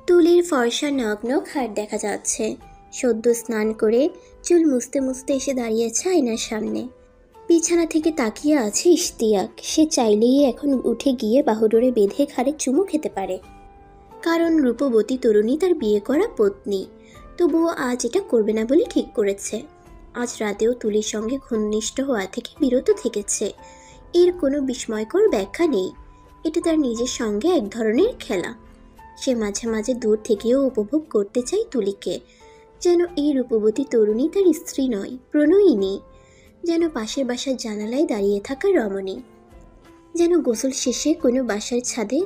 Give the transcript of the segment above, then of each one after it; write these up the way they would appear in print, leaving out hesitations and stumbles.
তুলির ফর্সা নগ্ন ঘাড় দেখা যাচ্ছে। সদ্য স্নান করে চুল মুছতে মুছতে এসে দাঁড়িয়েছে আয়নার সামনে। বিছানা থেকে তাকিয়ে আছে ইশতিয়াক। সে চাইলেই এখন উঠে গিয়ে বাহুডোরে বেঁধে ঘাড়ে চুমু খেতে পারে, কারণ রূপবতী তরুণী তার বিয়ে করা পত্নী। তবুও আজ এটা করবে না বলে ঠিক করেছে। আজ রাতেও তুলির সঙ্গে ঘনিষ্ঠ হওয়া থেকে বিরত থেকেছে। এর কোনো বিস্ময়কর ব্যাখ্যা নেই। এটা তার নিজের সঙ্গে এক ধরনের খেলা। সে মাঝে মাঝে দূর থেকেও উপভোগ করতে চায় তুলিকে, যেন এই রূপবতী তরুণী তার স্ত্রী নয়, প্রণয়িনী, যেন পাশের বাসার জানালায় দাঁড়িয়ে থাকা রমণী, যেন গোসল শেষে কোনো বাসার ছাদে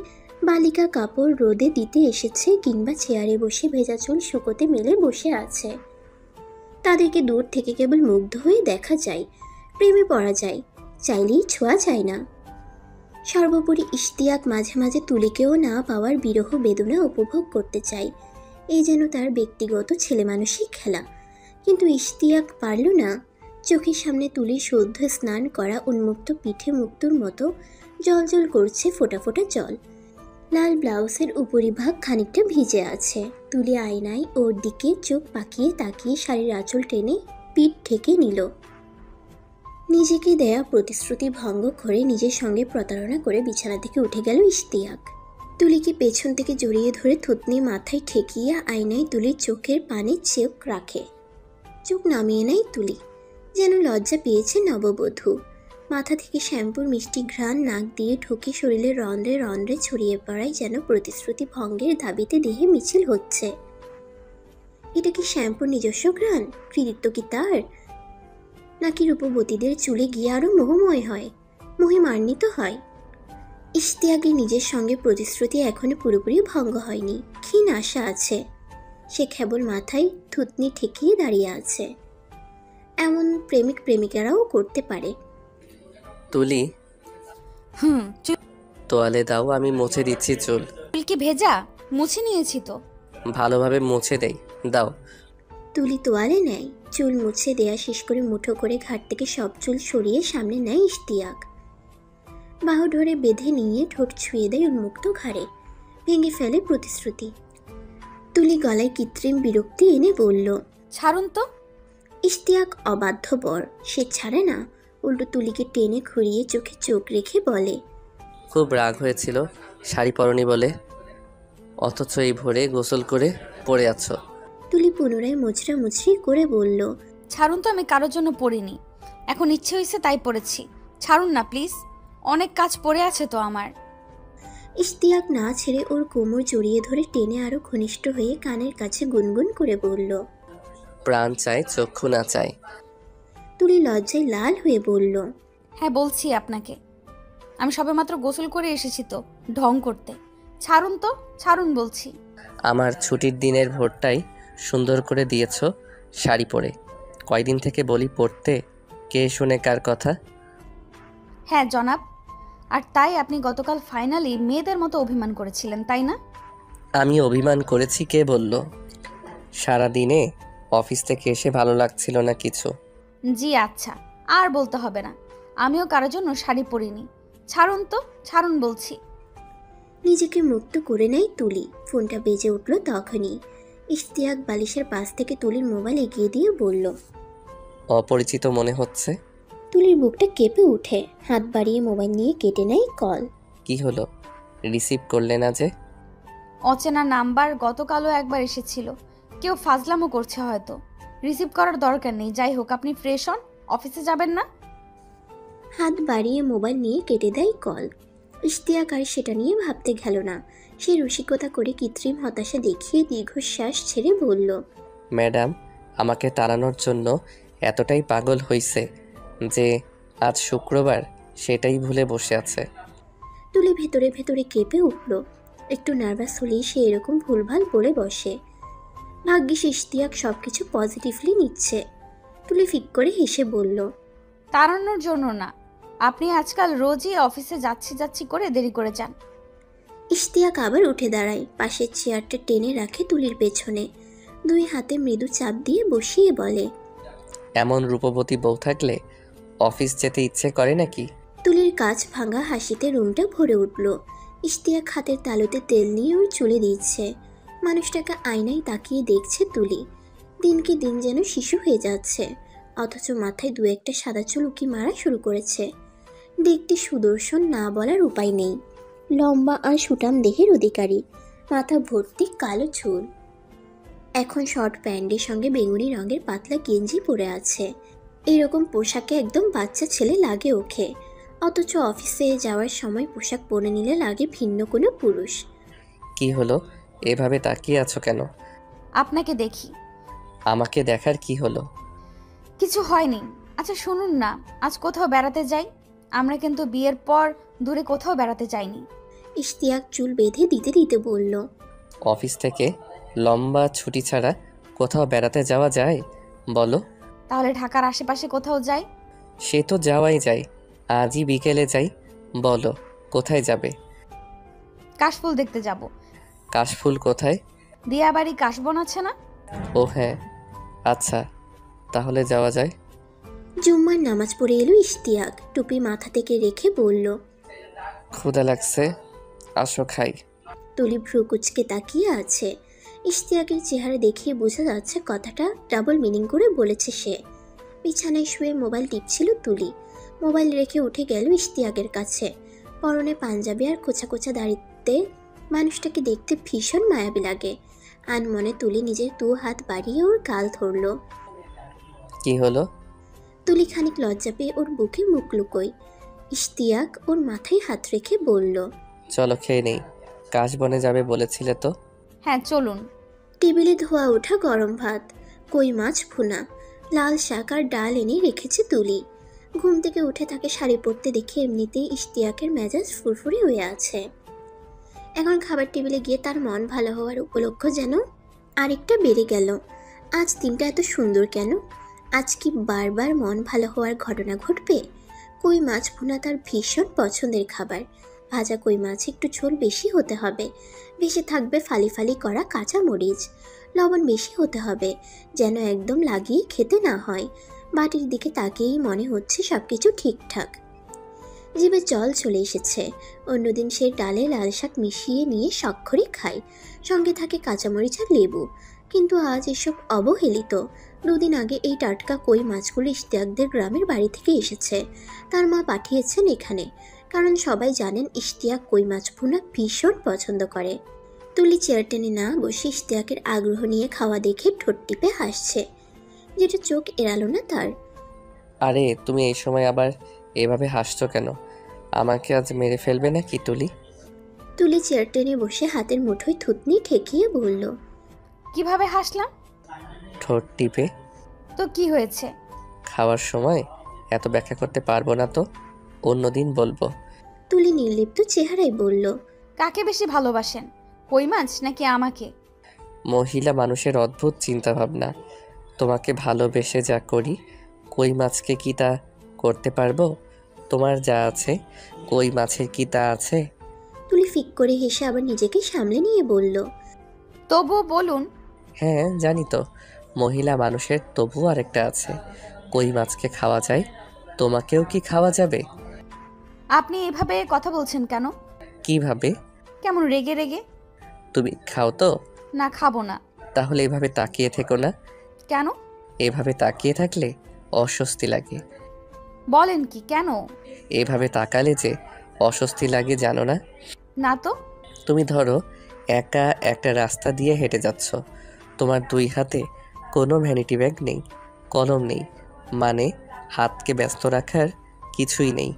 বালিকা কাপড় রোদে দিতে এসেছে, কিংবা চেয়ারে বসে ভেজা চুল শুকোতে মেলে বসে আছে। তাদেরকে দূর থেকে কেবল মুগ্ধ হয়ে দেখা যায়, প্রেমে পড়া যায়, চাইলেই ছোঁয়া যায় না। সর্বোপরি ইশতিয়াক মাঝে মাঝে তুলিকেও না পাওয়ার বিরহ বেদনা উপভোগ করতে চায়। এই যেন তার ব্যক্তিগত ছেলেমানুষিক খেলা। কিন্তু ইশতিয়াক পারল না। চোখের সামনে তুলির সদ্য স্নান করা উন্মুক্ত পিঠে মুক্তোর মতো জল করছে ফোঁটা ফোঁটা জল। লাল ব্লাউজের উপরিভাগ খানিকটা ভিজে আছে। তুলি আয়নায় ওর দিকে চোখ পাকিয়ে তাকিয়ে শাড়ির আঁচল টেনে পিঠ ঢেকে নিল। নিজেকে দেয়া প্রতিশ্রুতি ভঙ্গ করে নিজের সঙ্গে প্রতারণা করে বিছানা থেকে উঠে গেল ইশতিয়াক। তুলিকে পেছন থেকে জড়িয়ে ধরে থুতনি মাথায় ঠেকিয়ে আয়নায় তুলির চোখের পানে চোখ রাখে। চোখ নামিয়ে নেয় তুলি, যেন লজ্জা পেয়েছে নববধূ। মাথা থেকে শ্যাম্পুর মিষ্টি ঘ্রাণ নাক দিয়ে ঢুকে শরীরে রন্ধ্রে রন্ধ্রে ছড়িয়ে পড়ায়, যেন প্রতিশ্রুতি ভঙ্গের দাবিতে দেহে মিছিল হচ্ছে। এটা কি শ্যাম্পুর নিজস্ব ঘ্রাণ? কৃতিত্ব কি তার? নাকি রূপবতীদের চুলে গিয়ে আরো মোহময় হয়, মহিমান্বিত হয়? ইশতিয়াকের নিজের সঙ্গে প্রতিশ্রুতি এখনো পুরোপুরি ভঙ্গ হয়নি। ক্ষীণ আশা আছে। সে কেবল মাথায় থুতনি ঠেকিয়ে দাঁড়িয়ে আছে। এমন প্রেমিক প্রেমিকারাও করতে পারে। তুলি, তোয়ালে দাও, আমি মুছে দিচ্ছি চুল। চুল কি ভেজা? মুছে নিয়েছি তো। ভালোভাবে মুছে দেই, দাও। তুলি তোয়ালে নেয়, চুল মুছে দেয়া শেষ করে মুঠো করে ঘাট থেকে সব চুল সরিয়ে সামনে নেয় ইশতিয়াক। বাহু ধরে বেঁধে নিয়ে ঠোঁট ছুঁয়ে দেয় উন্মুক্ত ঘাড়ে। ভেঙে ফেলে প্রতিশ্রুতি। তুলি গলায় কৃত্রিম বিরক্তি এনে বলল, ছাড়ুন তো। ইশতিয়াক অবাধ্যবর, সে ছাড়ে না। উল্টো তুলিকে টেনে ঘুরিয়ে চোখে চোখ রেখে বলে, খুব রাগ হয়েছিল শাড়ি পরনি বলে, অথচ এই ভোরে গোসল করে পড়ে আছো। তুলি পুনরায় মুচড়া মুচড়ি করে বলল, ছাড়ুন তো, আমি কারোর জন্য পড়িনি, এখন ইচ্ছে হয়েছে তাই পড়েছি। ছাড়ুন না প্লিজ, অনেক কাজ পড়ে আছে তো আমার। ইশতিয়াক না ছেড়ে ওর কোমর জড়িয়ে ধরে টেনে আরো ঘনিষ্ঠ হয়ে কানের কাছে গুনগুন করে বলল, প্রাণ চাই, চক্ষু না চাই। তুলি লজ্জায় লাল হয়ে বলল, হ্যাঁ বলছি আপনাকে, আমি সবেমাত্র গোসল করে এসেছি তো ঢং করতে। ছাড়ুন তো, ছাড়ুন বলছি। আমার ছুটির দিনের ভোরটাই সুন্দর করে দিয়েছো শাড়ি পরে। কয়দিন থেকে বলি পড়তে, কে শুনে কার কথা। হ্যাঁ জনাব, আর তাই আপনি গতকাল ফাইনালি মেয়েদের মতো অভিমান করেছিলেন, তাই না? আমি অভিমান করেছি কে বলল? সারাদিনে অফিস থেকে এসে ভালো লাগছিল না কিছু। জি আচ্ছা, আর বলতে হবে না, আমিও কারোর জন্য শাড়ি পরিনি। ছাড়ুন তো, ছাড়ুন বলছি। নিজেকে মুক্ত করে নেয় তুলি। ফোনটা বেজে উঠল তখনই। ইশতিয়াক বালিশের পাশ থেকে তুলির মোবাইল এগিয়ে দিয়ে বলল, অপরিচিত মনে হচ্ছে। তুলির বুকটা কেঁপে উঠে, হাত বাড়িয়ে মোবাইল নিয়ে কেটে নেয় কল। কি হলো, রিসিভ করলে না যে? অচেনা নাম্বার গতকালও একবার এসেছিল, কেউ ফাজলামো করছে হয়তো। রিসিভ করার দরকার নেই, যাই হোক আপনি ফ্রেশ হন, অফিসে যাবেন না? হাত বাড়িয়ে মোবাইল নিয়ে কেটে দেয় কল। ইশতিয়াক আর সেটা নিয়ে ভাবতে গেল না। সে রসিকতা করে কৃত্রিম হতাশা দেখিয়ে দীর্ঘশ্বাস ছেড়ে বলল, ম্যাডাম আমাকে তাড়ানোর জন্য এতটাই পাগল হইছে যে আজ শুক্রবার সেটাই ভুলে বসে আছে। তুলি ভেতরে ভেতরে কেঁপে উঠল। একটু নার্ভাস হলেই সে এরকম ভুলভাল বলে বসে। ভাগ্যিস ইশতিয়াক সবকিছু পজিটিভলি নিচ্ছে। তুলি ফিক করে হেসে বলল, তাড়ানোর জন্য না, আপনি আজকাল রোজই অফিসে যাচ্ছি যাচ্ছি করে দেরি করে যান। ইশতিয়াক আবার উঠে দাঁড়ায়, পাশের চেয়ারটা টেনে রাখে তুলির পেছনে, দুই হাতে মৃদু চাপ দিয়ে বসিয়ে বলে, এমন রূপবতী বউ থাকলে অফিস যেতে ইচ্ছে করে নাকি? তুলির কাঁচ ভাঙা হাসিতে রুমটা ভরে উঠল। ইশতিয়াক হাতের তালুতে তেল নিয়ে ওর চুলে দিচ্ছে। মানুষটাকে আয়নায় তাকিয়ে দেখছে তুলি। দিনকে দিন যেন শিশু হয়ে যাচ্ছে, অথচ মাথায় দু একটা সাদা চুল উকি মারা শুরু করেছে। দেখতে সুদর্শন, না বলার উপায় নেই। লম্বা আর সুটাম দেহের অধিকারী, মাথা ভর্তি কালো চুল। এখন শর্ট প্যান্টের সঙ্গে বেগুনি রঙের পাতলা গেঞ্জি পরে আছে। এরকম পোশাকে একদম বাচ্চা ছেলে লাগে ওকে, অথচ অফিসে যাওয়ার সময় পোশাক পরে নিলে লাগে ভিন্ন কোনো পুরুষ। কি হলো, এভাবে তাকিয়ে আছো কেন? আপনাকে দেখি। আমাকে দেখার কি হলো? কিছু হয়নি। আচ্ছা শুনুন না, আজ কোথাও বেড়াতে যাই? আমরা কিন্তু বিয়ের পর দূরে কোথাও বেড়াতে যাইনি। ইশতিয়াক চুল বেঁধে দিতে দিতে বলল। অফিস থেকে লম্বা ছুটি ছাড়া কোথাও বেড়াতে যাওয়া যায় বলো? তাহলে ঢাকার আশেপাশে কোথাও যাই। সে তো যাওয়াই যায়, আজই বিকেলে যাই। বলো কোথায় যাবে? কাশফুল দেখতে যাব। কাশফুল কোথায়? দিয়াবাড়ি কাশবন আছে না? ও হ্যাঁ, আচ্ছা তাহলে যাওয়া যায়। জুম্মার নামাজ পড়ে এলো ইশতিয়াক, টুপি মাথা থেকে রেখে বলল। ক্ষুধা লাগছে, আসো খাই। তুলি ভ্রু কুচকে তাকিয়ে আছে। ইশতিয়াকের চেহারা দেখিয়ে বোঝা যাচ্ছে কথাটা ডাবল মিনিং করে বলেছে সে। বিছানায় শুয়ে মোবাইল টিপছিল তুলি। মোবাইল রেখে উঠে গেল ইশতিয়াকের কাছে। পরনে পাঞ্জাবি আর কোচা কোচা দাড়িতে মানুষটাকে দেখতে ভীষণ মায়াবী লাগে। আনমনে তুলি নিজের দু হাত বাড়িয়ে ওর গাল ধরল। কি হলো? তুলি খানিক লজ্জা পেয়ে ওর বুকে মুখ লুকোয়। ইশতিয়াক ওর মাথায় হাত রেখে বলল। চলো খেয়ে নেই, কাশবনে যাবে বলেছিলে তো। হ্যাঁ চলুন। টেবিলে ধোয়া ওঠা গরম ভাত, কই মাছ ভুনা, লাল শাক আর ডাল এনে রেখেছে তুলি। ঘুম থেকে উঠে তাকে শাড়ি পরতে দেখে এমনিতেই ইশতিয়াকের মেজাজ ফুরফুরে হয়ে আছে। এখন খাবার টেবিলে গিয়ে তার মন ভালো হওয়ার উপলক্ষ যেন আরেকটা বেড়ে গেল। আজ দিনটা এত সুন্দর কেন? আজ কি বারবার মন ভালো হওয়ার ঘটনা ঘটবে? কই মাছ ভুনা তার ভীষণ পছন্দের খাবার। ভাজা কই মাছ একটু ঝোল বেশি হতে হবে, বেশি থাকবে ফালি ফালি করা কাঁচা মরিচ, লবণ বেশি হতে হবে যেন একদম লাগিয়ে খেতে না হয়। বাটির দিকে তাকিয়েই মনে হচ্ছে সব কিছু ঠিকঠাক। জিভে জল চলে এসেছে। অন্যদিন সে ডালে লাল শাক মিশিয়ে নিয়ে সক্ষরে খায়, সঙ্গে থাকে কাঁচামরিচ আর লেবু। কিন্তু আজ এসব অবহেলিত। দুদিন আগে এই টাটকা কই মাছগুলো ইশতিয়াকদের গ্রামের বাড়ি থেকে এসেছে। তার মা পাঠিয়েছেন এখানে, কারণ সবাই জানেন ইশতিয়াক কই মাছ ভুনা ভীষণ পছন্দ করে। তুলি চেয়ার টেনে না বসে ইশতিয়াকের আগ্রহ নিয়ে খাওয়া দেখে ঠোঁট টিপে হাসছে, যেটা চোখ এড়ালো না তার। আরে তুমি এই সময় আবার এভাবে হাসছো কেন? আমাকে আজ মেরে ফেলবে না কি তুলি? তুলি চেয়ার টেনে বসে হাতের মুঠোয় থুতনি ঠেকিয়ে বলল। কিভাবে হাসলাম? ঠোঁট টিপে। তো কি হয়েছে? খাওয়ার সময় এত ব্যাখ্যা করতে পারবো না তো, অন্যদিন বলবো। তুলি নির্লিপ্ত চেহারায় বলল। কাকে বেশি ভালোবাসেন, কই মাছ নাকি আমাকে? মহিলা মানুষের অদ্ভুত চিন্তাভাবনা। তোমাকে ভালোবেসে যা করি, কই মাছকে কি তা করতে পারবো? তোমার যা আছে কই মাছের কি তা আছে? তুলি ফিক করে হেসে আবার নিজেকে সামলে নিয়ে বলল। তবুও বলুন। হ্যাঁ জানি তো, মহিলা মানুষের তবু আরেকটা আছে, কই মাছকে খাওয়া যায়, তোমাকেও কি খাওয়া যাবে? আপনি এভাবে কথা বলছেন কেন? কিভাবে? কেমন রেগে রেগে? তুমি খাও তো? না খাবো না। তাহলে এভাবে তাকিয়ে থেকো না। কেন? এভাবে তাকিয়ে থাকলে অস্বস্তি লাগে। বলেন কি, কেন? এভাবে তাকালে যে অস্বস্তি লাগে জানো না? না তো। তুমি ধরো একা একটা রাস্তা দিয়ে হেঁটে যাচ্ছ, তোমার দুই হাতে কোনো ভ্যানিটি ব্যাগ নেই, কলম নেই, মানে হাতকে ব্যস্ত রাখার কিছুই নেই।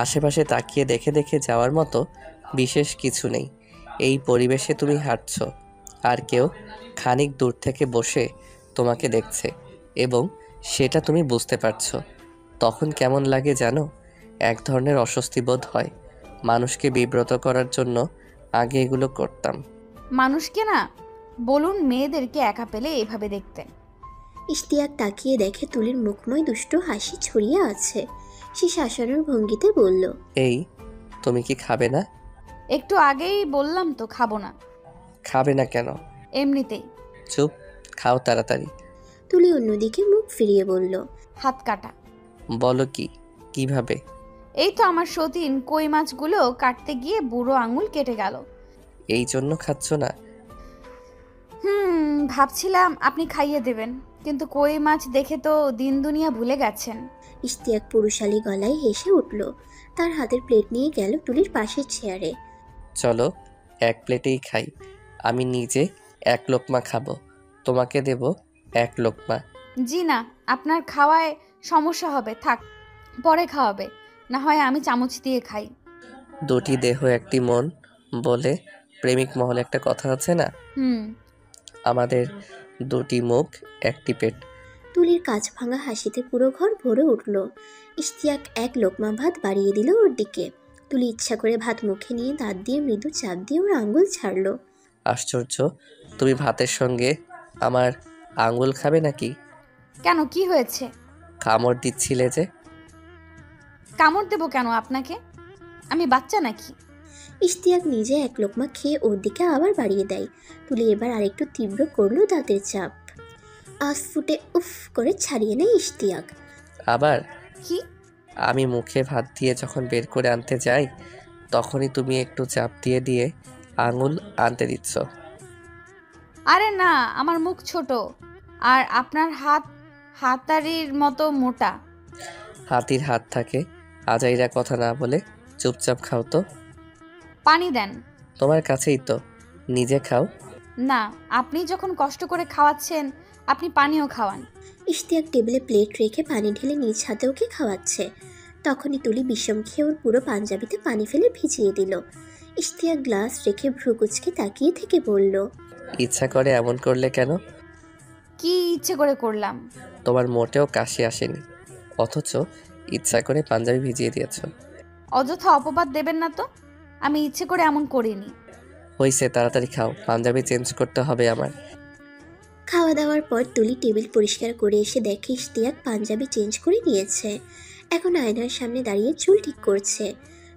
আশেপাশে তাকিয়ে দেখে দেখে যাওয়ার মতো বিশেষ কিছু নেই। এই পরিবেশে তুমি হাঁটছ, আর কেউ খানিক দূর থেকে বসে তোমাকে দেখছে এবং সেটা তুমি বুঝতে পারছো। তখন কেমন লাগে জানো? এক ধরনের অস্বস্তি বোধ হয়। মানুষকে বিব্রত করার জন্য আগে এগুলো করতাম। মানুষকে না, বলুন মেয়েদেরকে একা পেলে এভাবে দেখতে। ইশতিয়াক তাকিয়ে দেখে তুলির মুখময় দুষ্ট হাসি ছড়িয়ে আছে। সে শাসানোর ভঙ্গিতে বলল। এই তুমি কি খাবে না? একটু আগেই বললাম তো খাবো না। খাবে না কেন? এমনিতেই। চুপ, খাও তাড়াতাড়ি। তুলি অন্যদিকে মুখ ফিরিয়ে বলল। হাত কাটা। বলো কি, কিভাবে? এই তো আমার সতীন কই মাছগুলো কাটতে গিয়ে বুড়ো আঙুল কেটে গেল। এই জন্য খাচ্ছ না? ভাবছিলাম আপনি খাইয়ে দেবেন, কিন্তু কই মাছ দেখে তো দিন দুনিয়া ভুলে গেছেন। ইশতিয়াক পুরুষালী গলায় হেসে উঠল। তার হাতের প্লেট নিয়ে গেল তুলির পাশের চেয়ারে। চলো এক প্লেটেই খাই। আমি নিজে এক লোকমা খাবো, তোমাকে দেব এক লোকমা। জি না, আপনার খাওয়ায় সমস্যা হবে, থাক পরে খাওয়াবে, না হয় আমি চামচ দিয়ে খাই। দুটি দেহ একটি মন বলে প্রেমিক মহলে একটা কথা আছে না? হুম। আমাদের দুটি মুখ একটি পেট। তুলির কাঁচ ভাঙা হাসিতে পুরো ঘর ভরে উঠল। ইশতিয়াক এক লোকমা ভাত বাড়িয়ে দিল ওর দিকে। তুলি ইচ্ছা করে ভাত মুখে নিয়ে দাঁত দিয়ে মৃদু চাপ দিয়ে ওর আঙুল ছাড়ল। আশ্চর্য, তুমি ভাতের সঙ্গে আমার আঙুল খাবে নাকি? কেন, কি হয়েছে? কামড় দিচ্ছিলে যে। কামড় দেবো কেন আপনাকে? আমি বাচ্চা নাকি? ইশতিয়াক নিজে এক লোকমা খেয়ে ওর দিকে আবার বাড়িয়ে দেয়। তুলি এবার আরেকটু তীব্র করলো দাঁতের চাপ। আঁচ ফুটে উফ করে ছাড়িয়ে নেয় ইশতিয়াক। আবার? কি? আমি মুখে ভাত দিয়ে যখন বের করে আনতে যাই, তখনই তুমি একটু চাপ দিয়ে দিয়ে আঙুল আনতে দিচ্ছ। আরে না, আমার মুখ ছোট আর আপনার হাত হাতারির মতো মোটা। হাতির হাত থাকে। আজাইরা কথা না বলে চুপচাপ খাও তো। পানি দেন। তোমার কাছেই তো, নিজে খাও। না, আপনি যখন কষ্ট করে খাওয়াচ্ছেন, আপনি পানিও খাওয়ান। ইশতিয়াক টেবিলে প্লেট রেখে পানি ঢেলে নিজ হাতে ওকে খাওয়াচ্ছে। তখনই তুলি বিষম খেয়ে ওর পুরো পাঞ্জাবিতে পানি ফেলে ভিজিয়ে দিল। ইশতিয়াক গ্লাস রেখে ভ্রুকুচকে তাকিয়ে থেকে বলল, ইচ্ছা করে এমন করলে কেন? কি ইচ্ছে করে করলাম? তোমার মোটেও কাশি আসেনি, অথচ ইচ্ছা করে পাঞ্জাবি ভিজিয়ে দিয়েছ। অযথা অপবাদ দেবেন না তো, আমি ইচ্ছে করে এমন করিনি। হইছে, তাড়াতাড়ি খাও, পাঞ্জাবি চেঞ্জ করতে হবে আমার। খাওয়া দাওয়ার পর তুলি টেবিল পরিষ্কার করে এসে দেখে ইশতিয়াক পাঞ্জাবি চেঞ্জ করে নিয়েছে। এখন আয়নার সামনে দাঁড়িয়ে চুল ঠিক করছে।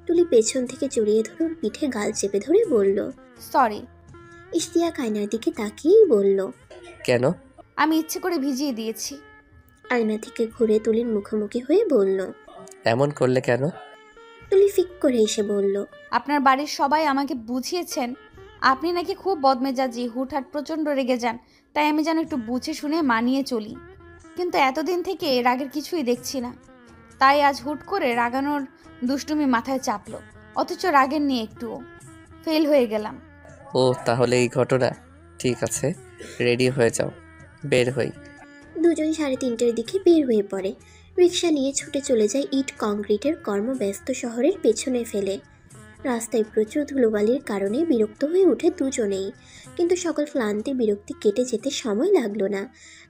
তুলি পেছন থেকে জড়িয়ে ধরে ওর পিঠে গাল চেপে ধরে বলল, সরি। ইশতিয়াক আয়নার দিকে তাকিয়েই বলল, কেন? আমি ইচ্ছে করে ভিজিয়ে দিয়েছি। আয়না থেকে ঘুরে তুলির মুখোমুখি হয়ে বলল। এমন করলে কেন? তুলি ফিক করে এসে বলল, আপনার বাড়ির সবাই আমাকে বুঝিয়েছেন আপনি নাকি খুব বদমেজাজি, হুটহাট প্রচণ্ড রেগে যান, তাই আমি যেন একটু বুঝে শুনে মানিয়ে চলি। কিন্তু এতদিন থেকে রাগের কিছুই দেখছি না, তাই আজ হুট করে রাগানোর দুষ্টুমি মাথায় চাপলো, অথচ রাগের নিয়ে একটুও ফেল হয়ে গেলাম। ও তাহলে এই ঘটনা। ঠিক আছে, রেডি হয়ে যাও, বের হই। দুজন 3:30টার দিকে বের হয়ে পড়ে। রিক্সা নিয়ে ছুটে চলে যায় ইট কংক্রিটের কর্মব্যস্ত শহরের পেছনে ফেলে। রাস্তায় প্রচুর ধুলোবালির কারণে বিরক্ত হয়ে ওঠে দুজনেই, কিন্তু সকল ক্লান্তি বিরক্তি কেটে যেতে সময় লাগলো না।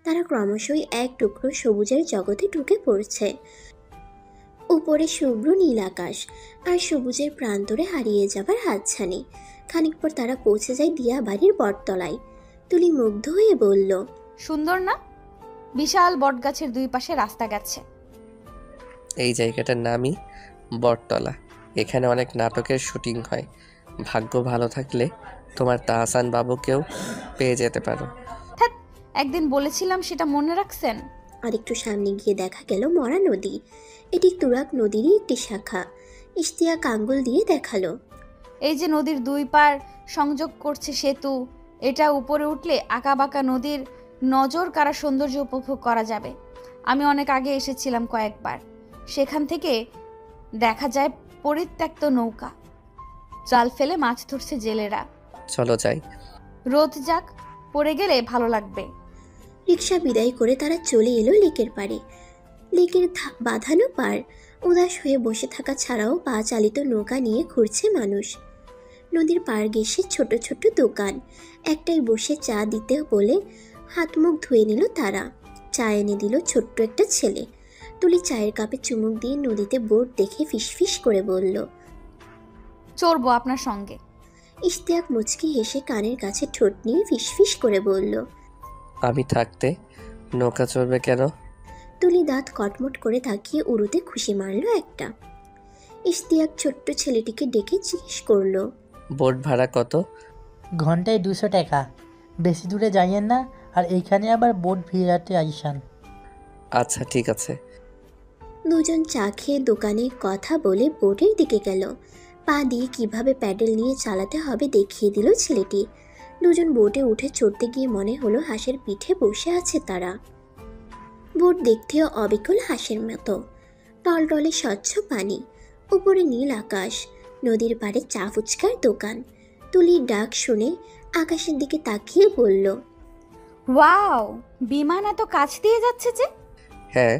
তারা ক্রমশই এক টুকরো সবুজের জগতে ঢুকে পড়ছে। উপরে শুভ্র নীল আকাশ আর সবুজের প্রান্তরে হারিয়ে যাবার হাতছানি। খানিক পর তারা পৌঁছে যায় দিয়া বাড়ির বটতলায়। তুলি মুগ্ধ হয়ে বলল, সুন্দর না? বিশাল বটগাছের দুই পাশে রাস্তা গেছে। এই জায়গাটার নামই বটতলা। এখানে অনেক নাটকের শুটিং হয়। ভাগ্য ভালো থাকলে তোমার তাহসান বাবুকেও পেয়ে যেতে পারো। হ্যাঁ, একদিন বলেছিলাম, সেটা মনে রাখছেন? আর একটু সামনে গিয়ে দেখা গেল মরা নদী। এটি তুরাগ নদীরই একটি শাখা। ইশতিয়াক আঙ্গুল দিয়ে দেখালো, এই যে নদীর দুই পার সংযোগ করছে সেতু, এটা উপরে উঠলে আঁকাবাঁকা নদীর নজর কাড়া সৌন্দর্য উপভোগ করা যাবে। আমি অনেক আগে এসেছিলাম কয়েকবার। সেখান থেকে দেখা যায় পরিত্যক্ত নৌকা, জাল ফেলে মাছ ধরছে জেলেরা। চলো যাই। রোদ যাক, পড়ে গেলে ভালো লাগবে। রিক্সা বিদায় করে তারা চলে এলো লেকের পাড়ে। লেকের বাঁধানো পার। উদাস হয়ে বসে থাকা ছাড়াও পা চালিত নৌকা নিয়ে ঘুরছে মানুষ। নদীর পাড় ঘেঁষে ছোট ছোট দোকান। একটাই বসে চা দিতে বলে হাত মুখ ধুয়ে নিল তারা। চা এনে দিল ছোট্ট একটা ছেলে। তুলি চায়ের কাপে চুমুক দিয়ে নদীতে বোট দেখে ফিসফিস করে বলল, চড়বো আপনার সঙ্গে। ইশতিয়াক মুচকি হেসে কানের কাছে ঠোঁট নিয়ে ফিসফিস করে বলল, আমি থাকতে নৌকা চড়বে কেন? তুলি দাঁত কটমট করে তাকিয়ে উড়ুতে খুশি মারল একটা। ইশতিয়াক ছোট্ট ছেলেটিকে ডেকে জিজ্ঞেস করলো, বোট ভাড়া কত? ঘন্টায় 200 টাকা। বেশি দূরে যাইয়েন না, আর এইখানে আবার বোট ভিড়াতে আইসান। আচ্ছা ঠিক আছে। দুজন চা খেয়ে দোকানে কথা বলে বোটের দিকে গেল। পা দিয়ে কিভাবে প্যাডেল নিয়ে চালাতে হবে দেখিয়ে দিল ছেলেটি। দুজন বোটে উঠে চড়তে গিয়ে মনে হলো হাঁসের পিঠে বসে আছে তারা। বোট দেখতেও অবিকল হাঁসের মতো। টলটলে স্বচ্ছ পানি, উপরে নীল আকাশ, নদীর পাড়ে চা ফুচকার দোকান। তুলির ডাক শুনে আকাশের দিকে তাকিয়ে বলল, ওয়াও, বিমান এত কাছ দিয়ে যাচ্ছে যে। হ্যাঁ,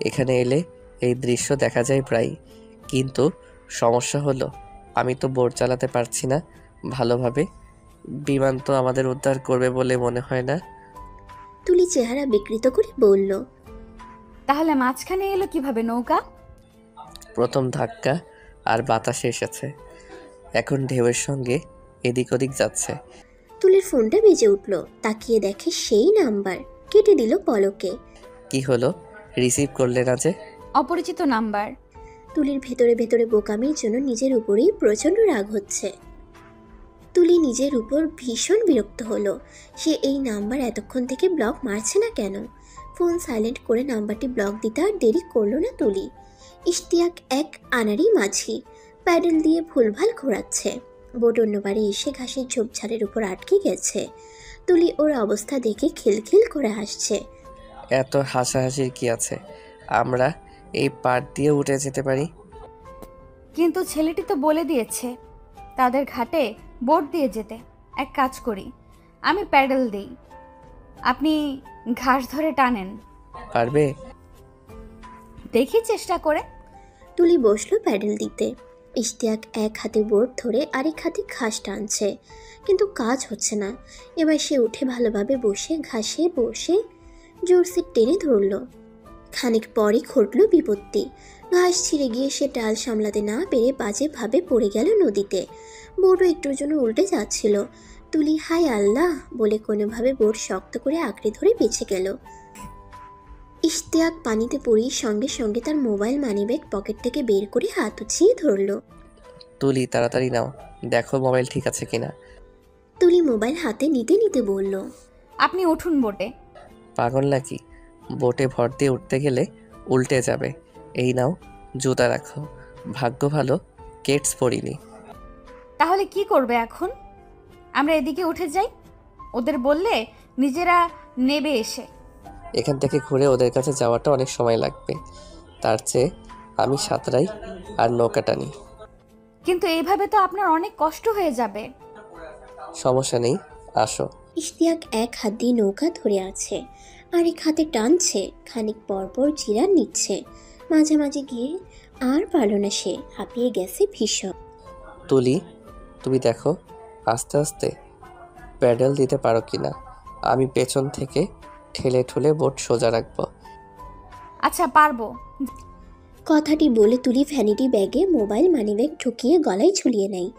এখানে এলে এই দৃশ্য দেখা যায় প্রায়, কিন্তু সমস্যা হলো আমি তো বোট চালাতে পারছি না ভালোভাবে। বিমান তো আমাদের উদ্ধার করবে বলে মনে হয় না। তুলি চেহারা বিকৃত করে বলল, তাহলে মাঝখানে এলো কিভাবে নৌকা? প্রথম ধাক্কা আর বাতাসে এসেছে, এখন ঢেউয়ের সঙ্গে এদিক ওদিক যাচ্ছে। তুলির ফোনটা বেজে উঠল। তাকিয়ে দেখে সেই নাম্বার। কেটে দিল পলকে। কি হলো, রিসিভ করলে না যে? অপরিচিত নাম্বার। তুলির ভেতরে ভেতরে বোকামির জন্য নিজের উপরেই প্রচণ্ড রাগ হচ্ছে। তুলি নিজের উপর ভীষণ বিরক্ত হলো। সে এই নাম্বার এতক্ষণ থেকে ব্লক মারছে না কেন? ফোন সাইলেন্ট করে নাম্বারটি ব্লক দিতে আর দেরি করলো না তুলি। ইশতিয়াক এক আনাড়ি মাঝি, প্যাডেল দিয়ে ভুলভাল ঘোরাচ্ছে। বোট অন্যবারে এসে ঘাসের ঝোপঝাড়ের উপর আটকে গেছে। তুলি ওর অবস্থা দেখে খিলখিল করে হাসছে। এত হাসাহাসির কি আছে, আমরা এই পাড় দিয়ে উঠে যেতে পারি। কিন্তু ছেলেটি তো বলে দিয়েছে তাদের ঘাটে বোট দিয়ে যেতে। এক কাজ করি, আমি প্যাডেল দিই, আপনি ঘাস ধরে টানেন। পারবে? দেখি চেষ্টা করে। তুলি বসলো প্যাডেল দিতে। ইশতিয়াক এক হাতে বোট ধরে আরেক হাতে ঘাস টানছে, কিন্তু কাজ হচ্ছে না। এবার সে উঠে ভালোভাবে বসে ঘাসে বসে জোরসে টেনে ধরল। খানিক পরই ঘটল বিপত্তি। ঘাস ছিঁড়ে গিয়ে সে ডাল সামলাতে না পেরে বাজেভাবে পড়ে গেল নদীতে। বোটও একটুর জন্য উল্টে যাচ্ছিল। তুলি হায় আল্লাহ বলে কোনোভাবে বোট শক্ত করে আঁকড়ে ধরে বেঁচে গেল। ইশতিয়াক পানিতে পড়েই সঙ্গে সঙ্গে তার মোবাইল মানিব্যাগ পকেট থেকে বের করে হাত উঁচিয়ে ধরল। তুলি তাড়াতাড়ি নাও, দেখো মোবাইল ঠিক আছে কিনা। তুলি মোবাইল হাতে নিতে নিতে বলল, আপনি উঠুন বোটে। পাগল নাকি? বোটে ভর দিয়ে উঠতে গেলে উল্টে যাবে। এই নাও, জুতা রাখো। ভাগ্য ভালো কেটস পরিনি। তাহলে কি করবে এখন? আমরা এদিকে উঠে যাই, ওদের বললে নিজেরা নেবে এসে। এখান থেকে ঘুরে ওদের কাছে যাওয়াটা অনেক সময় লাগবে, তার চেয়ে আমি সাঁতরাই আর নৌকা টানি। কিন্তু এইভাবে তো আপনার অনেক কষ্ট হয়ে যাবে। সমস্যা নেই, আসো। ইশতিয়াক এক হাত দিয়ে নৌকা ধরে আছে, আরেক হাতে টানছে। খানিক পরপর জিরান নিচ্ছে। মাঝামাঝি গিয়ে আর পারল না সে, হাঁপিয়ে গেছে ভীষণ। তুলি, তুমি দেখো আস্তে আস্তে প্যাডেল দিতে পারো কিনা। আমি পেছন থেকে ঠেলে ঠুলে বোট সোজা রাখবো। আচ্ছা, পারবো। কথাটি বলে তুলি ভ্যানিটি ব্যাগে মোবাইল মানিব্যাগ ঢুকিয়ে গলায় ঝুলিয়ে নেয়।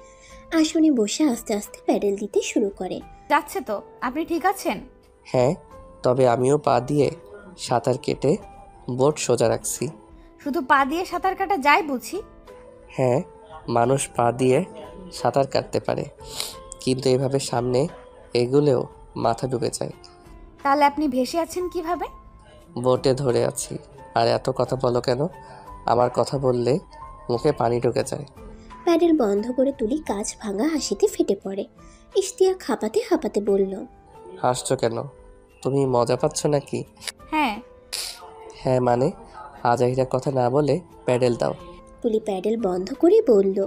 আসনে বসে আস্তে আস্তে প্যাডেল দিতে শুরু করে। যাচ্ছে তো, আপনি ঠিক আছেন? হ্যাঁ, তবে আমিও পা দিয়ে সাঁতার কেটে বোট সোজা রাখছি। শুধু পা দিয়ে সাঁতার কাটা যায় বুঝি? হ্যাঁ, মানুষ পা দিয়ে সাঁতার কাটতে পারে, কিন্তু এভাবে সামনে এগুলেও মাথা ডুবে যায়। তাহলে আপনি ভেসে আছেন কিভাবে? বোটে ধরে আছি। আর এত কথা বলো কেন? আমার কথা বললে মুখে পানি ঢুকে যায়। প্যাডেল বন্ধ করে তুলি কাঁচ ভাঙা হাসিতে ফেটে পড়ে। ইশতিয়াক হাঁপাতে হাঁপাতে বলল, হাসছো কেন? তুমি মজা পাচ্ছ নাকি? হ্যাঁ। হ্যাঁ মানে? আজাইরা কথা না বলে প্যাডেল দাও। তুলি প্যাডেল বন্ধ করে বলল,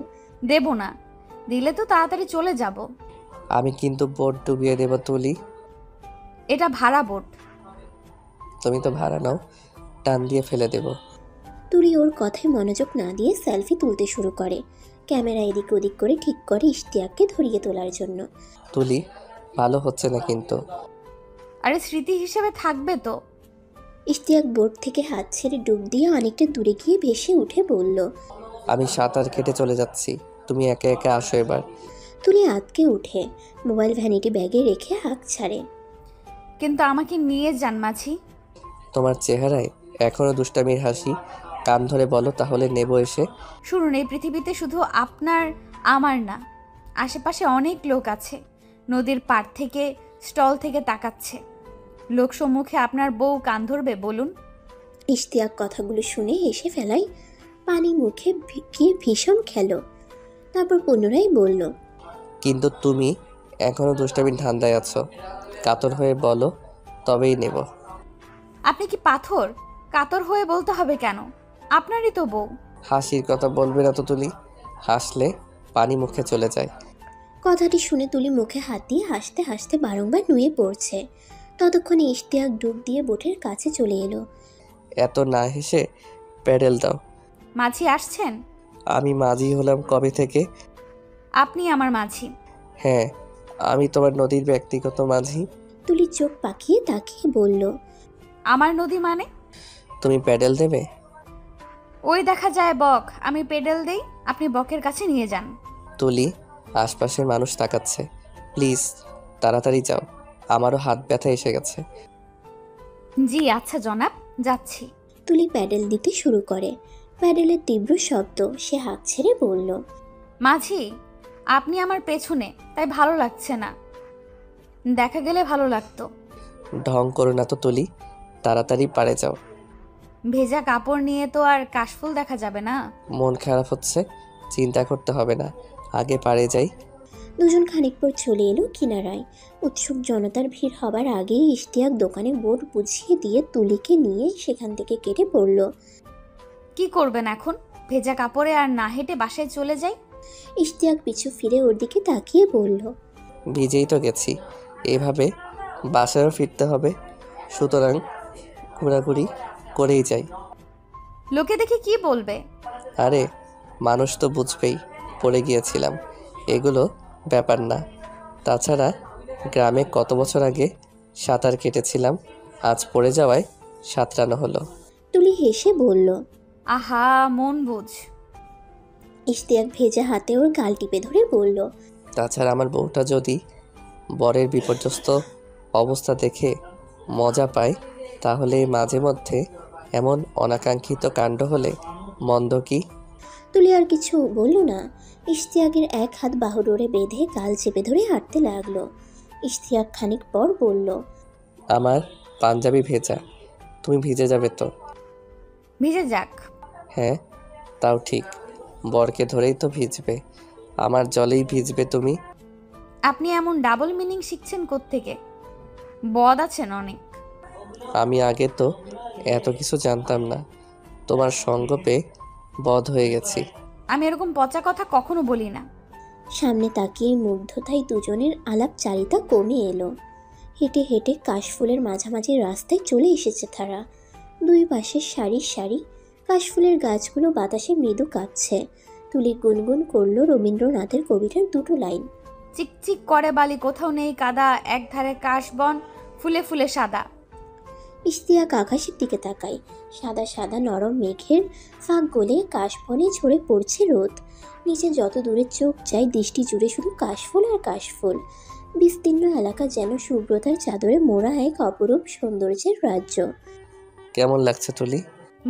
দেব না, দিলে তো তাড়াতাড়ি চলে যাব। আমি কিন্তু বোট ডুবিয়ে দেব তুলি। এটা ভাড়া বোট। তুমি তো ভাড়া নাও, টান দিয়ে ফেলে দেব। তুলি ওর কথায় মনোযোগ না দিয়ে সেলফি তুলতে শুরু করে। ক্যামেরা এদিক ওদিক করে ঠিক করে ইশতিয়াককে ধরিয়ে তোলার জন্য। তুলি, ভালো হচ্ছে না কিন্তু। আরে স্মৃতি হিসেবে থাকবে তো। ইশতিয়াক বোট থেকে হাত ছেড়ে ডুব দিয়ে অনেকটা দূরে গিয়ে ভেসে উঠে বলল, আমি সাঁতার কেটে চলে যাচ্ছি, তুমি একে একে আসো এবার। তুলি আতকে উঠে মোবাইল ভ্যানিটি ব্যাগে রেখে হাঁক ছাড়ে। কিন্তু আমাকে নিয়ে যান মাঝি। তোমার চেহারায় এখনো দুষ্টামির হাসি। কান ধরে বলো, তাহলে নেব এসে। শুনুন, এই পৃথিবীতে শুধু আপনার আমার না, আশেপাশে অনেক লোক আছে। নদীর পাড় থেকে স্টল থেকে তাকাচ্ছে। লোক সম্মুখে আপনার বউ কান ধরবে বলুন? ইশতিয়াক কথাগুলো শুনে হেসে ফেলায় পানি মুখে গিয়ে ভীষণ খেলো। তারপর পুনরায় বলল, কিন্তু তুমি এখনও দুষ্টামির ধান্দায় আছো। কাতর হয়ে বলো, তবেই নেব। আপনি কি পাথর? কাতর হয়ে বলতে হবে কেন? আপনারই তো বউ। হাসির কথা বলবে না তো তুলি। হাসলে পানি মুখে চলে যায়। কথাটি শুনে তুলি মুখে হাত দিয়ে হাসতে হাসতে বারংবার নুয়ে পড়ছে। ততক্ষণে ইশতিয়াক ডুব দিয়ে বোটের কাছে চলে এলো। এত না হেসে প্যাডেল দাও। মাঝি আসছেন? আমি মাঝি হলাম কবে থেকে? আপনি আমার মাঝি। হ্যাঁ, আমি তোমার নদীর ব্যক্তিগত মাঝি। তুলি চোখ পাকিয়ে তাকিয়ে বলল, আমার নদী মানে? তুমি প্যাডেল দেবে? ওই দেখা যায় বক, আমি পেডেল দেই, আপনি বকের কাছে নিয়ে যান। তুলি, আশপাশের মানুষ তাকাচ্ছে, প্লিজ তাড়াতাড়ি যাও, আমারও হাত ব্যথা এসে গেছে। জি আচ্ছা জনাব, যাচ্ছি। তুলি প্যাডেল দিতে শুরু করে। প্যাডেলের তীব্র শব্দ, সে হাত ছেড়ে বলল, মাঝি, আপনি আমার পেছনে, তাই ভালো লাগছে না। দেখা গেলে ভালো লাগতো। ঢং করো না তো তুলি, তাড়াতাড়ি পারে যাও। ভেজা কাপড় নিয়ে তো আর কাশফুল দেখা যাবে না। মন খারাপ হচ্ছে, চিন্তা করতে হবে না, আগে পারে যাই। দুজন খানিক পর চলে এলো কিনারায়। উৎসুক জনতার ভিড় হবার আগেই ইশতিয়াক দোকানে বোর্ড বুঝিয়ে দিয়ে তুলিকে নিয়ে সেখান থেকে কেটে পড়ল। কি করবেন এখন? ভেজা কাপড়ে আর না হেঁটে বাসায় চলে যাই? ইশতিয়াক পিছু ফিরে ওর দিকে তাকিয়ে বলল, ভিজেই তো গেছি, এভাবে বাসায়ও ফিরতে হবে, সুতরাং ঘোরাঘুরি করেই যাই। লোকে দেখে কি বলবে? আরে মানুষ তো বুঝবেই পড়ে গিয়েছিলাম, এগুলো ব্যাপার না। তাছাড়া গ্রামে কত বছর আগে সাঁতার কেটেছিলাম, আজ পড়ে যাওয়ায় সাঁতরানো হলো। তুলি হেসে বলল। আহা, মন বুঝ। ইশতিয়াক ভেজা হাতে ওর গাল টিপে ধরে বলল, তাছাড়া আমার বউটা যদি বরের বিপর্যস্ত অবস্থা দেখে মজা পায়, তাহলে মাঝে মধ্যে এমন অনাকাঙ্ক্ষিত কাণ্ড হলে মন্দ কি? তুলি আর কিছু বলল না। ইশতিয়াকের এক হাত বাহুডোরে বেঁধে গাল চেপে ধরে হাঁটতে লাগলো। ইশতিয়াক খানিক পর বলল, আমার পাঞ্জাবি ভেজা, তুমি ভিজে যাবে তো? ভিজে যাক। হ্যাঁ, তাও ঠিক, বরকে ধরেই তো ভিজবে, আমার জলেই ভিজবে তুমি। আপনি এমন ডাবল মিনিং শিখছেন কোত্থেকে? বদ আছেন অনেক। আমি আগে তো এত কিছু জানতাম না, তোমার সঙ্গ পেয়ে বধ হয়ে গেছি। আমি এরকম পচা কথা কখনো বলি না। সামনে তাকিয়ে মুগ্ধতায় দুজনের আলাপচারিতা কমে এলো। হেঁটে হেঁটে কাশফুলের মাঝামাঝি রাস্তায় চলে এসেছে তারা। দুই পাশে সারি সারি কাশফুলের গাছগুলো বাতাসে মৃদু কাঁপছে। তুলি গুনগুন করলো রবীন্দ্রনাথের কবিতার দুটো লাইন। চিকচিক করে বালি, কোথাও নেই কাদা, একধারে কাশবন, ফুলে ফুলে সাদা। ইশতিয়াক আকাশের দিকে তাকায়। সাদা সাদা নরম মেঘের ফাঁক গলে কাশবনে ঝরে পড়ছে রোদ। নিচে যত দূরে চোখ যায় দৃষ্টি জুড়ে শুধু কাশফুল আর কাশফুল। বিস্তীর্ণ এলাকা যেন শুভ্রতার চাদরে মোড়া এক অপরূপ সৌন্দর্যের রাজ্য। কেমন লাগছে তুলি?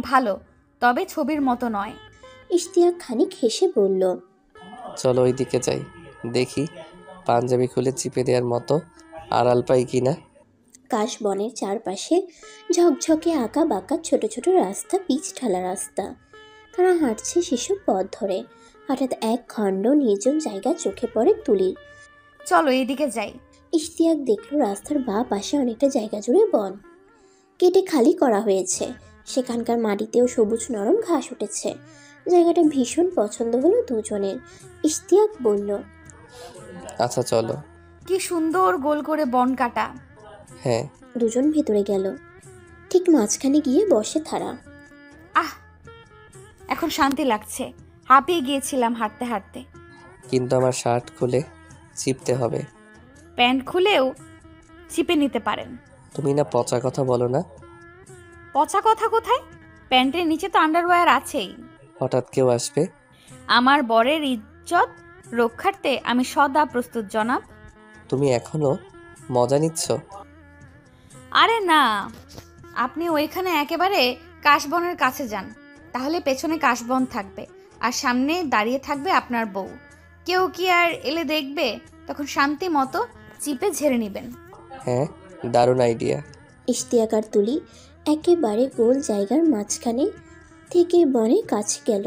ভালো, তবে ছবির মতো নয়। ইশতিয়াক খানিক হেসে বলল, চলো ওই দিকে যাই, দেখি পাঞ্জাবি খুলে চিপে দেওয়ার মতো আড়াল পাই কিনা। কাশবনের চারপাশে ঝকঝকে আঁকা বাঁকা ছোট ছোট রাস্তা, পিচ ঢালা রাস্তা। তারা হাঁটছে সেসব পথ ধরে। হঠাৎ এক খণ্ড নির্জন জায়গা চোখে পড়ে তুলির। চলো এইদিকে যাই। ইশতিয়াক দেখল রাস্তার বাঁ পাশে অনেকটা জায়গা জুড়ে বন কেটে খালি করা হয়েছে। সেখানকার মাটিতেও সবুজ নরম ঘাস উঠেছে। জায়গাটা ভীষণ পছন্দ হলো দুজনের। ইশতিয়াক বলল, আচ্ছা চলো। কি সুন্দর গোল করে বন কাটা। হ্যাঁ। দুজন ভেতরে গেল। ঠিক মাঝখানে গিয়ে বসে তারা। আহ, এখন শান্তি লাগছে। হাঁপিয়ে গিয়েছিলাম হাঁটতে হাঁটতে। কিন্তু আমার শার্ট খুলে চিপতে হবে। প্যান্ট খুলেও চিপে নিতে পারেন। তুমি না পচা কথা বলো না? পচা কথা কোথায়? প্যান্টের নিচে তো আন্ডারওয়্যার আছেই। হঠাৎ কেউ আসবে। আমার বরের ইজ্জত রক্ষার্থে আমি সদা প্রস্তুত জনাব। তুমি এখনো মজা নিচ্ছ? আরে না, আপনি ওইখানে একেবারে কাশবনের কাছে যান, তাহলে পেছনে কাশবন থাকবে আর সামনে দাঁড়িয়ে থাকবে আপনার বউ। কেউ কি আর এলে দেখবে? তখন শান্তি মতো চিপে ঝেড়ে নেবেন। হ্যাঁ, দারুণ আইডিয়া। ইশতিয়াক আর তুলি একেবারে গোল জায়গার মাঝখানে থেকে বনের কাছে গেল।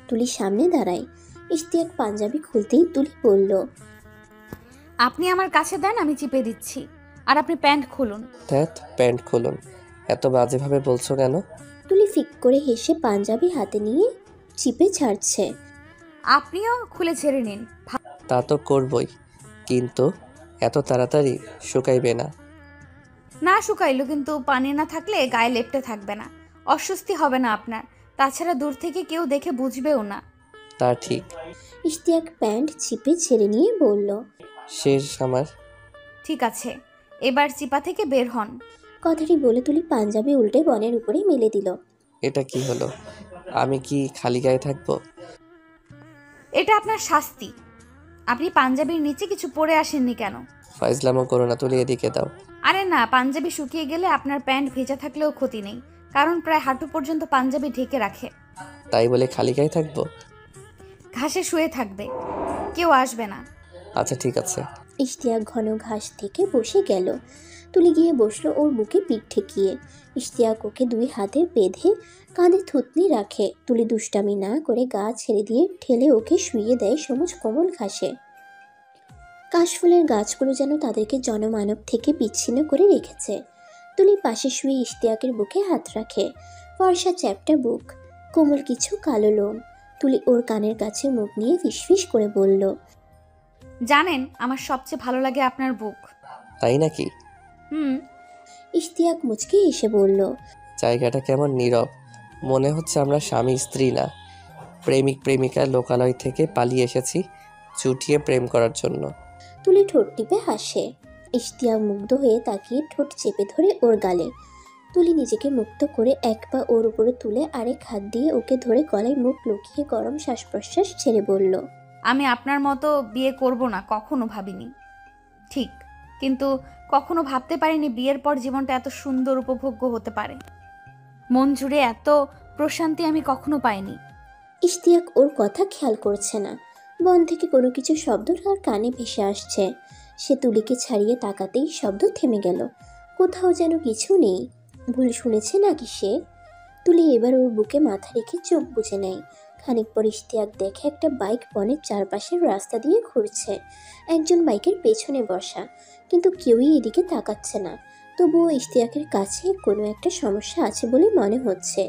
তুলি সামনে দাঁড়ায়। ইশতিয়াক পাঞ্জাবি খুলতেই তুলি বলল, আপনি আমার কাছে দেন, আমি চিপে দিচ্ছি। আর আপনি প্যান্ট খুলুন। ধ্যাত, প্যান্ট খুলুন। এত বাজেভাবে বলছো কেন? তুলি ফিক করে হেসে পাঞ্জাবি হাতে নিয়ে চিপে ছাড়ছে। আপনিও খুলে ছেড়ে নিন। তা তো করবই, কিন্তু এত তাড়াতাড়ি শুকাইবে না। না শুকাইলো, কিন্তু পানি না থাকলে গায়ে লেপটে থাকবে না, অস্বস্তি হবে না আপনার। তাছাড়া দূর থেকে কেউ দেখে বুঝবেও না। তা ঠিক। ইশতিয়াক প্যান্ট চিপে ছেড়ে নিয়ে বলল, শেষ আমার। ঠিক আছে, এবার চিপা থেকে বের হন। কথাটি বলে তুলি পাঞ্জাবি উল্টে বনের উপরে মেলে দিল। এটা কি হলো? আমি কি খালি গায়ে থাকবো? এটা আপনার শাস্তি। আপনি পাঞ্জাবির নিচে কিছু পরে আসেননি কেন? ফাইজলামো করো না তুলি, এদিকে দাও। আরে না, পাঞ্জাবি শুকিয়ে গেলে আপনার প্যান্ট ভেজা থাকলেও ক্ষতি নেই, কারণ প্রায় হাঁটু পর্যন্ত পাঞ্জাবি ঢেকে রাখে। তাই বলে খালি গায়ে থাকবো? ঘাসে শুয়ে থাকবে, কেউ আসবে না। আচ্ছা ঠিক আছে। ইশতিয়াক ঘন ঘাস থেকে বসে গেল। তুলি গিয়ে বসলো ওর বুকে পিঠ ঠেকিয়ে। ইশতিয়াক ওকে দুই হাতে বেঁধে কাঁধে থুতনি রাখে। তুলি দুষ্টামি না করে গা ছেড়ে দিয়ে ঠেলে ওকে শুইয়ে দেয় সবুজ কোমল ঘাসে। কাশফুলের গাছগুলো যেন তাদেরকে জনমানব থেকে বিচ্ছিন্ন করে রেখেছে। তুলি পাশে শুয়ে ইশতিয়াকের বুকে হাত রাখে। ফর্সা চ্যাপটা বুক, কোমল কিছু কালো লোম। তুলি ওর কানের কাছে মুখ নিয়ে ফিসফিস করে বলল, জানেন, আমার সবচেয়ে ভালো লাগে আপনার বুক। তাই নাকি? হুম। ইশতিয়াক মুচকি এসে বলল, জায়গাটা কেমন নীরব, মনে হচ্ছে আমরা স্বামী স্ত্রী না, প্রেমিক প্রেমিকা লোকালয় থেকে পালিয়ে এসেছি চুটিয়ে প্রেম করার জন্য। তুলি ঠোঁট টিপে হাসে। ইশতিয়াক মুগ্ধ হয়ে তাকিয়ে ঠোঁট চেপে ধরে ওর গালে। তুলি নিজেকে মুক্ত করে এক পা ওর উপরে তুলে আরেক হাত দিয়ে ওকে ধরে গলায় মুখ লুকিয়ে গরম শ্বাস প্রশ্বাস ছেড়ে বলল, আমি আপনার মতো বিয়ে করব না, কখনো ভাবিনি। ঠিক, কিন্তু কখনো ভাবতে পারিনি বিয়ের পর জীবনটা এত সুন্দর উপভোগ্য হতে পারে। মন জুড়ে এত প্রশান্তি আমি কখনো পাইনি। ইশতিয়াক ওর কথা খেয়াল করছে না। বন থেকে কোনো কিছু শব্দ তার কানে ভেসে আসছে। সে তুলিকে ছাড়িয়ে তাকাতেই শব্দ থেমে গেল। কোথাও যেন কিছু নেই। ভুল শুনেছে নাকি সে? তুলি এবার ওর বুকে মাথা রেখে চোখ বুজে নেয়। খানিক পর ইশতিয়াক দেখে একটা বাইক বনের চারপাশের রাস্তা দিয়ে ঘুরছে। একজন বাইকের পেছনে বসা, কিন্তু কেউই এদিকে তাকাচ্ছে না। তবুও ইশতিয়াকের কাছে কোনো একটা সমস্যা আছে বলে মনে হচ্ছে।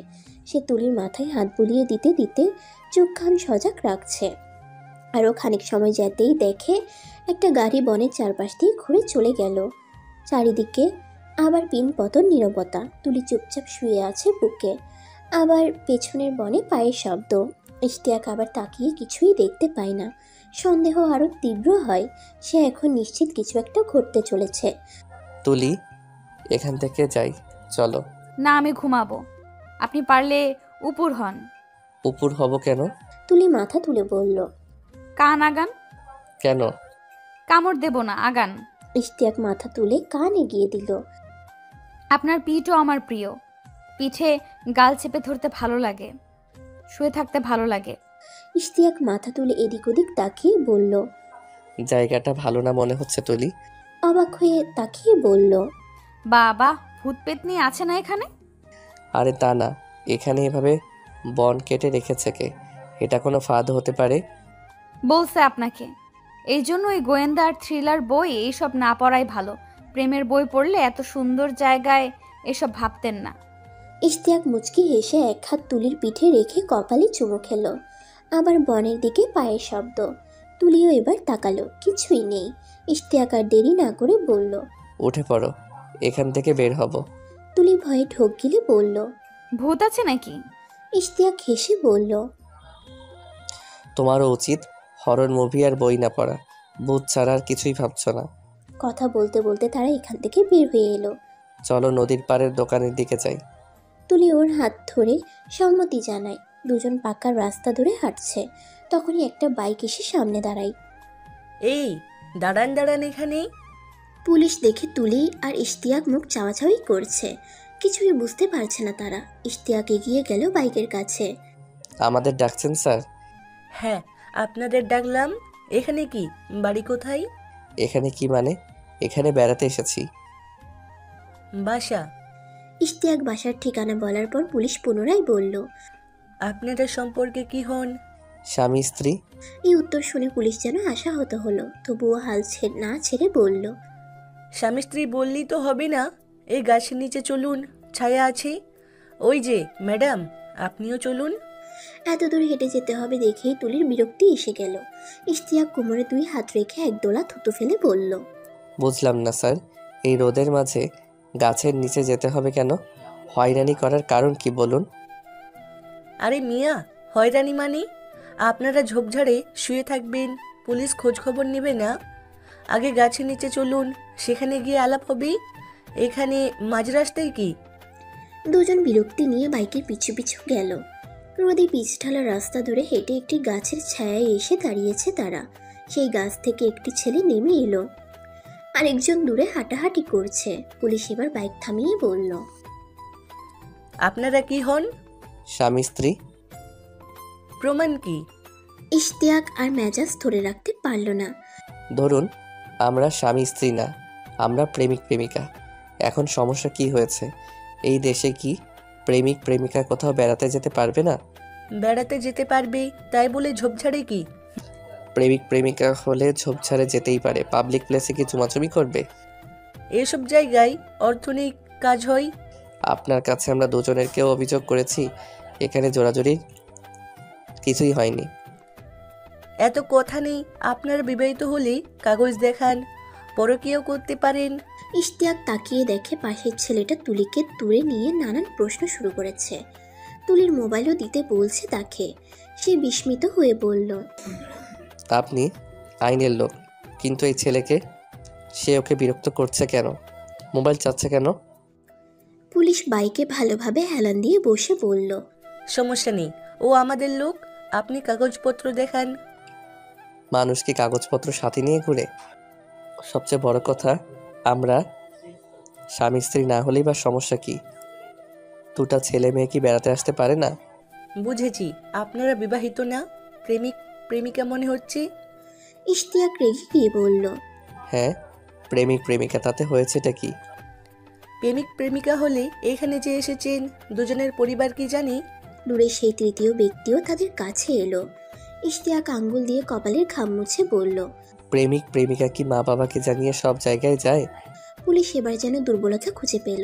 সে তুলির মাথায় হাত বুলিয়ে দিতে দিতে চোখ কান সজাগ রাখছে। আরও খানিক সময় যেতেই দেখে একটা গাড়ি বনের চারপাশ দিয়ে ঘুরে চলে গেল। চারিদিকে আবার পিন পতন নীরবতা। তুলি চুপচাপ শুয়ে আছে বুকে। আবার পেছনের বনে পায়ের শব্দ। ইশতিয়াক আবার তাকিয়ে কিছুই দেখতে পায় না। সন্দেহ আরও তীব্র হয়। সে এখন নিশ্চিত কিছু একটা ঘটতে চলেছে। তুলি, এখান থেকে যাই, চলো। না, আমি ঘুমাবো। আপনি পারলে উপর হন। উপর হব কেন? তুলি মাথা তুলে বলল, কান আগান। কেন? কামড় দেব না, আগান। ইশতিয়াক মাথা তুলে কান এগিয়ে দিল। আপনার পিঠও আমার প্রিয়। পিঠে গাল চেপে ধরতে ভালো লাগে, শুয়ে থাকতে ভালো লাগে। ইশতিয়াক মাথা তুলে এদিক ওদিক তাকিয়ে বলল। জায়গাটা ভালো না মনে হচ্ছে তুলি। অবাক হয়ে তাকিয়ে বলল, বাবা, ভূত পেতনি আছে না এখানে? আরে তা না, এখানে এভাবে বন কেটে রেখেছে কে? এটা কোনো ফাঁদ হতে পারে? বলছে আপনাকে। এই জন্য ওই গোয়েন্দা আর থ্রিলার বই এইসব না পড়াই ভালো। প্রেমের বই পড়লে এত সুন্দর জায়গায় এসব ভাবতেন না। ইশতিয়াক মুচকি হেসে এক হাত তুলির পিঠে রেখে কপালে চুমু খেল। আবার বনের দিকে পায়ের শব্দ। তুলিও এবার তাকালো, কিছুই নেই। ইশতিয়াক আর দেরি না করে বলল, উঠে পড়ো, এখান থেকে বের হব। তুলি ভয়ে ঢোক গিলে বলল। ভূত আছে নাকি? ইশতিয়াক হেসে বলল, তোমারও উচিত হরর মুভি আর বই না পড়া। ভূত ছাড়া আর কিছুই ভাবছো না। কথা বলতে বলতে তারা এখান থেকে বের হয়ে এলো। চলো নদীর পাড়ের দোকানের দিকে যাই। তুলি ওর হাত ধরে সম্মতি জানায়। দুজন পাকা রাস্তা ধরে হাঁটছে। তখনই একটা বাইক এসে সামনে দাঁড়ায়। এই দাঁড়ান দাঁড়ান এখানেই। পুলিশ দেখে তুলি আর ইশতিয়াক মুখ চাওয়াচাওয়ি করছে। কিছুই বুঝতে পারছে না তারা। ইশতিয়াক এগিয়ে গেল বাইকের কাছে। আমাদের ডাকছেন স্যার? হ্যাঁ, আপনাদের ডাকলাম। এখানে কি, বাড়ি কোথায়? এখানে কি মানে? এখানে বেড়াতে এসেছি। বাসা? ইশতিয়াক বাসার ঠিকানা বলার পর পুলিশ পুনরায় বলল, আপনারা সম্পর্কে কি হন? স্বামী স্ত্রী। এই উত্তর শুনে পুলিশ যেন আশাহত হলো, তবুও হাল না ছেড়ে বলল, স্বামী স্ত্রী বললেই তো হবে না, এই গাছের নিচে চলুন, ছায়া আছে। ওই যে ম্যাডাম, আপনিও চলুন। এত দূর হেঁটে যেতে হবে দেখেই তুলির বিরক্তি এসে গেল। ইশতিয়াক কোমরে 2 হাত রেখে একদোলা থুতু ফেলে বলল, বুঝলাম না স্যার, এই রোদের মাঝে গাছের নিচে যেতে হবে কেন? হয়রানি করার কারণ কি বলুন? আরে মিয়া, হয়রানি মানে? আপনারা ঝোপঝাড়ে শুয়ে থাকবেন, পুলিশ খোঁজ খবর নেবে না? আগে গাছের নিচে চলুন, সেখানে গিয়ে আলাপ হবে। এখানে মাঝ রাস্তায় কি? দুজন বিরক্তি নিয়ে বাইকের পিছু পিছু গেল। রোদে পিচ ঢালা রাস্তা ধরে হেঁটে একটি গাছের ছায়ায় এসে দাঁড়িয়েছে তারা। সেই গাছ থেকে একটি ছেলে নেমে এলো, আরেকজন দূরে হাঁটাহাঁটি করছে। পুলিশ এবার বাইক থামিয়ে বলল, আপনারা কি হন? স্বামী স্ত্রী। প্রমাণ কি? ইশতিয়াক আর মেজাজ ধরে রাখতে পারল না। ধরুন আমরা স্বামী স্ত্রী না, আমরা প্রেমিক প্রেমিকা। এখন সমস্যা কি হয়েছে? এই দেশে কি প্রেমিক প্রেমিকা কোথাও বেড়াতে যেতে পারবে না? বেড়াতে যেতে পারবে, তাই বলে ঝোপঝাড়ে কি? প্রেমিক প্রেমিকা হলে ঝোপঝাড়ে যেতেই পারে, পাবলিক প্লেসে কি চুমাচুমি করবে? এসব জায়গায় অর্থনৈতিক কাজ হয়। আপনার কাছে আমরা দুজনের কেউ অভিযোগ করেছি, এখানে জোরাজুরির কিছুই হয়নি। এত কথা নেই, আপনারা বিবাহিত হলে কাগজ দেখান, পরকীয়াও করতে পারেন। ইশতিয়াক তাকিয়ে দেখে পাশের ছেলেটা তুলিকে দূরে নিয়ে নানান প্রশ্ন শুরু করেছে। তুলির মোবাইলও দিতে বলছে তাকে। সে বিস্মিত হয়ে বলল, আপনি আইনের লোক, কিন্তু এই ছেলেকে, সে ওকে বিরক্ত করছে কেন? মোবাইল চাচ্ছে কেন? পুলিশ বাইকে ভালোভাবে হেলান দিয়ে বসে বলল, সমস্যা নেই, ও আমাদের লোক, আপনি কাগজপত্র দেখান। মানুষ কি কাগজপত্র সাথে নিয়ে ঘুরে? সবচেয়ে বড় কথা, আমরা স্বামী স্ত্রী না হলেই বা সমস্যা কি? দুটা ছেলে মেয়ে কি বেড়াতে আসতে পারে না? বুঝেছি, আপনারা বিবাহিত না, প্রেমিক প্রেমিকা মনে হচ্ছে। ইশতিয়াক রেগে গিয়ে বলল, হ্যাঁ, প্রেমিক প্রেমিকা, তাতে হয়েছেটা কি? প্রেমিক প্রেমিকা হলে এখানে যে এসেছেন, দুজনের পরিবার কি জানি? দূরে সেই তৃতীয় ব্যক্তিও তাদের কাছে এলো। ইশতিয়াক আঙ্গুল দিয়ে কপালের ঘাম মুছে বলল, প্রেমিক প্রেমিকা কি মা বাবাকে জানিয়ে সব জায়গায় যায়? পুলিশ এবার যেন দুর্বলতা খুঁজে পেল।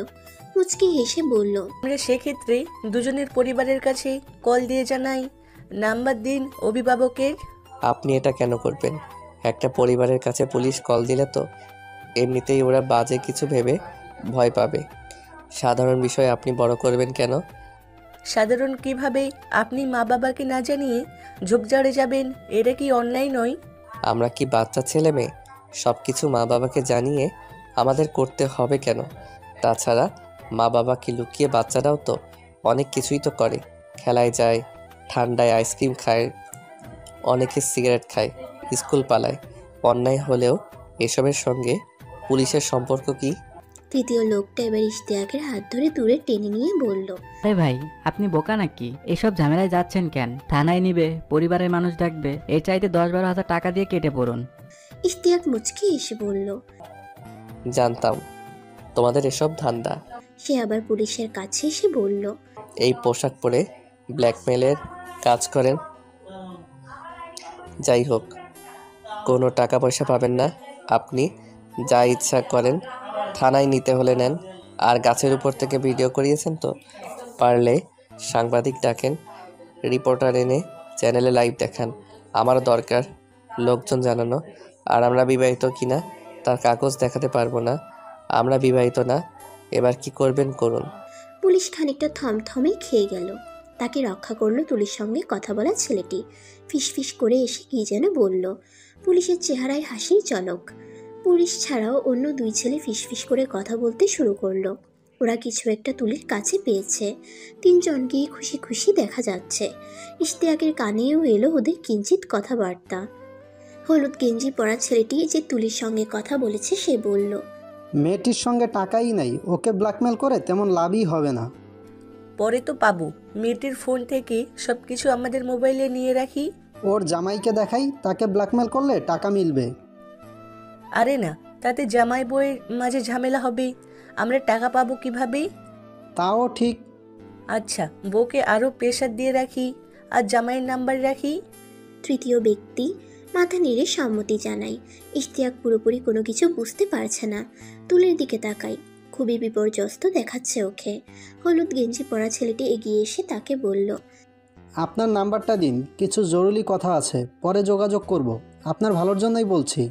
মুচকি হেসে বলল, আমরা সেক্ষেত্রে দুজনের পরিবারের কাছে কল দিয়ে জানাই, নাম্বার দিন অভিভাবকের। আপনি এটা কেন করবেন? একটা পরিবারের কাছে পুলিশ কল দিলে তো এমনিতেই ওরা বাজে কিছু ভেবে ভয় পাবে। সাধারণ বিষয় আপনি বড় করবেন কেন? সাধারণ কিভাবে? আপনি মা বাবাকে না জানিয়ে ঝোপঝাড়ে যাবেন, এটা কি অন্যায় নয়? আমরা কি বাচ্চা ছেলে মেয়ে? সব কিছু মা বাবাকে জানিয়ে আমাদের করতে হবে কেন? তাছাড়া মা বাবা কি লুকিয়ে? বাচ্চারাও তো অনেক কিছুই তো করে, খেলায় যায়, ঠান্ডায় আইসক্রিম খায়, অনেকে সিগারেট খায়, স্কুল পালায়। অন্যায় হলেও এসবের সঙ্গে পুলিশের সম্পর্ক কি? তৃতীয় লোকটা এবার ইশতিয়াকের হাত ধরে দূরে টেনে নিয়ে বলল, আরে ভাই, আপনি বোকা নাকি? এসব ঝামেলায় যাচ্ছেন কেন? থানায় নিবে, পরিবারের মানুষ ডাকবে, এর চাইতে 10-12 হাজার টাকা দিয়ে কেটে পড়ুন। ইশতিয়াক মুচকি এসে বলল, জানতাম তোমাদের এসব ধান্দা। সে আবার পুলিশের কাছে এসে বলল, এই পোশাক পরে ব্ল্যাকমেলের কাজ করেন। যাই হোক, কোনো টাকা পয়সা পাবেন না। আপনি যা ইচ্ছা করেন, থানায় নিতে হলে নেন। আর গাছের উপর থেকে ভিডিও করিয়েছেন তো, পারলে সাংবাদিক ডাকেন, রিপোর্টার এনে চ্যানেলে লাইভ দেখান। আমারও দরকার লোকজন জানানো। আর আমরা বিবাহিত কিনা তার কাগজ দেখাতে পারবো না। আমরা বিবাহিত না। এবার কি করবেন করুন। পুলিশ খানিকটা থমথমে খেয়ে গেল। তাকে রক্ষা করলো তুলির সঙ্গে কথা বলা ছেলেটি। ফিসফিস করে এসে কি যেন বলল। পুলিশের চেহারায় হাসির ঝলক। পুলিশ ছাড়াও অন্য 2 ছেলে ফিসফিস করে কথা বলতে শুরু করলো। ওরা কিছু একটা তুলির কাছে পেয়েছে। 3 জনকেই খুশি খুশি দেখা যাচ্ছে। ইশতিয়াকের কানেও এলো ওদের কিঞ্চিত কথাবার্তা। হলুদ গেঞ্জি পরা ছেলেটি যে তুলির সঙ্গে কথা বলেছে সে বলল, মেয়েটির সঙ্গে টাকাই নাই, ওকে ব্ল্যাকমেল করে তেমন লাভই হবে না। পরে তো পাবো। মেয়েটির ফোন থেকে সবকিছু আমাদের মোবাইলে নিয়ে রাখি। ওর জামাইকে দেখাই, তাকে ব্ল্যাকমেল করলে টাকা মিলবে। আরে না, তাতে জামাই বউয়ের মাঝে ঝামেলা হবে, আমরা টাকা পাবো কিভাবে? তাও ঠিক। আচ্ছা, বউকে আরও প্রেশার দিয়ে রাখি আর জামাইয়ের নাম্বার রাখি। তৃতীয় ব্যক্তি মাথা নেড়ে সম্মতি জানায়। ইশতিয়াক পুরোপুরি কোনো কিছু বুঝতে পারছে না, তুলির দিকে তাকায়। খুবই বিপর্যস্ত দেখাচ্ছে ওকে। হলুদ গেঞ্জি পরা ছেলেটি এগিয়ে এসে তাকে বলল, আপনার নাম্বারটা দিন, কিছু জরুরি কথা আছে, পরে যোগাযোগ করব। আপনার ভালোর জন্যই বলছি।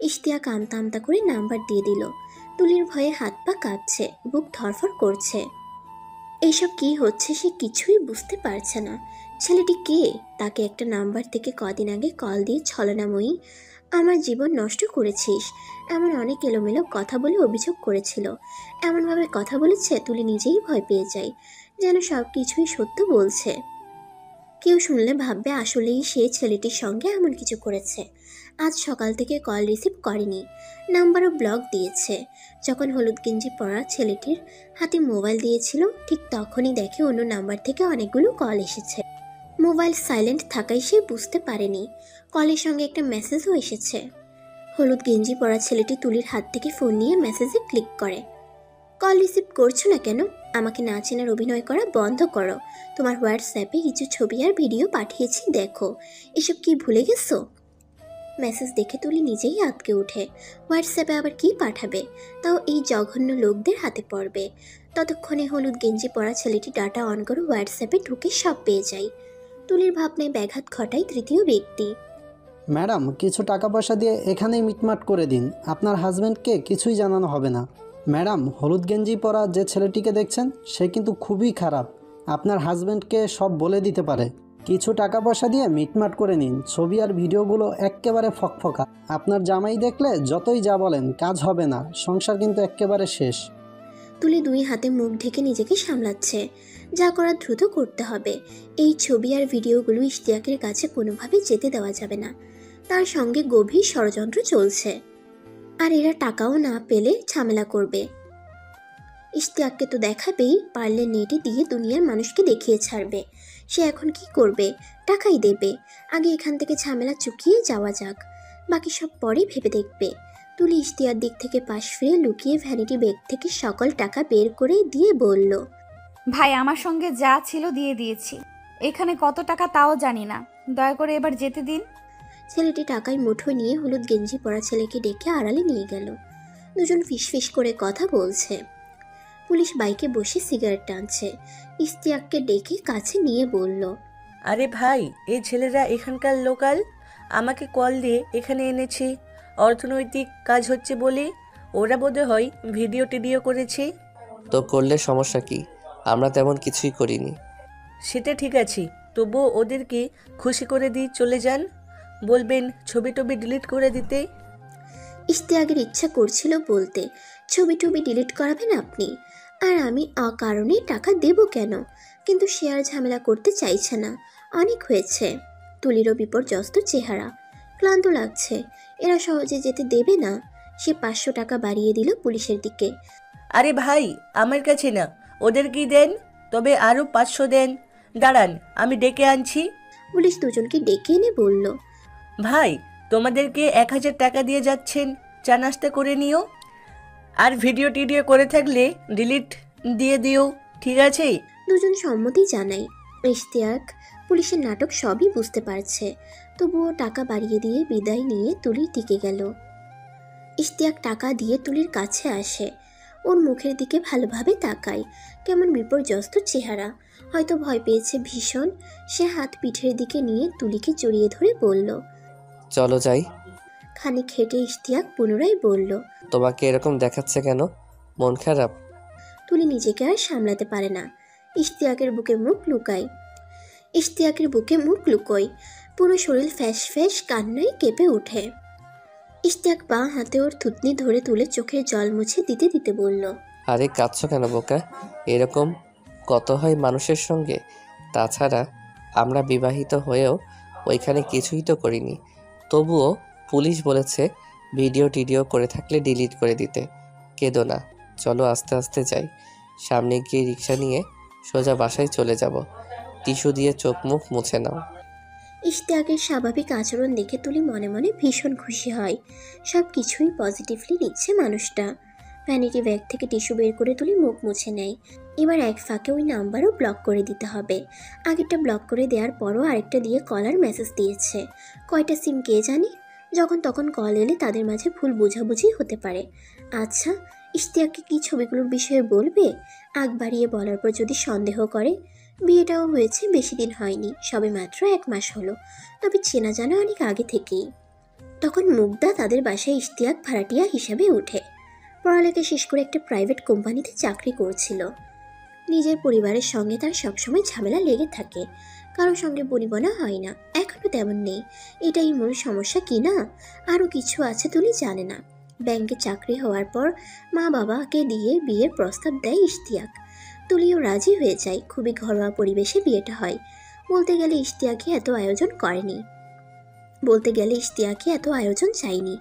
ইশতিয়াক আমতা আমতা করে নাম্বার দিয়ে দিল। তুলির ভয়ে হাত পা কাঁপছে, বুক ধরফর করছে। এইসব কি হচ্ছে সে কিছুই বুঝতে পারছে না। ছেলেটি কে? তাকে একটা নাম্বার থেকে কদিন আগে কল দিয়ে ছলনাময়ী আমার জীবন নষ্ট করেছিস এমন অনেক এলোমেলো কথা বলে অভিযোগ করেছিল। এমনভাবে কথা বলেছে তুলি নিজেই ভয় পেয়ে যায়, যেন সব কিছুই সত্য বলছে। কেউ শুনলে ভাববে আসলেই সে ছেলেটির সঙ্গে এমন কিছু করেছে। আজ সকাল থেকে কল রিসিভ করেনি, নাম্বারও ব্লক দিয়েছে। যখন হলুদ গেঞ্জি পরা ছেলেটির হাতে মোবাইল দিয়েছিল ঠিক তখনই দেখে অন্য নাম্বার থেকে অনেকগুলো কল এসেছে। মোবাইল সাইলেন্ট থাকায় সে বুঝতে পারেনি কলের সঙ্গে একটা মেসেজও এসেছে। হলুদ গেঞ্জি পরা ছেলেটি তুলির হাত থেকে ফোন নিয়ে মেসেজে ক্লিক করে। কল রিসিভ করছো না কেন? আমাকে না চেনার অভিনয় করা বন্ধ করো। তোমার হোয়াটসঅ্যাপে কিছু ছবি আর ভিডিও পাঠিয়েছি, দেখো। এসব কি ভুলে গেছো? মেসেজ দেখে তুলি নিজেই আটকে ওঠে। হোয়াটসঅ্যাপে আবার কি পাঠাবে, তাও এই জঘন্য লোকদের হাতে পড়বে। ততক্ষণে হলুদ গেঞ্জি পরা ছেলেটি ডাটা অন করে হোয়াটসঅ্যাপে ঢুকে সব পেয়ে যায়। তুলির ভাবনায় ব্যাঘাত ঘটায় তৃতীয় ব্যক্তি। ম্যাডাম, কিছু টাকা পয়সা দিয়ে এখানেই মিটমাট করে দিন, আপনার হাজব্যান্ডকে কিছুই জানানো হবে না। ম্যাডাম, হলুদ গেঞ্জি পরা যে ছেলেটিকে দেখছেন সে কিন্তু খুবই খারাপ, আপনার হাজব্যান্ডকে সব বলে দিতে পারে। কিছু টাকা পয়সা দিয়ে মিটমাট করে নিন, ছবি আর ভিডিওগুলো এক্কেবারে ফকফকা। আপনার জামাই দেখলে যতই যা বলেন কাজ হবে না, সংসার কিন্তু এক্কেবারে শেষ। তুলি দুই হাতে মুখ ঢেকে নিজেকে সামলাচ্ছে। যা করার দ্রুত করতে হবে। এই ছবি আর ভিডিওগুলো ইশতিয়াকের কাছে কোনোভাবেই যেতে দেওয়া যাবে না। তার সঙ্গে গভীর ষড়যন্ত্র চলছে, আর এরা টাকাও না পেলে ঝামেলা করবে। ইশতিয়াককে তো দেখাবেই, পারলে নেটে দিয়ে দুনিয়ার মানুষকে দেখিয়ে ছাড়বে। সে এখন কি করবে? টাকাই দেবে। আগে এখান থেকে ঝামেলা চুকিয়ে যাওয়া যাক, বাকি সব পরে ভেবে দেখবে। তুলি ইশতিয়ার দিক থেকে পাশ ফিরে লুকিয়ে ভ্যানিটি ব্যাগ থেকে সকল টাকা বের করে দিয়ে বলল, ভাই আমার সঙ্গে যা ছিল দিয়ে দিয়েছি, এখানে কত টাকা তাও জানি না, দয়া করে এবার যেতে দিন। ছেলেটি টাকায় মুঠো নিয়ে হলুদ গেঞ্জি পরা ছেলেকে ডেকে আড়ালে নিয়ে গেল। দুজন ফিসফিস করে কথা বলছে। পুলিশ বাইকে বসে সিগারেট টানছে। ইশতিয়াককে ডেকে কাছে নিয়ে বলল, আরে ভাই, এই ছেলেরা এখানকার লোকাল, আমাকে কল দিয়ে এখানে এনেছে অর্থনৈতিক কাজ হচ্ছে বলে। ওরা বোধ হয় ভিডিও টিডিও করেছে। তো করলে সমস্যা কি? আমরা তেমন কিছুই করিনি। সেটা ঠিক আছে, তবুও ওদেরকে খুশি করে দিয়ে চলে যান, বলবেন ছবি টবি ডিলিট করে দিতে। ইশতিয়াকের ইচ্ছা করছিল বলতে, ছবি টবি ডিলিট করাবেন আপনি, আর আমি অকারণে টাকা দেব কেন? কিন্তু সে আর ঝামেলা করতে চাইছে না, অনেক হয়েছে। তুলিরও বিপর্যস্ত চেহারা, ক্লান্ত লাগছে। এরা সহজে যেতে দেবে না। সে 500 টাকা বাড়িয়ে দিল পুলিশের দিকে। আরে ভাই, আমার কাছে না, ওদেরকেই দেন, তবে আরও 500 দেন। দাঁড়ান, আমি ডেকে আনছি। পুলিশ দুজনকে ডেকে এনে বলল, ভাই, তোমাদেরকে 1000 টাকা দিয়ে যাচ্ছেন, চা নাস্তা করে নিও, আর ভিডিও টিডিও করে থাকলে ডিলিট দিয়ে দিও, ঠিক আছে? দুজন সম্মতি জানায়। ইশতিয়াক পুলিশের নাটক সবই বুঝতে পারছে, তবুও টাকা বাড়িয়ে দিয়ে বিদায় নিয়ে তুলি টিকে গেল। ইশতিয়াক টাকা দিয়ে তুলির কাছে আসে, ওর মুখের দিকে ভালোভাবে তাকায়। কেমন বিপর্যস্ত চেহারা, হয়তো ভয় পেয়েছে ভীষণ। সে হাত পিঠের দিকে নিয়ে তুলিকে জড়িয়ে ধরে বলল, চলো যাই। খানিক হেঁটে ইশতিয়াক পুনরায় বলল, তোমাকে এরকম দেখাচ্ছে কেন? মন খারাপ? তুলি নিজেকে আর সামলাতে পারে না। ইশতিয়াকের বুকে মুখ লুকোয়। পুরো শরীর ফ্যাস ফ্যাস কান্নায় কেঁপে ওঠে। ইশতিয়াক বাঁ হাতে ওর থুতনি ধরে তুলে চোখের জল মুছে দিতে দিতে বলল, আরে কাঁদছো কেন বোকা? এরকম কত হয় মানুষের সঙ্গে। তাছাড়া আমরা বিবাহিত হয়েও ওইখানে কিছুই তো করিনি। তবুও পুলিশ বলেছে ভিডিও টিডিও করে থাকলে ডিলিট করে দিতে। কেঁদো না, চলো আস্তে আস্তে যাই। সামনে গিয়ে রিক্সা নিয়ে সোজা বাসায় চলে যাব। টিস্যু দিয়ে চোখ মুখ মুছে নাও। ইশতিয়াকের স্বাভাবিক আচরণ দেখে তুলি মনে মনে ভীষণ খুশি হয়। সব কিছুই পজিটিভলি নিচ্ছে মানুষটা। ভ্যানিটি ব্যাগ থেকে টিস্যু বের করে তুলে মুখ মুছে নেয়। এবার এক ফাঁকে ওই নাম্বারও ব্লক করে দিতে হবে। আগেরটা ব্লক করে দেওয়ার পরও আরেকটা দিয়ে কলার মেসেজ দিয়েছে। কয়টা সিম কে জানে? যখন তখন কল এলে তাদের মাঝে ভুল বোঝাবুঝি হতে পারে। আচ্ছা, ইশতিয়াককে কি ছবিগুলোর বিষয়ে বলবে? আগ বাড়িয়ে বলার পর যদি সন্দেহ করে? বিয়েটাও হয়েছে, বেশি দিন হয়নি, সবে মাত্র 1 মাস হলো, তবে চেনা জানা অনেক আগে থেকেই। তখন মুগ্ধা তাদের বাসায় ইশতিয়াক ভাড়াটিয়া হিসাবে ওঠে। পড়ালেখা শেষ করে একটা প্রাইভেট কোম্পানিতে চাকরি করছিল। নিজের পরিবারের সঙ্গে তার সবসময় ঝামেলা লেগে থাকে, কারোর সঙ্গে বনিবনা হয় না, এখনও তেমন নেই। এটাই মূল সমস্যা কি না? আরও কিছু আছে তুলি জানে না। ব্যাংকে চাকরি হওয়ার পর মা বাবাকে দিয়ে বিয়ের প্রস্তাব দেয় ইশতিয়াক। তুলিও রাজি হয়ে যায়। খুবই ঘরোয়া পরিবেশে বিয়েটা হয়। বলতে গেলে ইশতিয়াকে এত আয়োজন চাইনি।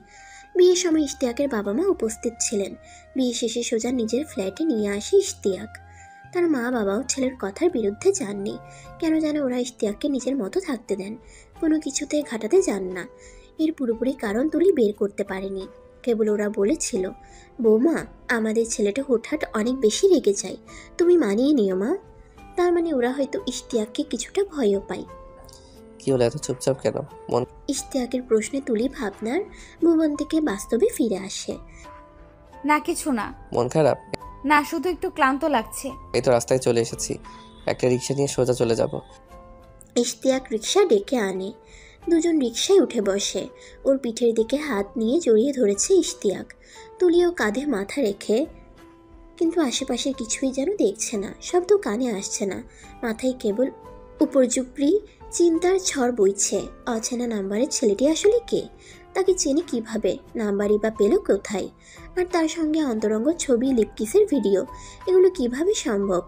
বিয়ের সময় ইশতিয়াকের বাবা মা উপস্থিত ছিলেন। বিয়ে শেষে সোজা নিজের ফ্ল্যাটে নিয়ে আসে ইশতিয়াক। তার মা বাবাও ছেলের কথার বিরুদ্ধে যাননি। কেন যেন ওরা ইশতিয়াককে নিজের মতো থাকতে দেন, কোনো কিছুতে ঘাটাতে যান না। এর পুরোপুরি কারণ তুলি বের করতে পারেনি। কেবল ওরা বলেছিল, বৌমা, আমাদের ছেলেটা হুটহাট অনেক বেশি রেগে যায়, তুমি মানিয়ে নিও মা। তার মানে ওরা হয়তো ইশতিয়াককে কিছুটা ভয়ও পায়। কি হলো, এত চুপচাপ কেন? ইশতিয়াকের প্রশ্নে তুলি ভাবনার ভুবন থেকে বাস্তবে ফিরে আসে। না, কিছু না। মন খারাপ? না, শুধু একটু ক্লান্ত লাগছে। এই তো রাস্তায় চলে এসেছি, একটা রিক্সা নিয়ে সোজা চলে যাব। ইশতিয়াক রিক্সা ডেকে আনে। দুজন রিক্সায় উঠে বসে। ওর পিঠের দিকে হাত নিয়ে জড়িয়ে ধরেছে ইশতিয়াক। তুলিও কাঁধে মাথা রেখে, কিন্তু আশেপাশের কিছুই যেন দেখছে না, শব্দ কানে আসছে না। মাথায় কেবল উপর্যুপরি চিন্তার ঝড় বইছে। অচেনা নাম্বারের ছেলেটি আসলে কে? তাকে চেনে কিভাবে? নাম্বারই বা পেল কোথায়? আর তার সঙ্গে অন্তরঙ্গ ছবি, লিপকিসের ভিডিও, এগুলো কিভাবে সম্ভব?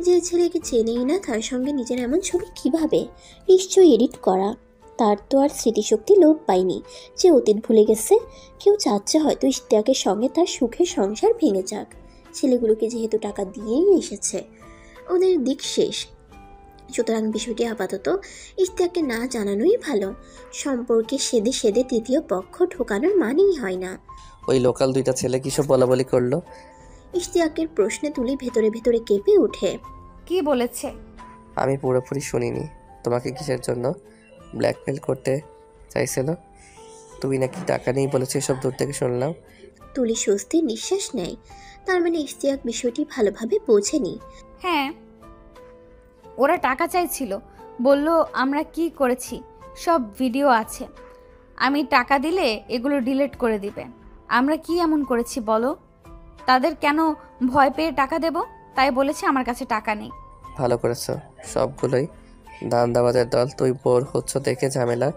যে ছেলেকে চেনেই না তার সঙ্গে নিজের এমন ছবি কিভাবে? নিশ্চয়ই এডিট করা। তার তো আর স্মৃতিশক্তি লোপ পায়নি যে অতীত ভুলে গেছে। কেউ চাচ্ছে হয়তো ইশতিয়াকের সঙ্গে তার সুখের সংসার ভেঙে যাক। ছেলেগুলোকে যেহেতু টাকা দিয়েই এসেছে, ওদের দিক শেষ। সুতরাং বিষয়টি আপাতত ইশতিয়াককে না জানানোই ভালো। সম্পর্কে সেদে সেদে তৃতীয় পক্ষ ঢোকানোর মানেই হয় না। ওই লোকাল দুইটা ছেলে কিসব বলাবলি করলো? ইশতিয়াকের প্রশ্নে তুলি ভেতরে ভেতরে কেঁপে ওঠে। কি বলেছে? আমি পুরোপুরি শুনিনি। তোমাকে কিসের জন্য ব্ল্যাকমেল করতে চাইছিল? তুমি নাকি টাকা নেই বলেছে, এসব দূর থেকে শুনলাম। তুলি স্বস্তির নিঃশ্বাস নেয়। তার মানে ইশতিয়াক বিষয়টি ভালোভাবে বোঝেনি। হ্যাঁ, ওরা টাকা চাইছিল। বলল আমরা কি করেছি সব ভিডিও আছে, আমি টাকা দিলে এগুলো ডিলিট করে দিবে। আমরা কি এমন করেছি বলো? তাদের কেন ভয় পেয়ে টাকা দেব? তাই বলেছে আমার কাছে টাকা নেই। ভালো করেছ, সবগুলোই ধান্দাবাজের দল। তুই বোর হচ্ছ দেখে ঝামেলা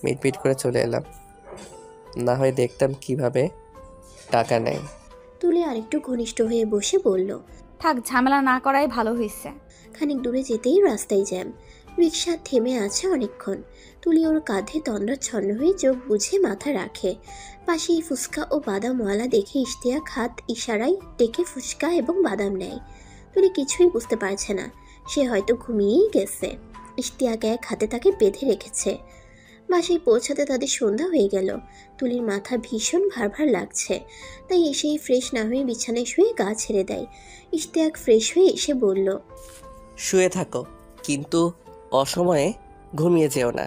মিটমিট করে চলে এলাম, না হয় দেখতাম কিভাবে টাকা নেয়। তুলি আরেকটু ঘনিষ্ঠ হয়ে বসে বলল, থাক, ঝামেলা না করাই ভালো হয়েছে। খানিক দূরে যেতেই রাস্তায় জ্যাম। রিক্সা থেমে আছে অনেকক্ষণ। তুলি ওর কাঁধে তন্দ্রাচ্ছন্ন হয়ে চোখ বুঝে মাথা রাখে। পাশেই ফুচকা ও বাদামওয়ালা দেখে ইশতিয়াক হাত ইশারায় ডেকে ফুচকা এবং বাদাম নেয়। তুলি কিছুই বুঝতে পারছে না, সে হয়তো ঘুমিয়েই গেছে। ইশতিয়াক এক হাতে তাকে বেঁধে রেখেছে। বাসায় পৌঁছাতে তাদের সন্ধ্যা হয়ে গেল। তুলির মাথা ভীষণ ভার ভার লাগছে, তাই এসেই ফ্রেশ না হয়ে বিছানায় শুয়ে গা ছেড়ে দেয়। ইশতিয়াক ফ্রেশ হয়ে এসে বলল, শুয়ে থাকো, কিন্তু অসময়ে ঘুমিয়ে যেও না।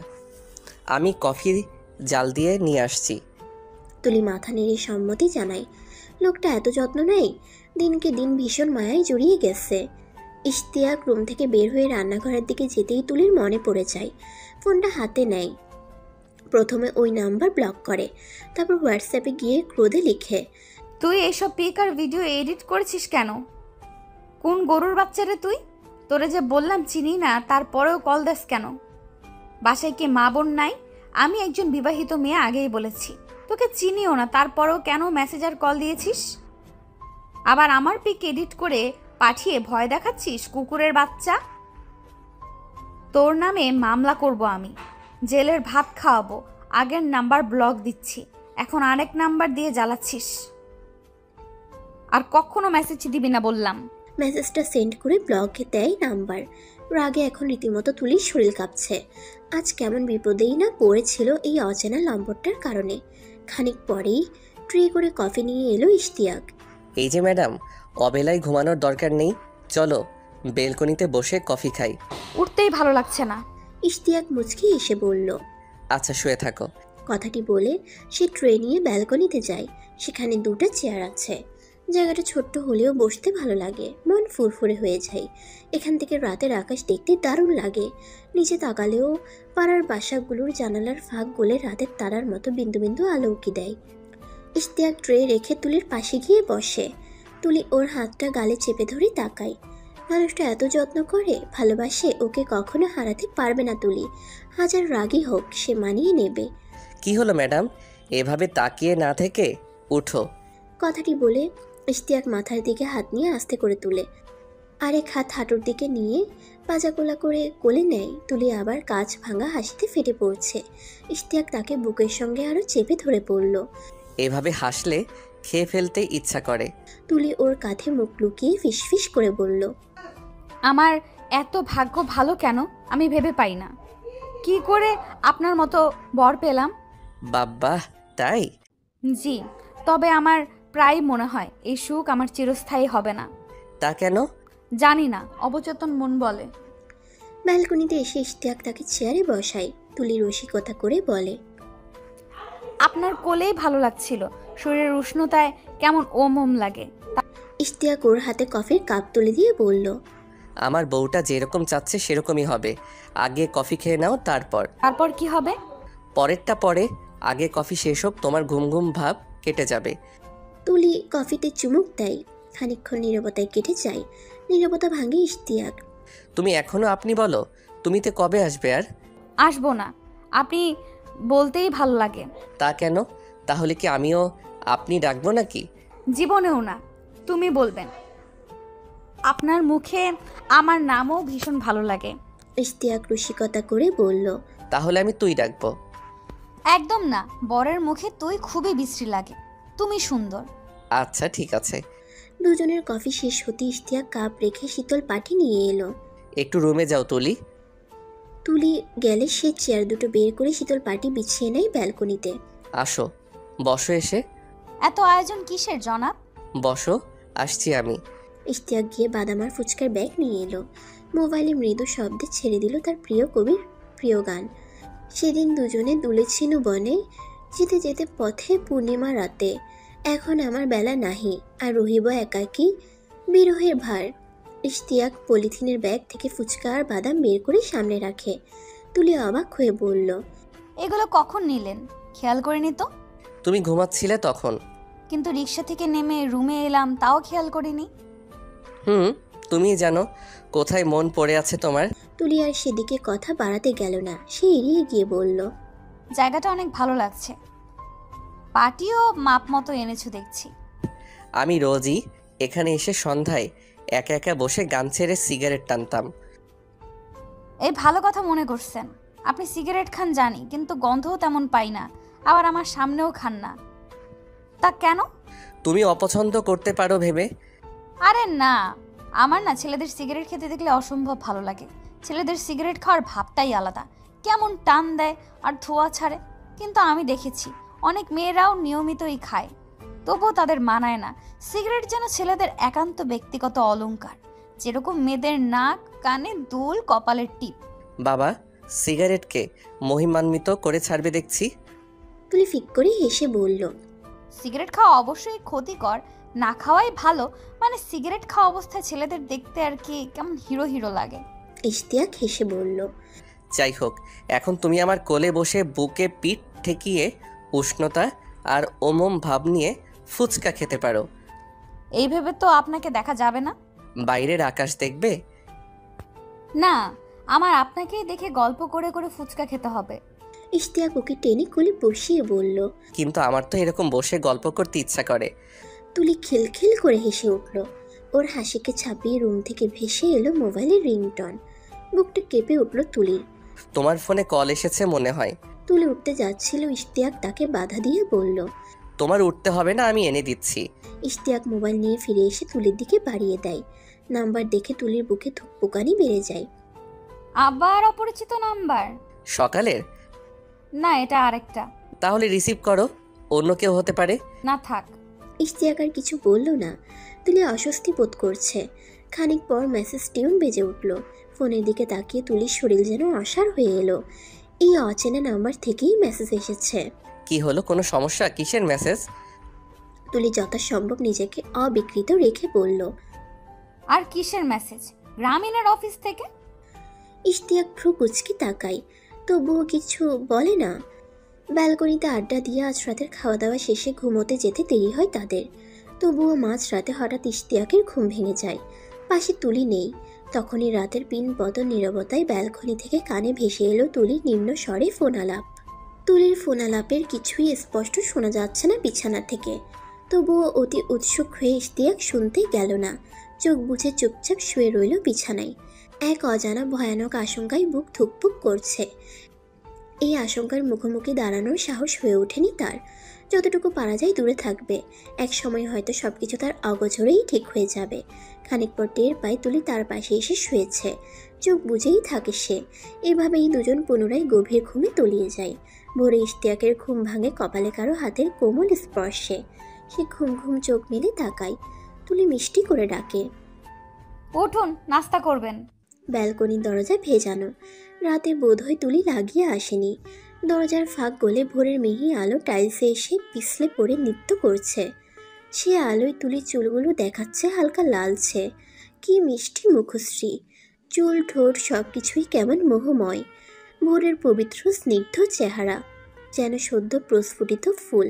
আমি কফি জাল দিয়ে নিয়ে আসছি। তুলি মাথা নেড়ে সম্মতি জানায়। লোকটা এত যত্ন নেয়, দিনকে দিন ভীষণ মায়ায় জড়িয়ে গেছে। ইশতিয়াক রুম থেকে বের হয়ে রান্নাঘরের দিকে যেতেই তুলির মনে পড়ে যায়। ফোনটা হাতে নেয়। প্রথমে ওই নাম্বার ব্লক করে, তারপর হোয়াটসঅ্যাপে গিয়ে ক্রোধে লিখে, তুই এসব পিক আর ভিডিও এডিট করেছিস কেন? কোন গরুর বাচ্চারে তুই? তোরে যে বললাম চিনি না, তারপরেও কল দেস কেন? বাসায় কি মা বোন নাই? আমি একজন বিবাহিত মেয়ে, আগেই বলেছি। তোকে চিনিও না, তারপরেও কেন মেসেজ আর কল দিয়েছিস? আবার আমার পিক এডিট করে পাঠিয়ে ভয় দেখাচ্ছিস, কুকুরের বাচ্চা। তোর নামে মামলা করব আমি, জেলের ভাত খাওয়াবো। আগের নাম্বার ব্লক দিচ্ছি, এখন আরেক নাম্বার দিয়ে জ্বালাচ্ছিস। আর কখনো মেসেজ দিবি না বললাম। মেসেজটা সেন্ড করে ব্লকে দেয় নাম্বার। রাগে এখন রীতিমতো তুলির শরীর কাঁপছে। আজ কেমন বিপদেই না পড়েছিল এই অচেনা নম্বরটার কারণে। খানিক পরেই ট্রে করে কফি নিয়ে এলো ইশতিয়াক। এই যে ম্যাডাম, অবেলায় ঘুমানোর দরকার নেই, চলো বেলকনিতে বসে কফি খাই। উঠতেই ভালো লাগছে না। ইশতিয়াক মুচকি এসে বলল। আচ্ছা শুয়ে থাকো। কথাটি বলে সে ট্রে নিয়ে ব্যালকনিতে যায়। সেখানে দুটো চেয়ার আছে। জায়গাটা ছোট্ট হলেও বসতে ভালো লাগে, মন ফুরফুরে হয়ে যায়। এখান থেকে রাতের আকাশ দেখতে দারুণ লাগে। নিচে তাকালেও পাড়ার বাসাগুলোর জানালার ফাঁক গলে রাতের তারার মতো বিন্দু বিন্দু আলো উকি দেয়। ইশতিয়াক ট্রে রেখে তুলির পাশে গিয়ে বসে। তুলি ওর হাতটা গালে চেপে ধরে তাকায়। মানুষটা এত যত্ন করে, ভালোবাসে, ওকে কখনো হারাতে পারবে না তুলি। হাজার রাগী হোক সে মানিয়ে নেবে। কি হলো ম্যাডাম, এভাবে তাকিয়ে না থেকে উঠো। কথাটি বলে ইশতিয়াক মাথার দিকে হাত নিয়ে আস্তে করে তুলে আরেক হাত হাঁটুর দিকে নিয়ে পাজাকোলা করে কোলে নেয়। তুলি আবার কাঁচ ভাঙা হাসিতে ফেটে পড়ছে। ইশতিয়াক তাকে বুকের সঙ্গে আরো চেপে ধরে পড়ল। এভাবে হাসলে খেয়ে ফেলতে ইচ্ছা করে। তুলি ওর কাঁধে মুখ লুকিয়ে ফিসফিস করে বলল, আমার এত ভাগ্য ভালো কেন আমি ভেবে পাই না। কি করে আপনার মতো বর পেলাম? বাব্বা, তাই? জি, তবে আমার প্রায় মনে হয় এই সুখ আমার চিরস্থায়ী হবে না। তা কেন? জানি না, অবচেতন মন বলে। ব্যালকনিতে এসে ইশতিয়াক তাকে চেয়ারে বসায়। তুলি রসিকতা করে বলে, আপনার কোলেই ভালো লাগছিল, শরীরের উষ্ণতায় কেমন ওম ওম লাগে। ইশতিয়াক ওর হাতে কফির কাপ তুলে দিয়ে বলল, আমার বউটা যেরকম চাচ্ছে সেরকমই হবে। আগে কফি খেয়ে নাও, তারপর কি হবে? পরেরটা পরে। আগে কফি শেষ হোক, তোমার ঘুম ঘুম ভাব কেটে যাবে। তুলি কফিতে চুমুক দেয়। খানিকক্ষণ নীরবতায় কেটে যায়। নীরবতা ভাঙে ইশতিয়াক। তুমি এখনো আপনি বলো, তুমিতে কবে আসবে আর? আসবো না, আপনি বলতেই ভালো লাগে। তা কেন? তাহলে কি আমিও আপনি ডাকবো নাকি? জীবনেও না, তুমি বলবেন। আপনার মুখে আমার নামও ভীষণ ভালো লাগে। ইশতিয়াক রসিকতা করে বলল, তাহলে আমি তুই ডাকবো। একদম না, বরের মুখে তুই খুবই বিশ্রী লাগে। তুমি সুন্দর। আচ্ছা ঠিক আছে। দুজনের কফি শেষ হতে ইশতিয়াক কাপ রেখে শীতল পাটি নিয়ে এলো। একটু রুমে যাও তুলি। তুলি গেলে সে চেয়ার দুটো বের করে শীতল পাটি বিছিয়ে নেয় ব্যালকনিতে। আসো, বসো এসে। এত আয়োজন কিসের জনাব? বসো, আসছি আমি। ইশতিয়াক গিয়ে বাদামার ফুচকার ব্যাগ নিয়ে এলো। মোবাইলে মৃদু শব্দে ছেড়ে দিল তার প্রিয় কবির প্রিয় গান। সেদিন দুজনে দুলেছিল বনে, যেতে যেতে পথে পূর্ণিমা রাতে। এখন আমার বেলা নাহি, আর রহিব একাকী বিরহের ভার। ইশতিয়াক পলিথিনের ব্যাগ থেকে ফুচকা আর বাদাম বের করে সামনে রাখে। তুলি অবাক হয়ে বলল, এগুলো কখন নিলেন? খেয়াল করিনি তো। তুমি ঘুমাচ্ছিলে তখন। কিন্তু রিক্সা থেকে নেমে রুমে এলাম, তাও খেয়াল করিনি। তুমি জানো কোথায় মন পড়ে আছে তোমার। তুলি আর সেদিকে কথা বাড়াতে গেল না, সে এড়িয়ে গিয়ে বলল, জায়গাটা অনেক ভালো লাগছে। পার্টিও মাপ মতো এনেছো দেখছি। আমি রোজই এখানে এসে সন্ধ্যায় একা একা বসে গান ছেড়ে সিগারেট টানতাম। এই ভালো কথা মনে করছেন। আপনি সিগারেট খান জানি, কিন্তু গন্ধও তেমন পাই না, আবার আমার সামনেও খান না। তা কেন? তুমি অপছন্দ করতে পারো ভেবে। আরে না, আমার না ছেলেদের সিগারেট খেতে দেখলে অসম্ভব ভালো লাগে। ছেলেদের সিগারেট খাওয়ার ভাবটাই আলাদা, কেমন টান দেয় আর ধোঁয়া ছাড়ে। কিন্তু আমি দেখেছি অনেক মেয়েরাও নিয়মিতই খায়, তবুও তাদের মানায় না। সিগারেট যেন ছেলেদের একান্ত ব্যক্তিগত অলংকার, যেরকম মেয়েদের নাক, কানে দুল, কপালের টিপ। বাবা সিগারেটকে মহিমান্বিত করে ছাড়বে দেখছি। তুলি ফিক করে হেসে বলল, সিগারেট খাওয়া অবশ্যই ক্ষতিকর, না খাওয়াই ভালো। মানে সিগারেট খাওয়া অবস্থায় ছেলেদের দেখতে আর কি কেমন হিরো হিরো লাগে। ইশতিয়াক হেসে বলল, যাই হোক, এখন তুমি আমার কোলে বসে বুকে পিঠ ঠেকিয়ে উষ্ণতা আর ওমম ভাব নিয়ে ফুচকা খেতে পারো। এই ভেবে তো আপনাকে দেখা যাবে না। বাইরের আকাশ দেখবে না, আমার আপনাকেই দেখে গল্প করে করে ফুচকা খেতে হবে। ইশতিয়াক ওকে টেনে কোলে বসিয়ে বলল। কিন্তু আমার তো এরকম বসে গল্প করতে ইচ্ছা করে। তুলি খিলখিল করে হেসে উঠল। ওর হাসিকে ছাপিয়ে রুম থেকে ভেসে এলো মোবাইলের রিংটন। বুকটা কেঁপে উঠল তুলির। তোমার ফোনে কল এসেছে মনে হয়। তুলি উঠতে যাচ্ছিল, ইশতিয়াক তাকে বাধা দিয়ে বলল, তোমার উঠতে হবে না, আমি এনে দিচ্ছি। ইশতিয়াক মোবাইল নিয়ে ফিরে এসে তুলির দিকে বাড়িয়ে দেয়। নাম্বার দেখে তুলির বুকে ধুকপুকানি বেড়ে যায়। আবার অপরিচিত নাম্বার? সকালের? না, এটা আরেকটা। তাহলে রিসিভ করো, অন্য কেউ হতে পারে। না থাক। ইশতিয়াক আর কিছু বলল না। তুলি অস্বস্তি বোধ করছে। খানিক পর মেসেজ টিউন বেজে উঠল। ফোনের দিকে তাকিয়ে তুলির শরীর যেন অসাড় হয়ে এলো। এই অচেনা নাম্বার থেকেই মেসেজ এসেছে। কি হলো, কোনো সমস্যা? কিসের মেসেজ? তুলি যথাসম্ভব নিজেকে অবিকৃত রেখে বলল, আর কিসের মেসেজ? গ্রামীণের অফিস থেকে। ইশতিয়াক ভ্রু কুচকে তাকায়, তবুও কিছু বলে না। ব্যালকনিতে আড্ডা দিয়ে আজ রাতের খাওয়া দাওয়া শেষে ঘুমোতে যেতে দেরি হয় তাদের। তবুও মাঝরাতে হঠাৎ ইশতিয়াকের ঘুম ভেঙে যায়। পাশে তুলি নেই। তখনই রাতের পিনপত নীরবতায় ব্যালকনি থেকে কানে ভেসে এলো তুলির নিম্ন স্বরে ফোন আলাপ। তুলির ফোন আলাপের কিছুই স্পষ্ট শোনা যাচ্ছে না বিছানা থেকে। তবুও অতি উৎসুক হয়ে ইশতিয়াক শুনতে গেল না। চোখ বুজে চুপচাপ শুয়ে রইল বিছানায়। এক অজানা ভয়ানক আশঙ্কায় বুক ধুকপুক করছে। এই আশঙ্কার মুখোমুখি দাঁড়ানোর সাহস হয়ে ওঠেনি তার। যতটুকু পারা যায় দূরে থাকবে। এক সময় হয়তো সবকিছু তার অগোচরেই ঠিক হয়ে যাবে। খানিক পর টের পায় তুলি তার পাশে এসে শুয়েছে। চোখ বুঝেই থাকে সে। এভাবেই দুজন পুনরায় গভীর ঘুমে তলিয়ে যায়। ভোরে ইশতিয়াকের ঘুম ভাঙে কপালে কারো হাতের কোমল স্পর্শে। সে ঘুম ঘুম চোখ মেলে তাকায়। তুলি মিষ্টি করে ডাকে, উঠুন, নাস্তা করবেন। ব্যালকনির দরজা ভেজানো। রাতে বোধহয় তুলি লাগিয়ে আসেনি। দরজার ফাঁক গলে ভোরের মিহি আলো টাইলসে এসে পিছলে পড়ে নৃত্য করছে। সে আলোয় তুলি চুলগুলো দেখাচ্ছে হালকা লালছে। কি মিষ্টি মুখশ্রী! চুল, ঠোঁট সব কিছুই কেমন মোহময়। ভোরের পবিত্র স্নিগ্ধ চেহারা, যেন সদ্য প্রস্ফুটিত ফুল।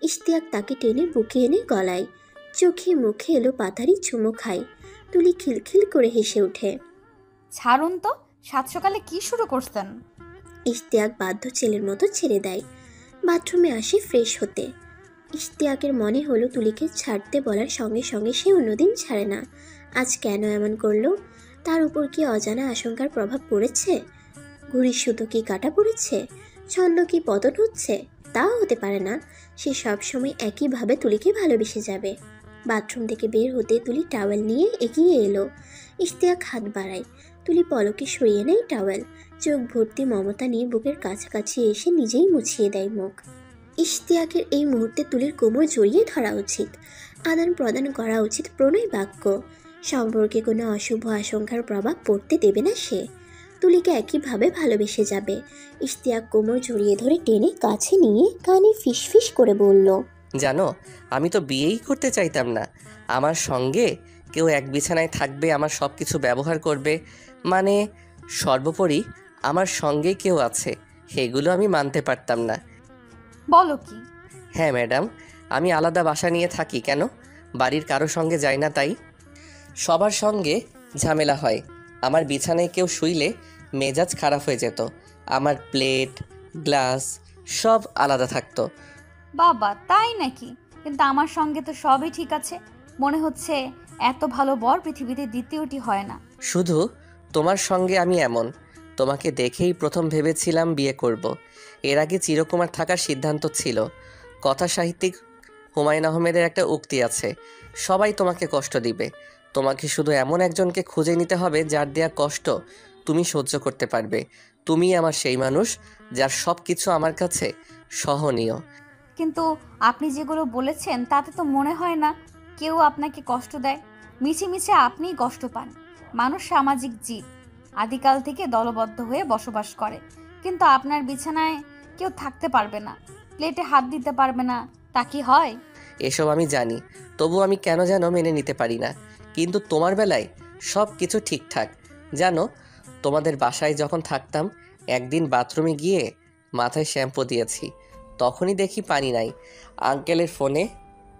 ইশতিয়াক তাকে টেনে বুকে এনে গলায়। চোখে মুখে এলো পাতারি চুমো খায়। তুলি খিলখিল করে হেসে ওঠে। ছাড়ুন তো, সাত সকালে কি শুরু করছেন? ইশতিয়াক বাধ্য ছেলের মতো ছেড়ে দেয়। বাথরুমে আসে ফ্রেশ হতে। ইশতিয়াকের মনে হলো তুলিকে ছাড়তে বলার সঙ্গে সঙ্গে সে অন্যদিন ছাড়ে না। আজ কেন এমন করলো? তার উপর কি অজানা আশঙ্কার প্রভাব পড়েছে? ঘুড়ির সুতো কি কাটা পড়েছে? ছন্দ কি পতন হচ্ছে? তাও হতে পারে না। সে সবসময় একইভাবে তুলিকে ভালোবেসে যাবে। বাথরুম থেকে বের হতে তুলি টাওয়েল নিয়ে এগিয়ে এলো। ইশতিয়াক হাত বাড়ায়। তুলি পলকে সরিয়ে নেয় টাওয়েল। চোখ ভর্তি মমতা নিয়ে বুকের কাছাকাছি এসে নিজেই মুছিয়ে দেয় মুখ। ইশতিয়াকের এই মুহূর্তে তুলির কোমর জড়িয়ে ধরা উচিত। আদান প্রদান করা উচিত প্রণয় বাক্য। সম্পর্কে কোনো অশুভ আশঙ্কার প্রভাব পড়তে দেবে না সে। তুলিকে একইভাবে ভালোবেসে যাবে। ইশতিয়াক কোমর জড়িয়ে ধরে টেনে কাছে নিয়ে কানে ফিসফিস করে বলল, জানো, আমি তো বিয়েই করতে চাইতাম না। আমার সঙ্গে কেউ এক বিছানায় থাকবে, আমার সব কিছু ব্যবহার করবে, মানে সর্বোপরি আমার সঙ্গে কেউ আছে, সেগুলো আমি মানতে পারতাম না। বলো কি? হ্যাঁ ম্যাডাম, আমি আলাদা বাসা নিয়ে থাকি। কেন? বাড়ির কারো সঙ্গে যাই না তাই। সবার সঙ্গে ঝামেলা হয়। আমার বিছানায় কেউ শুইলে মেজাজ খারাপ হয়ে যেত। আমার প্লেট, গ্লাস সব আলাদা থাকতো। বাবা, তাই নাকি? কিন্তু আমার সঙ্গে তো সবই ঠিক আছে। মনে হচ্ছে এত ভালো বর পৃথিবীতে দ্বিতীয়টি হয় না। শুধু তোমার সঙ্গে আমি এমন। তোমাকে দেখেই প্রথম ভেবেছিলাম বিয়ে করব। এর আগে চিরকুমার থাকার সিদ্ধান্ত ছিল। কথা সাহিত্যিক হুমায়ুন আহমেদের একটা উক্তি আছে, সবাই তোমাকে কষ্ট দিবে, তোমাকে শুধু এমন একজনকে খুঁজে নিতে হবে যার দেয়া কষ্ট তুমি সহ্য করতে পারবে। তুমি আমার সেই মানুষ যার সব কিছু আমার কাছে সহনীয়। কিন্তু আপনি যেগুলো বলেছেন তাতে তো মনে হয় না কেউ আপনাকে কষ্ট দেয়। মিছে মিছে আপনিই কষ্ট পান। মানুষ সামাজিক জীব, আদিকাল থেকে দলবদ্ধ হয়ে বসবাস করে। কিন্তু আপনার বিছানায় কেউ থাকতে পারবে না, প্লেটে হাত দিতে পারবে না, তা কি হয়? এসব আমি জানি, তবু আমি কেন যেন মেনে নিতে পারি না। কিন্তু তোমার বেলায় সব কিছু ঠিকঠাক। জানো, তোমাদের বাসায় যখন থাকতাম, একদিন বাথরুমে গিয়ে মাথায় শ্যাম্পু দিয়েছি, তখনই দেখি পানি নাই। আঙ্কেলের ফোনে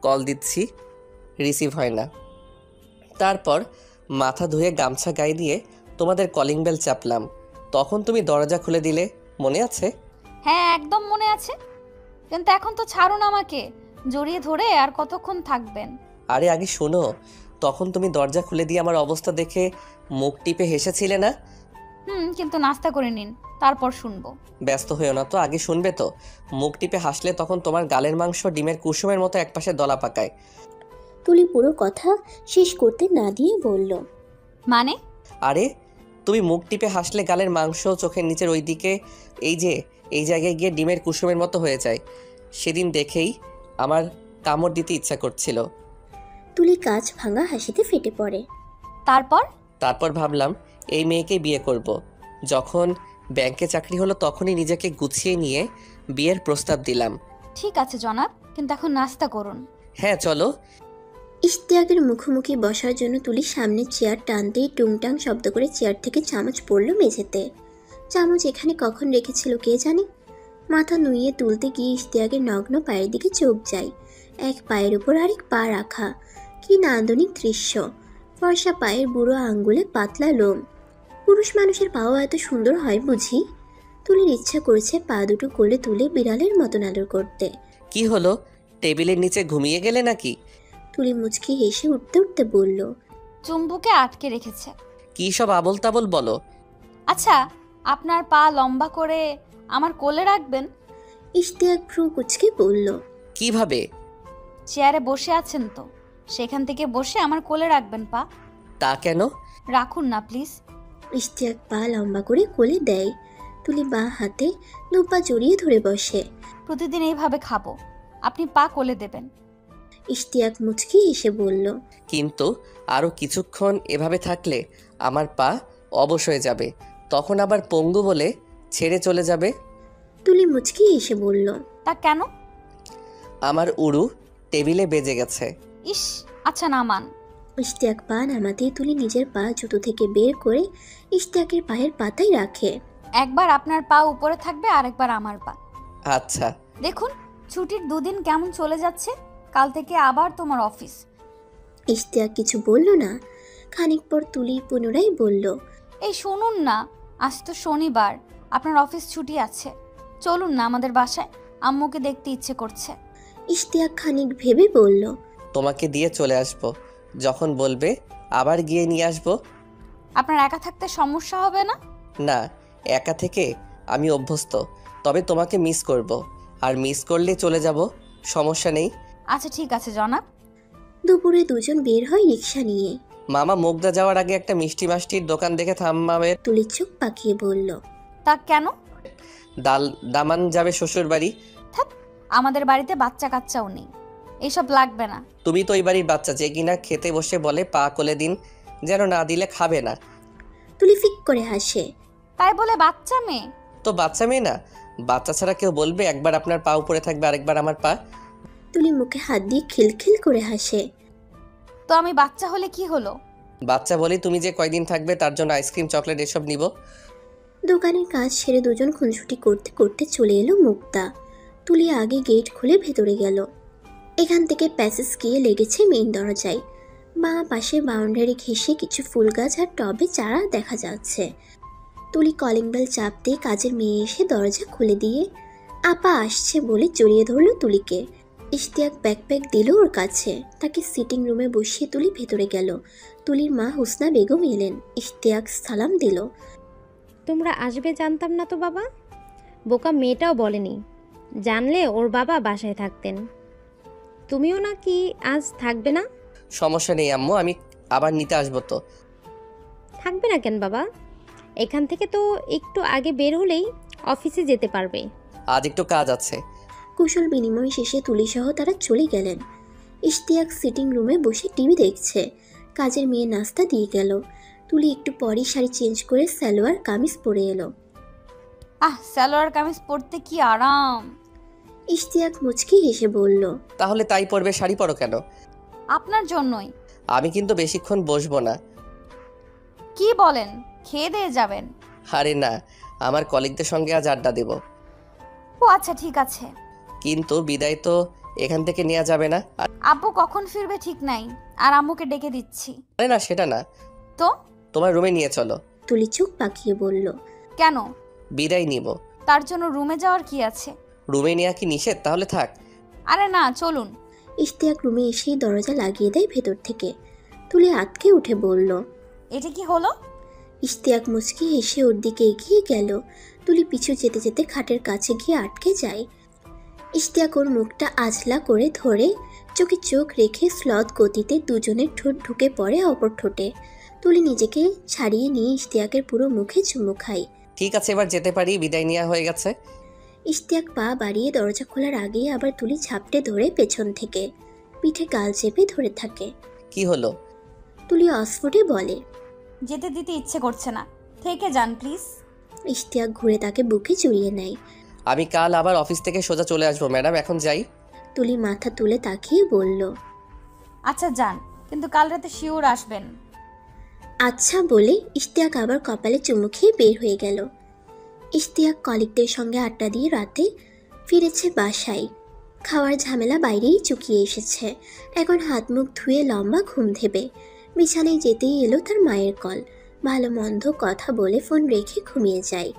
কল দিচ্ছি, রিসিভ হয় না। তারপর মাথা ধুয়ে গামছা গায়ে দিয়ে তোমাদের কলিং বেল চাপলাম, তখন তুমি দরজা খুলে দিলে, মনে আছে? হ্যাঁ, একদম মনে আছে। কিন্তু এখন তো ছাড়ুন আমাকে। জড়িয়ে ধরে আর কতক্ষণ থাকবেন? আরে আগে শোনো, তখন তুমি দরজা খুলে দিয়ে আমার অবস্থা দেখে মুখ টিপে হেসেছিলে না? কিন্তু নাস্তা করে নিন, তারপর শুনবো। ব্যস্ত হয়েও না তো, আগে শুনবে তো। মুখ টিপে হাসলে তখন তোমার গালের মাংস ডিমের কুসুমের মতো একপাশে দলা পাকায়। তুলি পুরো কথা শেষ করতে না দিয়ে বলল, মানে? আরে তুমি মুখ টিপে হাসলে গালের মাংস চোখের নিচের ওই দিকে, এই যে এই জায়গায় গিয়ে ডিমের কুসুমের মতো হয়ে যায়। সেদিন দেখেই আমার কামড় দিতে ইচ্ছা করছিল। তুলি কাঁচ ভাঙা হাসিতে ফেটে পড়ে। তারপর তারপর ভাবলাম এই মেয়েকে বিয়ে করব। যখন ব্যাংকে চাকরি হলো তখনই নিজেকে গুছিয়ে নিয়ে বিয়ের প্রস্তাব দিলাম। ঠিক আছে জনাব, কিন্তু এখন নাস্তা করুন। হ্যাঁ চলো। ইশতিয়াকের মুখোমুখি বসার জন্য তুলি সামনে চেয়ার টানতেই টুংটাং শব্দ করে চেয়ার থেকে চামচ পড়ল মেঝেতে। চামচ এখানে কখন রেখেছিল কে জানে। মাথা নুইয়ে তুলতে গিয়ে ইশতিয়াকের নগ্ন পায়ের দিকে চোখ যায়। এক পায়ের উপর আরেক পা রাখা, কি নান্দনিক দৃশ্য। ফর্সা পায়ের বুড়ো আঙ্গুলে পাতলা লোম। পুরুষ মানুষের পাও এত সুন্দর হয় বুঝি। তুলির ইচ্ছা করেছে পা দুটো কোলে তুলে বিড়ালের মতন আদর করতে। কি হলো, টেবিলের নিচে ঘুমিয়ে গেলে নাকি? তুলি মুচকি হেসে উঠতে উঠতে বলল, চুম্বুকে আটকে রেখেছে। কি সব আবল তাবল বলো। আচ্ছা, আপনার পা লম্বা করে আমার কোলে রাখবেন? ইশতিয়াক ভ্রু কুচকে বলল, কিভাবে? চেয়ারে বসে আছেন তো, সেখান থেকে বসে আমার কোলে রাখবেন পা। তা কেন? রাখুন না প্লিজ। ইশতিয়াক পা লম্বা করে কোলে দেয়। তুলি বাঁ হাতে দুপা জড়িয়ে ধরে বসে। প্রতিদিন এইভাবে খাবো, আপনি পা কোলে দেবেন। ইশতিয়াক মুচকি এসে বলল, কিন্তু আরও কিছুক্ষণ এভাবে থাকলে আমার পা অবশ হয়ে যাবে, তখন আবার পঙ্গু বলে ছেড়ে চলে যাবে। তুলি মুচকি এসে বলল, তা কেন? আমার উড়ু টেবিলে বেজে গেছে। ইস, আচ্ছা নামান। ইশতিয়াক পা নামাতেই তুলি নিজের পা জুতো থেকে বের করে ইশতিয়াকের পায়ের পাতায় রাখে। একবার আপনার পা উপরে থাকবে, আরেকবার আমার পা। আচ্ছা। দেখুন ছুটির দুদিন কেমন চলে যাচ্ছে, কাল থেকে আবার তোমার অফিস। ইশতিয়াক কিছু বলল না। খানিক পর তুলি পুনরায় বলল, এই শুনুন না, আজ তো শনিবার, আপনার অফিস ছুটি আছে। চলুন না আমাদের বাসায়, আম্মুকে দেখতে ইচ্ছে করছে। ইশতিয়াক খানিক ভেবে বলল, তোমাকে দিয়ে চলে আসবো, যখন বলবে আবার গিয়ে নিয়ে আসবো। আপনার একা থাকতে সমস্যা হবে না? না, একা থেকে আমি অভ্যস্ত, তবে তোমাকে মিস করব, আর মিস করলে চলে যাব, সমস্যা নেই। আচ্ছা ঠিক আছে জনাব। দুপুরে দুজন বের হয় রিক্সা নিয়ে। মামা মুগদা যাওয়ার আগে একটা মিষ্টি মাষ্টির দোকান দেখে থামাবে। তুলি চোখ পাকিয়ে বলল, তা কেন? দামান যাবে শ্বশুর বাড়ি। থাক, আমাদের বাড়িতে বাচ্চা কাচ্চাও নেই, এইসব লাগবে না। তুমি তো ওই বাড়ির বাচ্চা যে কিনা খেতে বসে বলে পা কোলে দিন, যেন না দিলে খাবে না। তুলি ফিক করে হাসে। তাই বলে বাচ্চা মেয়ে? তো বাচ্চা মেয়ে না, বাচ্চা ছাড়া কেউ বলবে একবার আপনার পা উপরে থাকবে আরেকবার আমার পা? তুলি মুখে হাত দিয়ে খিলখিল করে হাসে। তো আমি বাচ্চা হলে কি হলো? বাচ্চা বলি তুমি যে কয়দিন থাকবে তার জন্য আইসক্রিম চকলেট এসব নিব। দোকানের কাজ সেরে দুজন খুনসুটি করতে করতে চলে এলো মুক্তা। তুলি আগে গেট খুলে ভেতরে গেল। এখান থেকে প্যাসেজ গিয়ে লেগেছে মেইন দরজায়। বাঁ পাশে বাউন্ডারি ঘেঁষে কিছু ফুল গাছ আর টবে চারা দেখা যাচ্ছে। তুলি কলিং বেল চাপতে কাজের মেয়ে এসে দরজা খুলে দিয়ে আপা আসছে বলে জড়িয়ে ধরল তুলিকে। ইশতিয়াক ব্যাকপ্যাক দিল ওর কাছে, তাকে সিটিং রুমে বসিয়ে তুলি ভেতরে গেল। তুলির মা হুসনা বেগম এলেন। ইশতিয়াক সালাম দিল। তোমরা আসবে জানতাম না তো বাবা, বোকা মেয়েটাও বলেনি, জানলে ওর বাবা বাসায় থাকতেন। তুমিও নাকি আজ থাকবে না? সমস্যা নেই আম্মু, আমি আবার নিতে আসবো তো। থাকবে না কেন বাবা? এখান থেকে তো একটু আগে বের হলেই অফিসে যেতে পারবে। আজ একটু কাজ আছে। কুশল বিনিময় শেষে তুলিসহ তারা চলে গেলেন। ইশতিয়াক সিটিং রুমে বসে টিভি দেখছে। কাজের মেয়ে নাস্তা দিয়ে গেল। তুলি একটু পরই শাড়ি চেঞ্জ করে সালোয়ার কামিজ পরে এলো। সালোয়ার কামিজ পরতে কি আরাম। ইশতিয়াক মুচকি হেসে বলল, তাহলে তাই পরবে, শাড়ি পরো কেন? আপনার জন্যই। আমি কিন্তু বেশিক্ষণ বসবো না। কি বলেন, খেয়ে দিয়ে যাবেন? আরে না, আমার কলিগদের সঙ্গে আজ আড্ডা দেব। ও আচ্ছা ঠিক আছে। কিন্তু বিদায় তো এখান থেকে নেওয়া যাবে না। আব্বু কখন ফিরবে ঠিক নাই, আর আম্মুকে ডেকে দিচ্ছি। আরে না, সেটা না, তো তোমার রুমে নিয়ে চলো। তুলি চোখ পাকিয়ে বলল, কেন? বিদায় নিব। তার জন্য রুমে যাওয়ার কি আছে? রুমে নেওয়া কি নিষেধ? তাহলে থাক। আরে না, চলুন। ইশতিয়াক রুমে এসেই দরজা লাগিয়ে দেয় ভেতর থেকে। তুলি আটকে উঠে বলল, এটা কি হলো? ইশতিয়াক মুচকি হেসে ওর দিকে এগিয়ে গেল। তুলি পিছু যেতে যেতে খাটের কাছে গিয়ে আটকে যায়। ইশতিয়াক ওর মুখটা আজলা করে ধরে চোখে চোখ রেখে স্লথ গতিতে দুজনের ঠোঁট ঢুকে পড়ে অপর ঠোঁটে। তুলি নিজেকে ছাড়িয়ে নিয়ে ইশতিয়াকের পুরো মুখে চুমু খায়। ঠিক আছে, এবার যেতে পারি, বিদায় নেওয়া হয়ে গেছে। ইশতিয়াক পা বাড়িয়ে দরজা খোলার আগেই আবার তুলি ঝাপটে ধরে পেছন থেকে পিঠে গাল চেপে ধরে থাকে। কি হলো? তুলি অস্ফুটে বলে, যেতে দিতে ইচ্ছে করছে না, থেকে যান প্লিজ। ইশতিয়াক ঘুরে তাকে বুকে জড়িয়ে নেয়। আমি কাল আবার অফিস থেকে সোজা চলে আসবো ম্যাডাম, এখন যাই। তুলি মাথা তুলে তাকিয়ে বলল, আচ্ছা যান, কিন্তু কাল রাতে শিওর আসবেন। আচ্ছা বলে ইশতিয়াক আবার কপালে চুমু খেয়ে বের হয়ে গেল। ইশতিয়াক কলিগদের সঙ্গে আড্ডা দিয়ে রাতে ফিরেছে বাসায়। খাওয়ার ঝামেলা বাইরেই চুকিয়ে এসেছে। এখন হাত মুখ ধুয়ে লম্বা ঘুম দেবে। বিছানায় যেতেই এলো তার মায়ের কল। ভালো মন্দ কথা বলে ফোন রেখে ঘুমিয়ে যায়।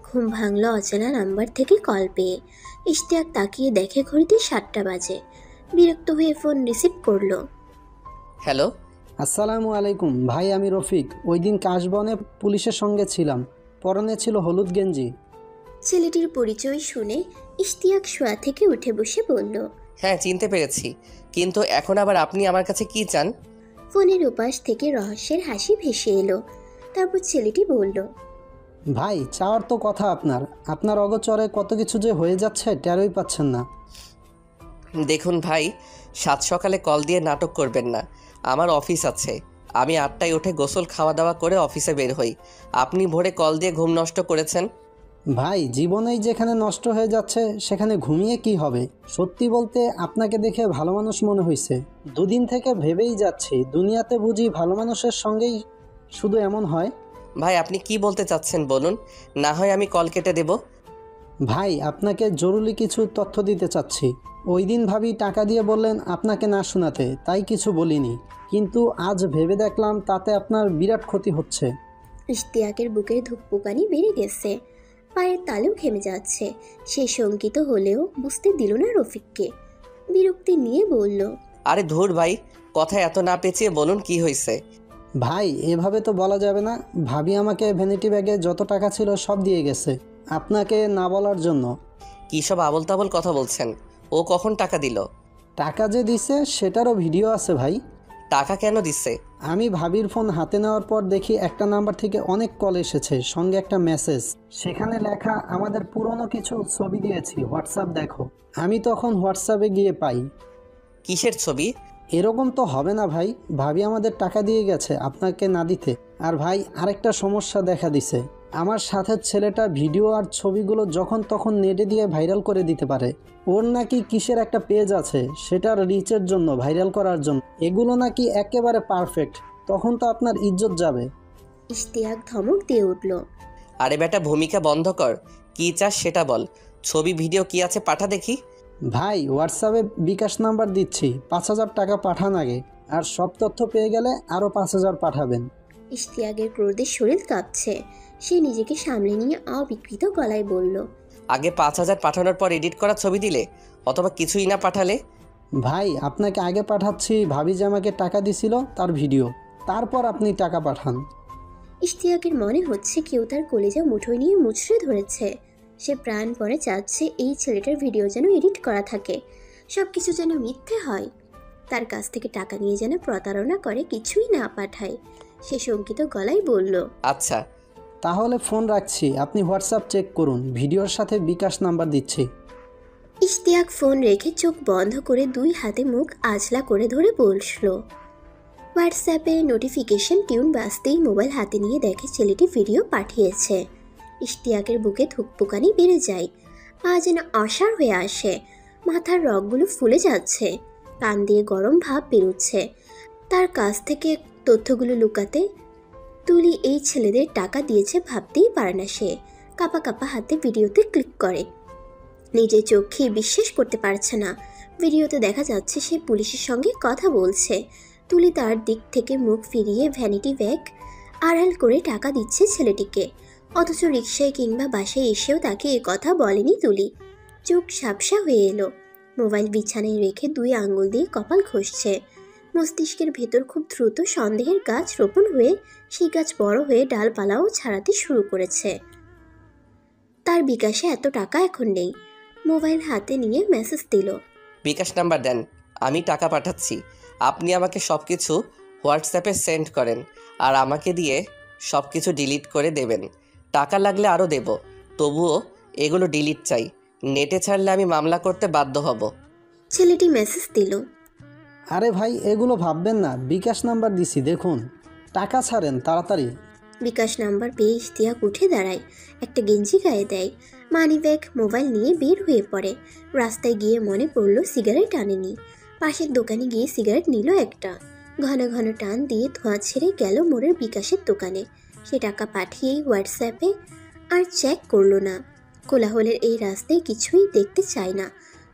ঘুম ভাঙল অচেনা নাম্বার থেকে কল পেয়ে। ইশতিয়াক তাকিয়ে দেখে ঘড়িতে 7টা বাজে। বিরক্ত হয়ে ফোন রিসিভ করলো। হ্যালো। আসসালামু আলাইকুম ভাই, আমি রফিক। ওই দিন কাশবনে পুলিশের সঙ্গে ছিলাম, পরনে ছিল হলুদ গেঞ্জি। ছেলেটির পরিচয় শুনে ইশতিয়াক শোয়া থেকে উঠে বসে বলল, হ্যাঁ চিনতে পেরেছি, কিন্তু এখন আবার আপনি আমার কাছে কি চান? ফোনের উপাস থেকে রহস্যের হাসি ভেসে এলো। তারপর ছেলেটি বলল, ভাই চাওয়ার তো কথা আপনার অগোচরে কত কিছু যে হয়ে যাচ্ছে টেরই পাচ্ছেন না। দেখুন ভাই, সাত সকালে কল দিয়ে নাটক করবেন না। আমার অফিস আছে, আমি 8টায় উঠে গোসল খাওয়া দাওয়া করে অফিসে বের হই। আপনি ভোরে কল দিয়ে ঘুম নষ্ট করেছেন। ভাই জীবনেই যেখানে নষ্ট হয়ে যাচ্ছে সেখানে ঘুমিয়ে কি হবে? সত্যি বলতে আপনাকে দেখে ভালো মানুষ মনে হয়েছে। দুদিন থেকে ভেবেই যাচ্ছি দুনিয়াতে বুঝি ভালো মানুষের সঙ্গেই শুধু এমন হয়। ভাই আপনি কি বলতে চাচ্ছেন বলুন, না হয় আমি কল কেটে দেব। ভাই আপনাকে জরুরি কিছু তথ্য দিতে চাচ্ছি। ওই দিন ভাবি টাকা দিয়ে বললেন আপনাকে না শোনাতে, তাই কিছু বলিনি, কিন্তু আজ ভেবে দেখলাম তাতে আপনার বিরাট ক্ষতি হচ্ছে। ইশতিয়াকের বুকের ধুকপুকানি বেড়ে গেছে, পায়ের তালু ঘেমে যাচ্ছে। সে শঙ্কিত হলেও বুঝতে দিল না রফিককে। বিরক্তি নিয়ে বলল, আরে ধুর ভাই, কথা এত না পেঁচিয়ে বলুন কি হয়েছে। ভাই এভাবে তো বলা যাবে না। ভাবি আমাকে ভ্যানিটি ব্যাগে যত টাকা ছিল সব দিয়ে গেছে আপনাকে না বলার জন্য। কী সব আবল তাবল কথা বলছেন? ও কখন টাকা দিল? টাকা যে দিছে সেটারও ভিডিও আছে ভাই। টাকা কেন দিচ্ছে? আমি ভাবির ফোন হাতে নেওয়ার পর দেখি একটা নাম্বার থেকে অনেক কল এসেছে, সঙ্গে একটা মেসেজ। সেখানে লেখা আমাদের পুরনো কিছু ছবি দিয়েছি, হোয়াটসঅ্যাপ দেখো। আমি তখন হোয়াটসঅ্যাপে গিয়ে পাই। কিসের ছবি? এরকম তো হবে না ভাই, ভাবি আমাদের টাকা দিয়ে গেছে আপনাকে না দিতে। আর ভাই আরেকটা সমস্যা দেখা দিছে, আমার সাথে ছেলেটা ভিডিও আর ছবিগুলো যখন তখন নেটে দিয়ে ভাইরাল করে দিতে পারে। ওর নাকি কিসের একটা পেজ আছে, সেটার রিচের জন্য, ভাইরাল করার জন্য। এগুলো নাকি একেবারে পারফেক্ট। তখন তো আপনার ইজ্জত যাবে। ইশতিয়াক ধমক দিয়ে উঠল, আরে বেটা ভূমিকা বন্ধ কর, কি চাস সেটা বল। ছবি ভিডিও কি আছে পাঠা দেখি। ভাই হোয়াটসঅ্যাপে বিকাশ নাম্বার দিচ্ছি, 5,000 টাকা পাঠান আগে, আর সব তথ্য পেয়ে গেলে আরও 5,000 পাঠাবেন। ইশতিয়াকের ক্রোধে শরীর কাঁপছে। সে নিজেকে সামলে নিয়ে অবিকৃত গলায় বলল, আগে 5,000 পাঠানোর পর এডিট করা ছবি দিলে, অথবা কিছুই না পাঠালে? ভাই আপনাকে আগে পাঠাচ্ছি ভাবি যে আমাকে টাকা দিছিল তার ভিডিও, তারপর আপনি টাকা পাঠান। ইশতিয়াকের মনে হচ্ছে কেউ তার কলেজা মুঠোয় নিয়ে মুচড়ে ধরেছে। সে প্রাণপণে চাচ্ছে এই ছেলেটার ভিডিও যেন এডিট করা থাকে, সব কিছু যেন মিথ্যে হয়। তার কাছ থেকে টাকা নিয়ে যেন প্রতারণা করে কিছুই না পাঠায়। সে শঙ্কিত গলায় বলল, আচ্ছা তাহলে ফোন রাখছি, আপনি হোয়াটসঅ্যাপ চেক করুন, ভিডিওর সাথে বিকাশ নাম্বার দিচ্ছি। ইশতিয়াক ফোন রেখে চোখ বন্ধ করে 2 হাতে মুখ আজলা করে ধরে বসল। হোয়াটসঅ্যাপে নোটিফিকেশন টিউন বাজতেই মোবাইল হাতে নিয়ে দেখে ছেলেটি ভিডিও পাঠিয়েছে। ইশতিয়াকের বুকে ধুকপুকানি বেড়ে যায়, পা যেন অসাড় হয়ে আসে, মাথার রগগুলো ফুলে যাচ্ছে, কান দিয়ে গরম ভাব বেরোচ্ছে। তার কাছ থেকে তথ্যগুলো লুকাতে তুলি এই ছেলেদের টাকা দিয়েছে ভাবতেই পারে না। সে কাপা কাপা হাতে ভিডিওতে ক্লিক করে। নিজের চোখে বিশ্বাস করতে পারছে না। ভিডিওতে দেখা যাচ্ছে সে পুলিশের সঙ্গে কথা বলছে। তুলি তার দিক থেকে মুখ ফিরিয়ে ভ্যানিটি ব্যাগ আড়াল করে টাকা দিচ্ছে ছেলেটিকে, অথচ রিকশায় কিংবা বাসায় এসেও তাকে এ কথা বলেনি তুলি। চোখ ঝাপসা হয়ে এলো। মোবাইল বিছানায় রেখে 2 আঙ্গুল দিয়ে কপাল ঘষছে। মস্তিষ্কের ভেতর খুব দ্রুত সন্দেহের গাছ রোপণ হয়ে সেই গাছ বড় হয়ে ডালপালাও ছাড়াতে শুরু করেছে। তার বিকাশে এত টাকা এখন নেই। মোবাইল হাতে নিয়ে মেসেজ দিল, বিকাশ নাম্বার দেন, আমি টাকা পাঠাচ্ছি। আপনি আমাকে সব কিছু হোয়াটসঅ্যাপে সেন্ড করেন, আর আমাকে দিয়ে সব কিছু ডিলিট করে দেবেন। টাকা লাগলে আরও দেব, তবুও এগুলো ডিলিট চাই, নেটে ছাড়লে আমি মামলা করতে বাধ্য হব। ছেলেটি মেসেজ দিল। আরে ভাই এগুলো ভাববেন না, বিকাশ নাম্বার দিছি দেখুন, টাকা ছাড়েন তাড়াতাড়ি। বিকাশ নাম্বার পেয়ে ইশতিয়াক উঠে দাঁড়ায়, একটা গেঞ্জি গায়ে দেয়, মানি ব্যাগ মোবাইল নিয়ে বের হয়ে পড়ে। রাস্তায় গিয়ে মনে পড়ল সিগারেট আনেনি। পাশের দোকানে গিয়ে সিগারেট নিল একটা, ঘন ঘন টান দিয়ে ধোঁয়া ছেড়ে গেল মোড়ের বিকাশের দোকানে। সে টাকা পাঠিয়েই হোয়াটসঅ্যাপে আর চেক করলো না। কোলাহলের এই রাস্তায় কিছুই দেখতে চায় না।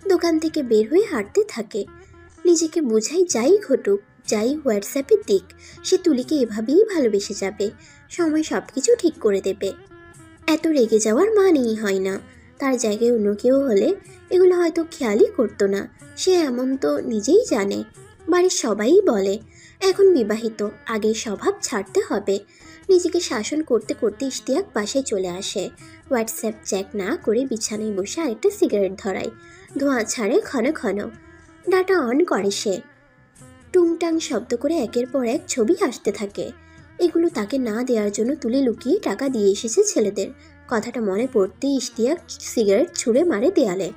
দোকান থেকে বের হয়ে হাঁটতে থাকে, নিজেকে বোঝাই যাই ঘটুক, যাই হোয়াটসঅ্যাপে দিক, সে তুলিকে এভাবেই ভালোবেসে যাবে, সময় সব কিছু ঠিক করে দেবে। এত রেগে যাওয়ার মানেই হয় না। তার জায়গায় অন্য কেউ হলে এগুলো হয়তো খেয়ালই করতো না। সে এমন তো নিজেই জানে, বাড়ির সবাই বলে। এখন বিবাহিত, আগের স্বভাব ছাড়তে হবে। নিজেকে শাসন করতে করতে ইশতিয়াক বাসায় চলে আসে। হোয়াটসঅ্যাপ চেক না করে বিছানায় বসে আরেকটা সিগারেট ধরায়, ধোঁয়া ছাড়ে ঘন ঘন। ডাটা অন করে সে, টুংটাং শব্দ করে একের পর এক ছবি আসতে থাকে। এগুলো তাকে না দেওয়ার জন্য তুলে লুকিয়ে টাকা দিয়ে এসেছে ছেলেদের। কথাটা মনে পড়তেই ইশতিয়াক সিগারেট ছুঁড়ে মারে দেয়ালে।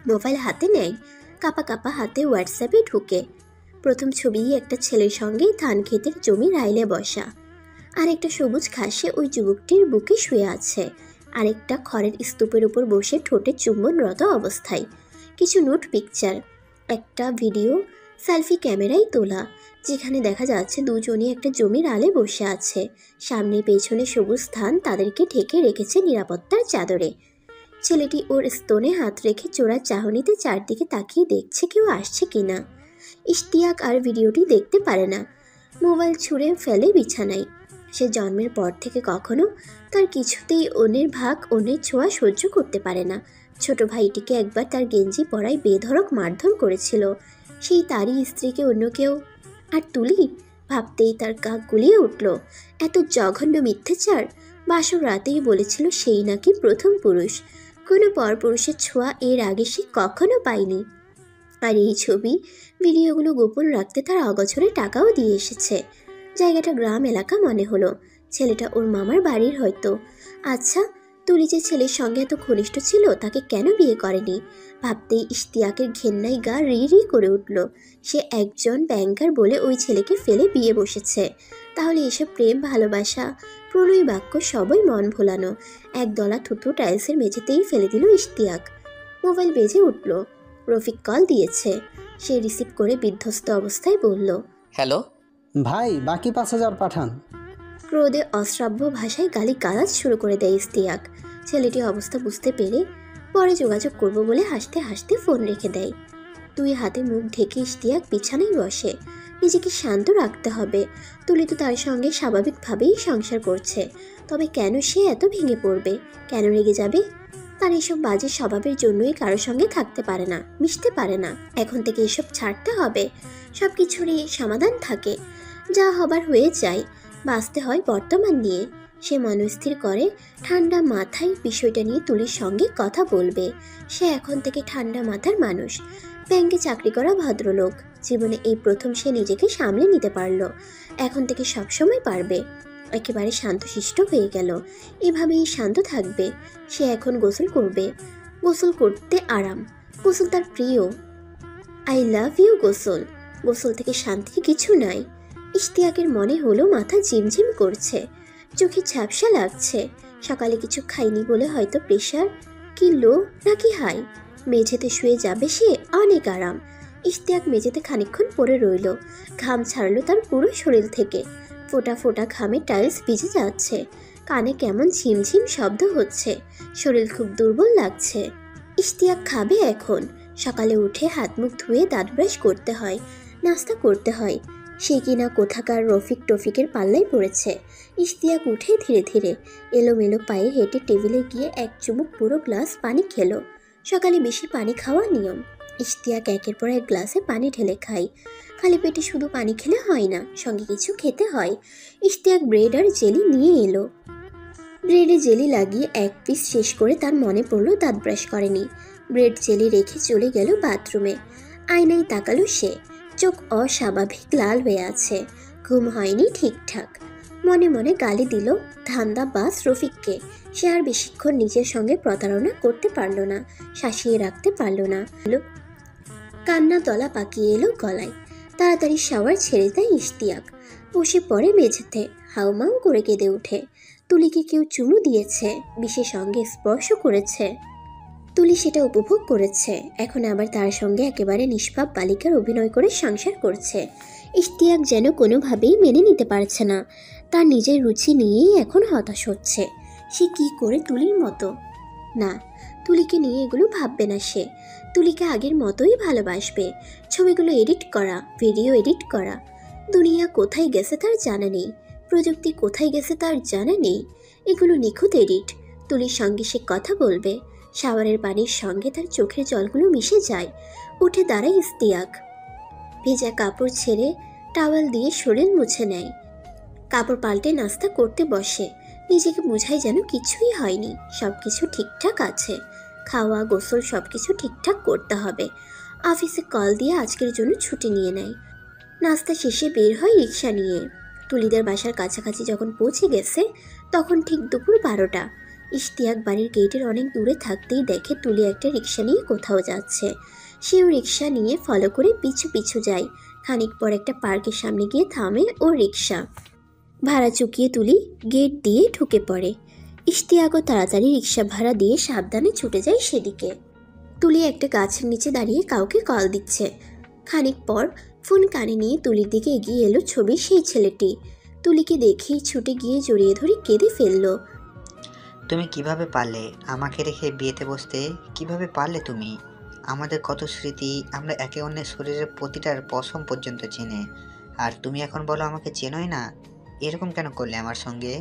মোবাইল হাতে নেয়, কাপা কাপা হাতে হোয়াটসঅ্যাপে ঢুকে। প্রথম ছবি একটা ছেলের সঙ্গে ধান ক্ষেতের জমির আইলে বসা, আরেকটা সবুজ ঘাসে ওই যুবকটির বুকে শুয়ে আছে, আরেকটা খড়ের স্তূপের উপর বসে ঠোঁটে চুম্বনরত অবস্থায়। কিছু নোট পিকচার, একটা ভিডিও সেলফি ক্যামেরায় তোলা, যেখানে দেখা যাচ্ছে দুজনই একটা জমির আলে বসে আছে। সামনে পেছনে সবুজ ধান তাদেরকে ঢেকে রেখেছে নিরাপত্তার চাদরে। ছেলেটি ওর স্তনে হাত রেখে চোরা চাহনিতে চারদিকে তাকিয়ে দেখছে কেউ আসছে কিনা। ইশতিয়াক আর ভিডিওটি দেখতে পারে না, মোবাইল ছুঁড়ে ফেলে বিছানায়। সে জন্মের পর থেকে কখনো তার কিছুতেই অন্যের ভাগ, অন্যের ছোঁয়া সহ্য করতে পারে না। ছোট ভাইটিকে একবার তার গেঞ্জি পরায় বেধড়ক মারধর করেছিল, সেই তারই স্ত্রীকে অন্য কেউ। আর তুলি ভাবতেই তার কাক গুলিয়ে উঠল। এত জঘন্য মিথ্যাচার! বাসর রাতেই বলেছিল সেই নাকি প্রথম পুরুষ, কোনো পরপুরুষের ছোঁয়া এর আগে সে কখনো পায়নি। আর এই ছবি ভিডিওগুলো গোপন রাখতে তার অগোছরে টাকাও দিয়ে এসেছে। জায়গাটা গ্রাম এলাকা মনে হলো, ছেলেটা ওর মামার বাড়ির হয়তো। আচ্ছা, তুলি যে ছেলের সঙ্গে এত ঘনিষ্ঠ ছিল, তাকে কেন বিয়ে করেনি? ভাবতেই ইশতিয়াকের ঘেন্নায় গা রি রি করে উঠল। সে একজন ব্যাংকার বলে ওই ছেলেকে ফেলে বিয়ে বসেছে। তাহলে এসব প্রেম, ভালোবাসা, প্রণয় বাক্য সবই মন ভোলানো। একদলা থুতু টাইলসের মেঝেতেই ফেলে দিল ইশতিয়াক। মোবাইল বেজে উঠল, রফিক কল দিয়েছে। সে রিসিভ করে বিধ্বস্ত অবস্থায় বলল, হ্যালো ভাই বাকি 5,000 পাঠান। ক্রোধে অশ্রাব্য ভাষায় গালি গালাজ শুরু করে দেয় ইশতিয়াক। ছেলেটি অবস্থা বুঝতে পেরে পরে যোগাযোগ করব বলে হাসতে হাসতে ফোন রেখে দেয়। দুই হাতে মুখ ঢেকে ইশতিয়াক বিছানায় বসে। নিজেকে শান্ত রাখতে হবে। তুলি তো তার সঙ্গে স্বাভাবিকভাবেই সংসার করছে, তবে কেন সে এত ভেঙে পড়বে? কেন রেগে যাবে? তার এসব বাজে স্বভাবের জন্যই কারোর সঙ্গে থাকতে পারে না, মিশতে পারে না। এখন থেকে এসব ছাড়তে হবে। সব কিছুরই সমাধান থাকে, যা হবার হয়ে যায়। বাঁচতে হয় বর্তমান নিয়ে। সে মনস্থির করে ঠান্ডা মাথায় বিষয়টা নিয়ে তুলির সঙ্গে কথা বলবে। সে এখন থেকে ঠান্ডা মাথার মানুষ, ব্যাংকে চাকরি করা ভদ্রলোক। জীবনে এই প্রথম সে নিজেকে সামলে নিতে পারল, এখন থেকে সবসময় পারবে। একেবারে শান্তশিষ্ট হয়ে গেল, এভাবেই শান্ত থাকবে। সে এখন গোসল করবে। গোসল করতে আরাম, গোসল তার প্রিয়। আই লাভ ইউ গোসল। গোসল থেকে শান্তির কিছু নাই। ইশতিয়াকের মনে হলো মাথা ঝিমঝিম করছে, চোখে ঝাপসা লাগছে। সকালে কিছু খাইনি বলে হয়তো প্রেশার, কি লো নাকি হাই। মেঝেতে শুয়ে যাবে সে, অনেক আরাম। ইশতিয়াক মেঝেতে খানিকক্ষণ পড়ে রইল। ঘাম ছাড়লো তার পুরো শরীর থেকে, ফোটা ফোটা ঘামে টাইলস ভিজে যাচ্ছে। কানে কেমন ঝিমঝিম শব্দ হচ্ছে, শরীর খুব দুর্বল লাগছে। ইশতিয়াক খাবে এখন। সকালে উঠে হাত মুখ ধুয়ে দাঁত ব্রাশ করতে হয়, নাস্তা করতে হয়। সে কিনা কোথাকার রফিক টফিকের পাল্লায় পড়েছে। ইশতিয়াক উঠে ধীরে ধীরে এলোমেলো পায়ে হেঁটে টেবিলে গিয়ে এক চুমুক পুরো গ্লাস পানি খেলো। সকালে বেশি পানি খাওয়া নিয়ম। ইশতিয়াক একের পর এক গ্লাসে পানি ঢেলে খায়। খালি পেটে শুধু পানি খেলে হয় না, সঙ্গে কিছু খেতে হয়। ইশতিয়াক ব্রেড আর জেলি নিয়ে এলো। ব্রেডে জেলি লাগিয়ে এক পিস শেষ করে তার মনে পড়লো দাঁত ব্রাশ করেনি। ব্রেড জেলি রেখে চলে গেল বাথরুমে। আয়নায় তাকালো সে, চোখ অস্বাভাবিক লাল হয়ে আছে। ঘুম হয়নি ঠিকঠাক। মনে মনে গালি দিল ধান্দাবাজ রফিককে। সে আর বেশিক্ষণ নিজের সঙ্গে প্রতারণা করতে পারল না, শাসিয়ে রাখতে পারল না। কান্না দলা পাকিয়ে এলো গলায়। তাড়াতাড়ি শাওয়ার ছেড়ে দেয় ইশতিয়াক। বসে পড়ে মেঝেতে, হাউমাউ করে কেঁদে ওঠে। তুলিকে কেউ চুমু দিয়েছে, বিশেষ অঙ্গে স্পর্শ করেছে। তুলি সেটা উপভোগ করেছে। এখন আবার তার সঙ্গে একেবারে নিষ্পাপ বালিকার অভিনয় করে সংসার করছে। ইশতিয়াক যেন কোনোভাবেই মেনে নিতে পারছে না। তার নিজের রুচি নিয়েই এখন হতাশ হচ্ছে। সে কি করে তুলির মতো? না, তুলিকে নিয়ে এগুলো ভাববে না সে। তুলিকে আগের মতোই ভালোবাসবে। ছবিগুলো এডিট করা, ভিডিও এডিট করা। দুনিয়া কোথায় গেছে তার জানা নেই, প্রযুক্তি কোথায় গেছে তার জানা নেই। এগুলো নিখুঁত এডিট। তুলির সঙ্গে সে কথা বলবে। শাওয়ারের পানির সঙ্গে তার চোখের জলগুলো মিশে যায়। উঠে দাঁড়ায় ইশতিয়াক। ভেজা কাপড় ছেড়ে টাওয়াল দিয়ে শরীর মুছে নেয়। কাপড় পাল্টে নাস্তা করতে বসে। নিজেকে বুঝায় যেন কিছুই হয়নি, সব কিছু ঠিকঠাক আছে। খাওয়া গোসল সব কিছু ঠিকঠাক করতে হবে। অফিসে কল দিয়ে আজকের জন্য ছুটি নিয়ে নেয়। নাস্তা শেষে বের হয় রিক্সা নিয়ে। তুলিদের বাসার কাছাকাছি যখন পৌঁছে গেছে তখন ঠিক দুপুর 12টা। ইশতিয়াক বাড়ির গেটের অনেক দূরে থাকতেই দেখে তুলি একটা রিক্সা নিয়ে কোথাও যাচ্ছে। সেও রিক্সা নিয়ে ফলো করে পিছু পিছু যায়। খানিক পর একটা পার্কের সামনে গিয়ে থামে ও রিক্সা। ভাড়া চুকিয়ে তুলি গেট দিয়ে ঢুকে পড়ে। ইশতিয়াকও তাড়াতাড়ি রিক্সা ভাড়া দিয়ে সাবধানে ছুটে যায় সেদিকে। তুলি একটা গাছের নিচে দাঁড়িয়ে কাউকে কল দিচ্ছে। খানিক পর ফোন কানে নিয়ে তুলির দিকে এগিয়ে এলো ছবির সেই ছেলেটি। তুলিকে দেখেই ছুটে গিয়ে জড়িয়ে ধরে কেঁদে ফেলল। তুমি কিভাবে পারলে আমাকে রেখে বিয়েতে বসতে? কিভাবে পারলে তুমি? আমাদের কত স্মৃতি, আমরা একে অন্যের শরীরের প্রতিটার পশম পর্যন্ত চেনে, আর তুমি এখন বলো আমাকে চেনোই না। এরকম কেন করলে আমার সঙ্গে?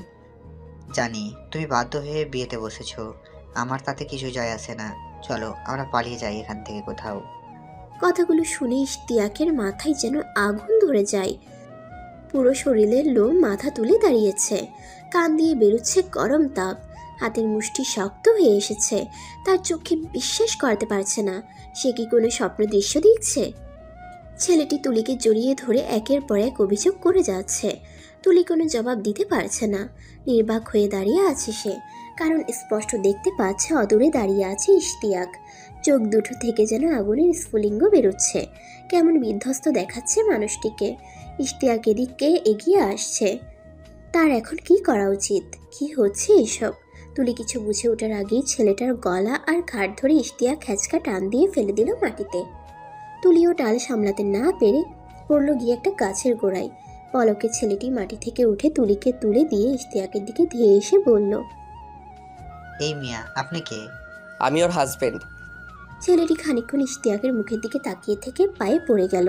জানি তুমি বাধ্য হয়ে বিয়েতে বসেছো, আমার তাতে কিছু যায় আসে না। চলো আমরা পালিয়ে যাই এখান থেকে কোথাও। কথাগুলো শুনে ইশতিয়াকের মাথায় যেন আগুন ধরে যায়। পুরো শরীরের লোম মাথা তুলে দাঁড়িয়েছে। কান দিয়ে বেরোচ্ছে গরম তাপ। হাতের মুষ্টি শক্ত হয়ে এসেছে। তার চোখে বিশ্বাস করতে পারছে না। সে কি কোনো স্বপ্ন দৃশ্য দেখছে? ছেলেটি তুলিকে জড়িয়ে ধরে একের পর এক অভিযোগ করে যাচ্ছে। তুলি কোনো জবাব দিতে পারছে না। নির্বাক হয়ে দাঁড়িয়ে আছে সে, কারণ স্পষ্ট দেখতে পাচ্ছে অদূরে দাঁড়িয়ে আছে ইশতিয়াক। চোখ দুটো থেকে যেন আগুনের স্ফুলিঙ্গ বেরোচ্ছে। কেমন বিধ্বস্ত দেখাচ্ছে মানুষটিকে। ইশতিয়াক এদিকে এগিয়ে আসছে। তার এখন কি করা উচিত? কি হচ্ছে এসব? তুলি কিছু বুঝে ওঠার আগেই ছেলেটার গলা আর ঘাট ধরে ইশতিয়াক হ্যাচকা টান দিয়ে ফেলে দিল মাটিতে। তুলিও টাল সামলাতে না পেরে পড়ল গিয়ে একটা গাছের গোড়ায়। পলকে ছেলেটি মাটি থেকে উঠে তুলিকে তুলে দিয়ে ইশতিয়াকের দিকে ধেয়ে এসে বলল, এই মিয়া, আপনি কে? আমি ওর হাজবেন্ড। ছেলেটি খানিকক্ষণ ইশতিয়াকের মুখের দিকে তাকিয়ে থেকে পায়ে পড়ে গেল।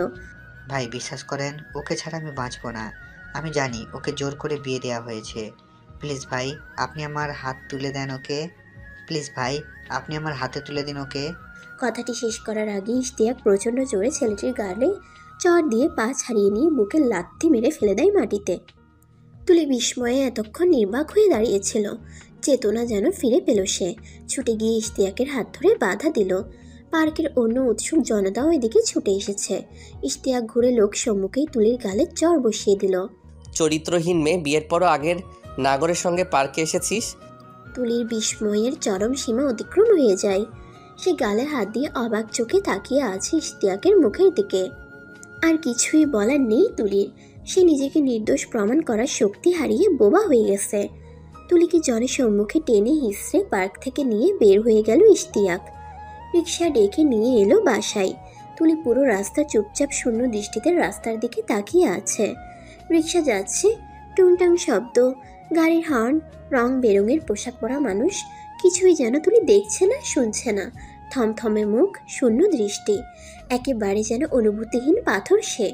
ভাই বিশ্বাস করেন, ওকে ছাড়া আমি বাঁচবো না। আমি জানি ওকে জোর করে বিয়ে দেওয়া হয়েছে। প্লিজ ভাই, আপনি আমার হাত তুলে দেন ওকে। প্লিজ ভাই, আপনি আমার হাতে তুলে দিন ওকে। কথাটি শেষ করার আগে ইশতিয়াক প্রচণ্ড জোরে ছেলেটির গালে চড় দিয়ে পা ছাড়িয়ে নিয়ে বুকে লাথি মেরে ফেলে দেয় মাটিতে। তুলি বিস্ময়ে এতক্ষণ নির্বাক হয়ে দাঁড়িয়েছিল। চেতনা যেন ফিরে পেল সে। ছুটে গিয়ে ইশতিয়াকের হাত ধরে বাধা দিল। পার্কের অন্য উৎসুক জনতাও এদিকে ছুটে এসেছে। ইশতিয়াক ঘুরে লোক সম্মুখেই তুলির গালে চড় বসিয়ে দিল। চরিত্রহীন মেয়ে, বিয়ের পরও আগের নাগরের সঙ্গে পার্কে এসেছিস? তুলির বিস্ময়ের চরম সীমা অতিক্রম হয়ে যায়। সে গালে হাত দিয়ে অবাক চোখে তাকিয়ে আছে ইশতিয়াকের মুখের দিকে। আর কিছুই বলার নেই তুলির। সে নিজেকে নির্দোষ প্রমাণ করার শক্তি হারিয়ে বোবা হয়ে গেছে। তুলিকে জনের সম্মুখে টেনে হিসড়ে পার্ক থেকে নিয়ে বের হয়ে গেল ইশতিয়াক। রিক্সা ডেকে নিয়ে এলো বাসায়। তুলি পুরো রাস্তা চুপচাপ শূন্য দৃষ্টিতে রাস্তার দিকে তাকিয়ে আছে। রিক্সা যাচ্ছে, টুংটাং শব্দ, গাড়ির হর্ন, রং বেরঙের পোশাক পরা মানুষ। কিছুই যেন তুলি দেখছে না, শুনছে না। থমথমে মুখ, শূন্য দৃষ্টি, একেবারে যেন অনুভূতিহীন পাথর সে।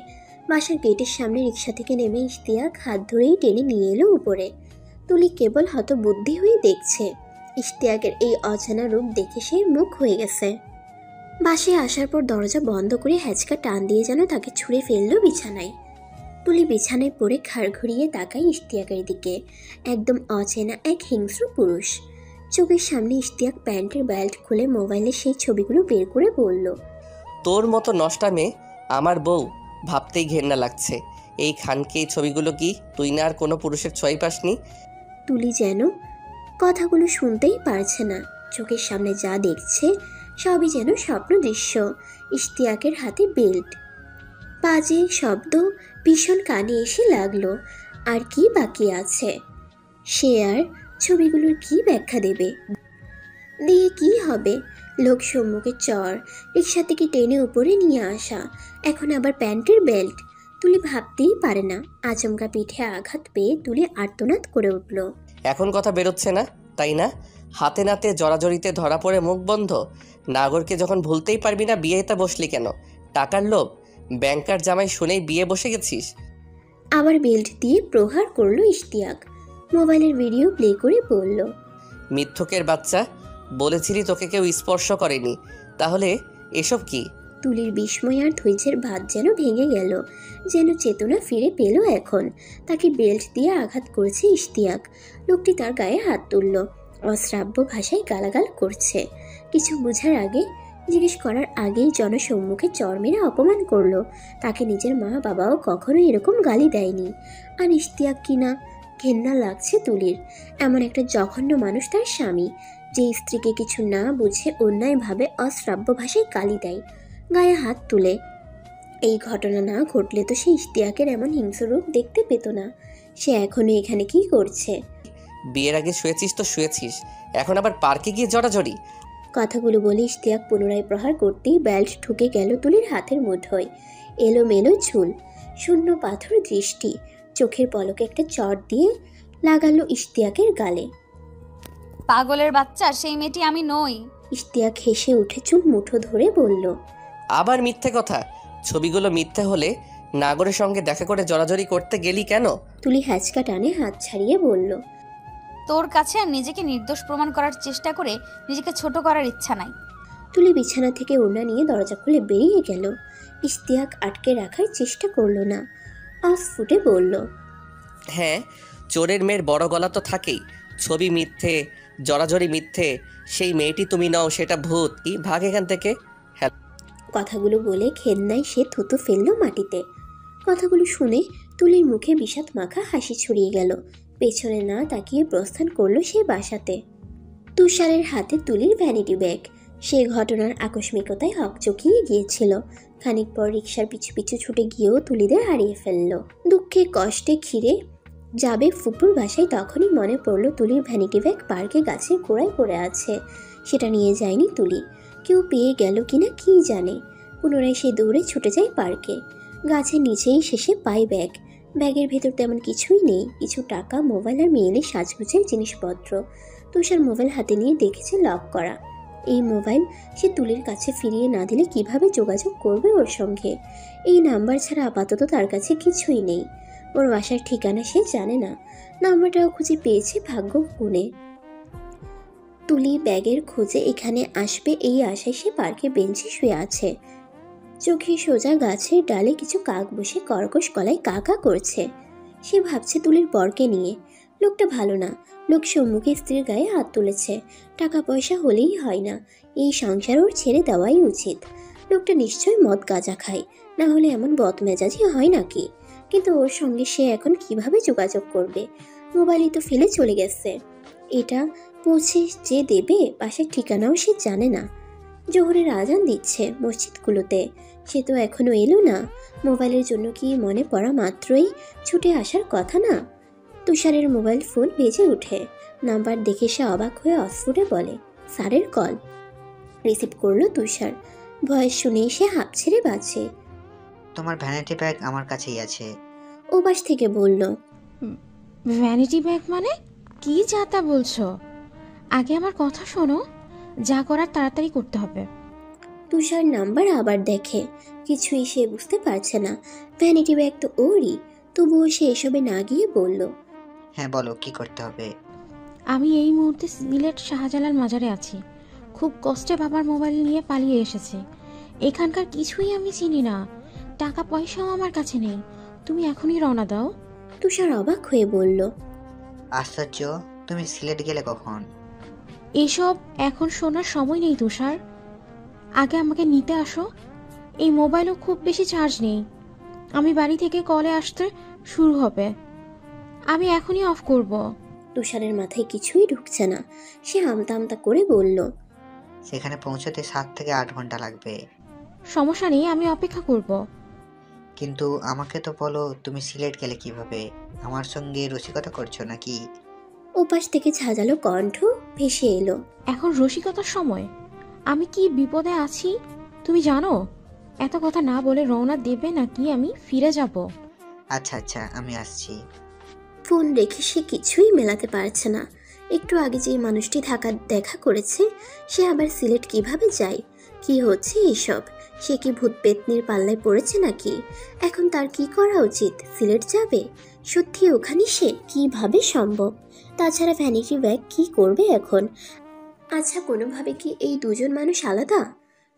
বাসার গেটের সামনে রিক্সা থেকে নেমে ইশতিয়াক হাত ধরেই টেনে নিয়ে এলো উপরে। তুলি কেবল হতবুদ্ধি হয়ে দেখছে। ইশতিয়াকের এই অজানা রূপ দেখে সে মুখ হয়ে গেছে। বাসায় আসার পর দরজা বন্ধ করে হ্যাচকা টান দিয়ে যেন তাকে ছুঁড়ে ফেললো বিছানায়। তুলি বিছানায় পড়ে ঘাড় ঘুরিয়ে তাকায় ইশতিয়াকের দিকে। একদম অচেনা এক হিংস্র পুরুষ। চোখের সামনে ইশতিয়াক প্যান্টের বেল্ট খুলে মোবাইলে সেই ছবিগুলো বের করে বলল, তোর মতো নষ্টা মেয়ে আমার বউ, ভাবতেই ঘেন্না লাগছে। এই খানকে এই ছবিগুলো কি তুই না আর কোনো পুরুষের ছোঁয়াই পাসনি? তুলি যেন কথাগুলো শুনতেই পারছে না, চোখের সামনে যা দেখছে সবই যেন স্বপ্ন দৃশ্য। ইশতিয়াকের হাতে বেল্ট, বাজে শব্দ ভীষণ কানে এসে লাগলো। আর কি বাকি আছে? সে আর ছবিগুলোর কি ব্যাখ্যা দেবে? দিয়ে কি হবে? লোক সম্মুখে চর, রিক্সা থেকে টেনে উপরে নিয়ে আসা, এখন আবার প্যান্টের বেল্ট। তুলি ভাবতেই পারে না। আচমকা পিঠে আঘাত পেয়ে তুলি আর্তনাদ করে উঠল। এখন কথা বেরোচ্ছে না, তাই না? হাতে নাতে জড়াজড়িতে ধরা পড়ে মুখ বন্ধ। নাগরকে যখন ভুলতেই পারবি না, বিয়েতে বসলি কেন? টাকার লোভ? ব্যাংকার জামাই শুনেই বিয়ে বসে গেছিস? আবার বেল্ট দিয়ে প্রহার করলো ইশতিয়াক। মোবাইলের ভিডিও প্লে করে বলল, মিথ্যকের বাচ্চা, বলেছিলি তোকে কেউ স্পর্শ করেনি, তাহলে এসব কি? তুলির বিস্ময় আর ধৈর্যের ভাত যেন ভেঙে গেল, যেন চেতনা ফিরে পেল এখন। তাকে বেল্ট দিয়ে আঘাত করেছে ইশতিয়াক। লোকটি তার গায়ে হাত তুলল, অশ্রাব্য ভাষায় গালাগাল করছে। কিছু বোঝার আগে, জিজ্ঞেস করার আগেই জনসম্মুখে চর মেরে অপমান করলো। তাকে নিজের মা বাবাও কখনো এরকম গালি দেয়নি। আর ইশতিয়াক কিনা? ঘেন্না লাগছে তুলির। এমন একটা জঘন্য মানুষ তার স্বামী, যে স্ত্রীকে কিছু না বুঝে অন্যায়ভাবে অশ্রাব্য ভাষায় গালি দেয়, গায়ে হাত তুলে। এই ঘটনা না ঘটলে তো সে ইশতিয়াকের এমন হিংস্র রূপ দেখতে পেত না। সে এখনো এখানে কি করছে? বিয়ের আগে শুয়েছিস তো শুয়েছিস, এখন আবার পার্কে গিয়ে জড়াজড়ি। কথাগুলো বলে ইশতিয়াক পুনরায় প্রহার করতেই বেল্ট ঢুকে গেল তুলির হাতের মুঠোয়। এলোমেলো চুল, শূন্য পাথর দৃষ্টি, চোখের পলকে একটা চট দিয়ে লাগালো ইশতিয়াকের গালে। পাগলের বাচ্চা, সেই মেয়েটি আমি নই। ইশতিয়াক হেসে উঠে চুল মুঠো ধরে বলল, আবার মিথ্যে কথা? ছবিগুলো মিথ্যে হলে নাগরের সঙ্গে দেখা করে জড়াজড়ি করতে গেলি কেন? তুলি হ্যাচকা টানে হাত ছাড়িয়ে বলল, তোর কাছে নিজেকে নির্দোষ প্রমাণ করার চেষ্টা করে নিজেকে ছোট করার ইচ্ছা নাই। তুলি বিছানা থেকে ওড়না নিয়ে দরজা খুলে বেরিয়ে গেল। ইশতিয়াক আটকে রাখার চেষ্টা করলো না, অস্ফুটে বলল, হ্যাঁ, চোরের মেয়ের বড় গলা তো থাকেই। ছবি মিথ্যে, জড়াজড়ি মিথ্যে, সেই মেয়েটি তুমি নও, সেটা ভূত। কি ভাগ এখান থেকে। কথাগুলো বলে ঘেন্নায় সে থুতু ফেললো মাটিতে। কথাগুলো শুনে তুলির মুখে বিষাদ মাখা হাসি ছড়িয়ে গেল। পেছনে না তাকিয়ে প্রস্থান করলো সে বাসাতে। তুষারের হাতে তুলির ভ্যানিটি ব্যাগ। সে ঘটনার আকস্মিকতায় হকচকিয়ে গিয়েছিল। খানিক পর রিকশার পিছু পিছু ছুটে গিয়েও তুলিদের হারিয়ে ফেলল। দুঃখে কষ্টে ঘিরে যাবে ফুপুর বাসায়, তখনই মনে পড়ল তুলির ভ্যানিটি ব্যাগ পার্কে গাছের গোড়ায় পড়ে আছে। সেটা নিয়ে যায়নি তুলি, কেউ পেয়ে গেল কিনা কি জানে। পুনরায় সে দৌড়ে ছুটে যায় পার্কে। গাছের নিচেই শেষে পায় ব্যাগ। ব্যাগের ভেতর তেমন কিছুই নেই, কিছু টাকা, মোবাইল আর মেয়েলি সাজগোজের জিনিসপত্র। তুষার মোবাইল হাতে নিয়ে দেখেছে লক করা। এই মোবাইল সে তুলির কাছে ফিরিয়ে না দিলে কিভাবে যোগাযোগ করবে ওর সঙ্গে? এই নাম্বার ছাড়া আপাতত তার কাছে কিছুই নেই। ওর বাসার ঠিকানা সে জানে না, নাম্বারটাও খুঁজে পেয়েছে ভাগ্য গুণে। তুলি ব্যাগের খোঁজে এখানে আসবে এই আশায় সে পার্কে বেঞ্চে শুয়ে আছে। চোখে সোজা গাছের ডালে কিছু কাক বসে কর্কশ গলায় কা কা করছে। সে ভাবছে তুলির বরকে নিয়ে। লোকটা ভালো না, লোক সম্মুখে স্ত্রীর গায়ে হাত তুলেছে। টাকা পয়সা হলেই হয় না, এই সংসার ওর ছেড়ে দেওয়াই উচিত। লোকটা নিশ্চয়ই মদ গাঁজা খায়, না হলে এমন বদমেজাজি হয় নাকি? কিন্তু ওর সঙ্গে সে এখন কিভাবে যোগাযোগ করবে? মোবাইলই তো ফেলে চলে গেছে। এটা পৌঁছে যে দেবে, পাশের ঠিকানাও সে জানে না। জোহরের আজান দিচ্ছে মসজিদগুলোতে, সে তো এখনো এলো না। মোবাইলের জন্য কি মনে পড়া মাত্রই ছুটে আসার কথা না? তুষারের মোবাইল ফোন বেজে ওঠে। নাম্বার দেখে সে অবাক হয়ে অস্ফুটে বলে, স্যারের কল। রিসিভ করলো তুষার। ভয়েস শুনেই সে হাঁপ ছেড়ে বাঁচে। তোমার ভ্যানিটি ব্যাগ আমার কাছেই আছে। ও পাশ থেকে বলল, ভ্যানিটি ব্যাগ মানে? কি যা তা বলছো? আগে আমার কথা শোনো, যা করার তাড়াতাড়ি করতে হবে। তুষার নাম্বার আবার দেখে, কিছুই সে বুঝতে পারছে না। ভ্যানিটি ব্যাগ তো ওরই, তবুও সে এসবে না গিয়ে বলল, হ্যাঁ বলো, কি করতে হবে? আমি এই মুহূর্তে সিলেট শাহজালাল মাজারে আছি। খুব কষ্টে বাবার মোবাইল নিয়ে পালিয়ে এসেছি। এখানকার কিছুই আমি চিনি না, টাকা পয়সাও আমার কাছে নেই। তুমি এখনই রওনা দাও। তুষার অবাক হয়ে বলল, আশ্চর্য, তুমি সিলেট গেলে কখন? এসব এখন শোনার সময় নেই তুষার, আগে আমাকে নিতে আসো। এই মোবাইলও খুব বেশি চার্জ নেই। আমি বাড়ি থেকে কলে আসতে শুরু হবে। আমি এখনই অফ করব। তুষারের মাথায় কিছুই ঢুকছে না। সে আমতা আমতা করে বলল, সেখানে পৌঁছতে 7 থেকে 8 ঘন্টা লাগবে। সমস্যা নেই, আমি অপেক্ষা করব। কিন্তু আমাকে তো বলো, তুমি সিলেট গেলে কিভাবে? আমার সঙ্গে রসিকতা করছো নাকি? ওপাশ থেকে ঝাঁঝালো কণ্ঠ ভেসে এলো। এখন রসিকতার সময়? আমি কি বিপদে আছি তুমি জানো? এত কথা না বলে রওনা দেবে নাকি আমি ফিরে যাব? আচ্ছা আচ্ছা, আমি আসছি। ফোন রেখে সে কিছুই মেলাতে পারছে না। একটু আগে যে মানুষটি দেখা করেছে, সে আবার সিলেট কিভাবে যায়? কি হচ্ছে এসব? সে কি ভূত পেতনির পাল্লায় পড়েছে নাকি? এখন তার কি করা উচিত? সিলেট যাবে? সত্যি ওখানে সে কিভাবে সম্ভব? তাছাড়া ভ্যানিটি ব্যাগ কি করবে এখন? আচ্ছা, কোনোভাবে কি এই দুজন মানুষ আলাদা?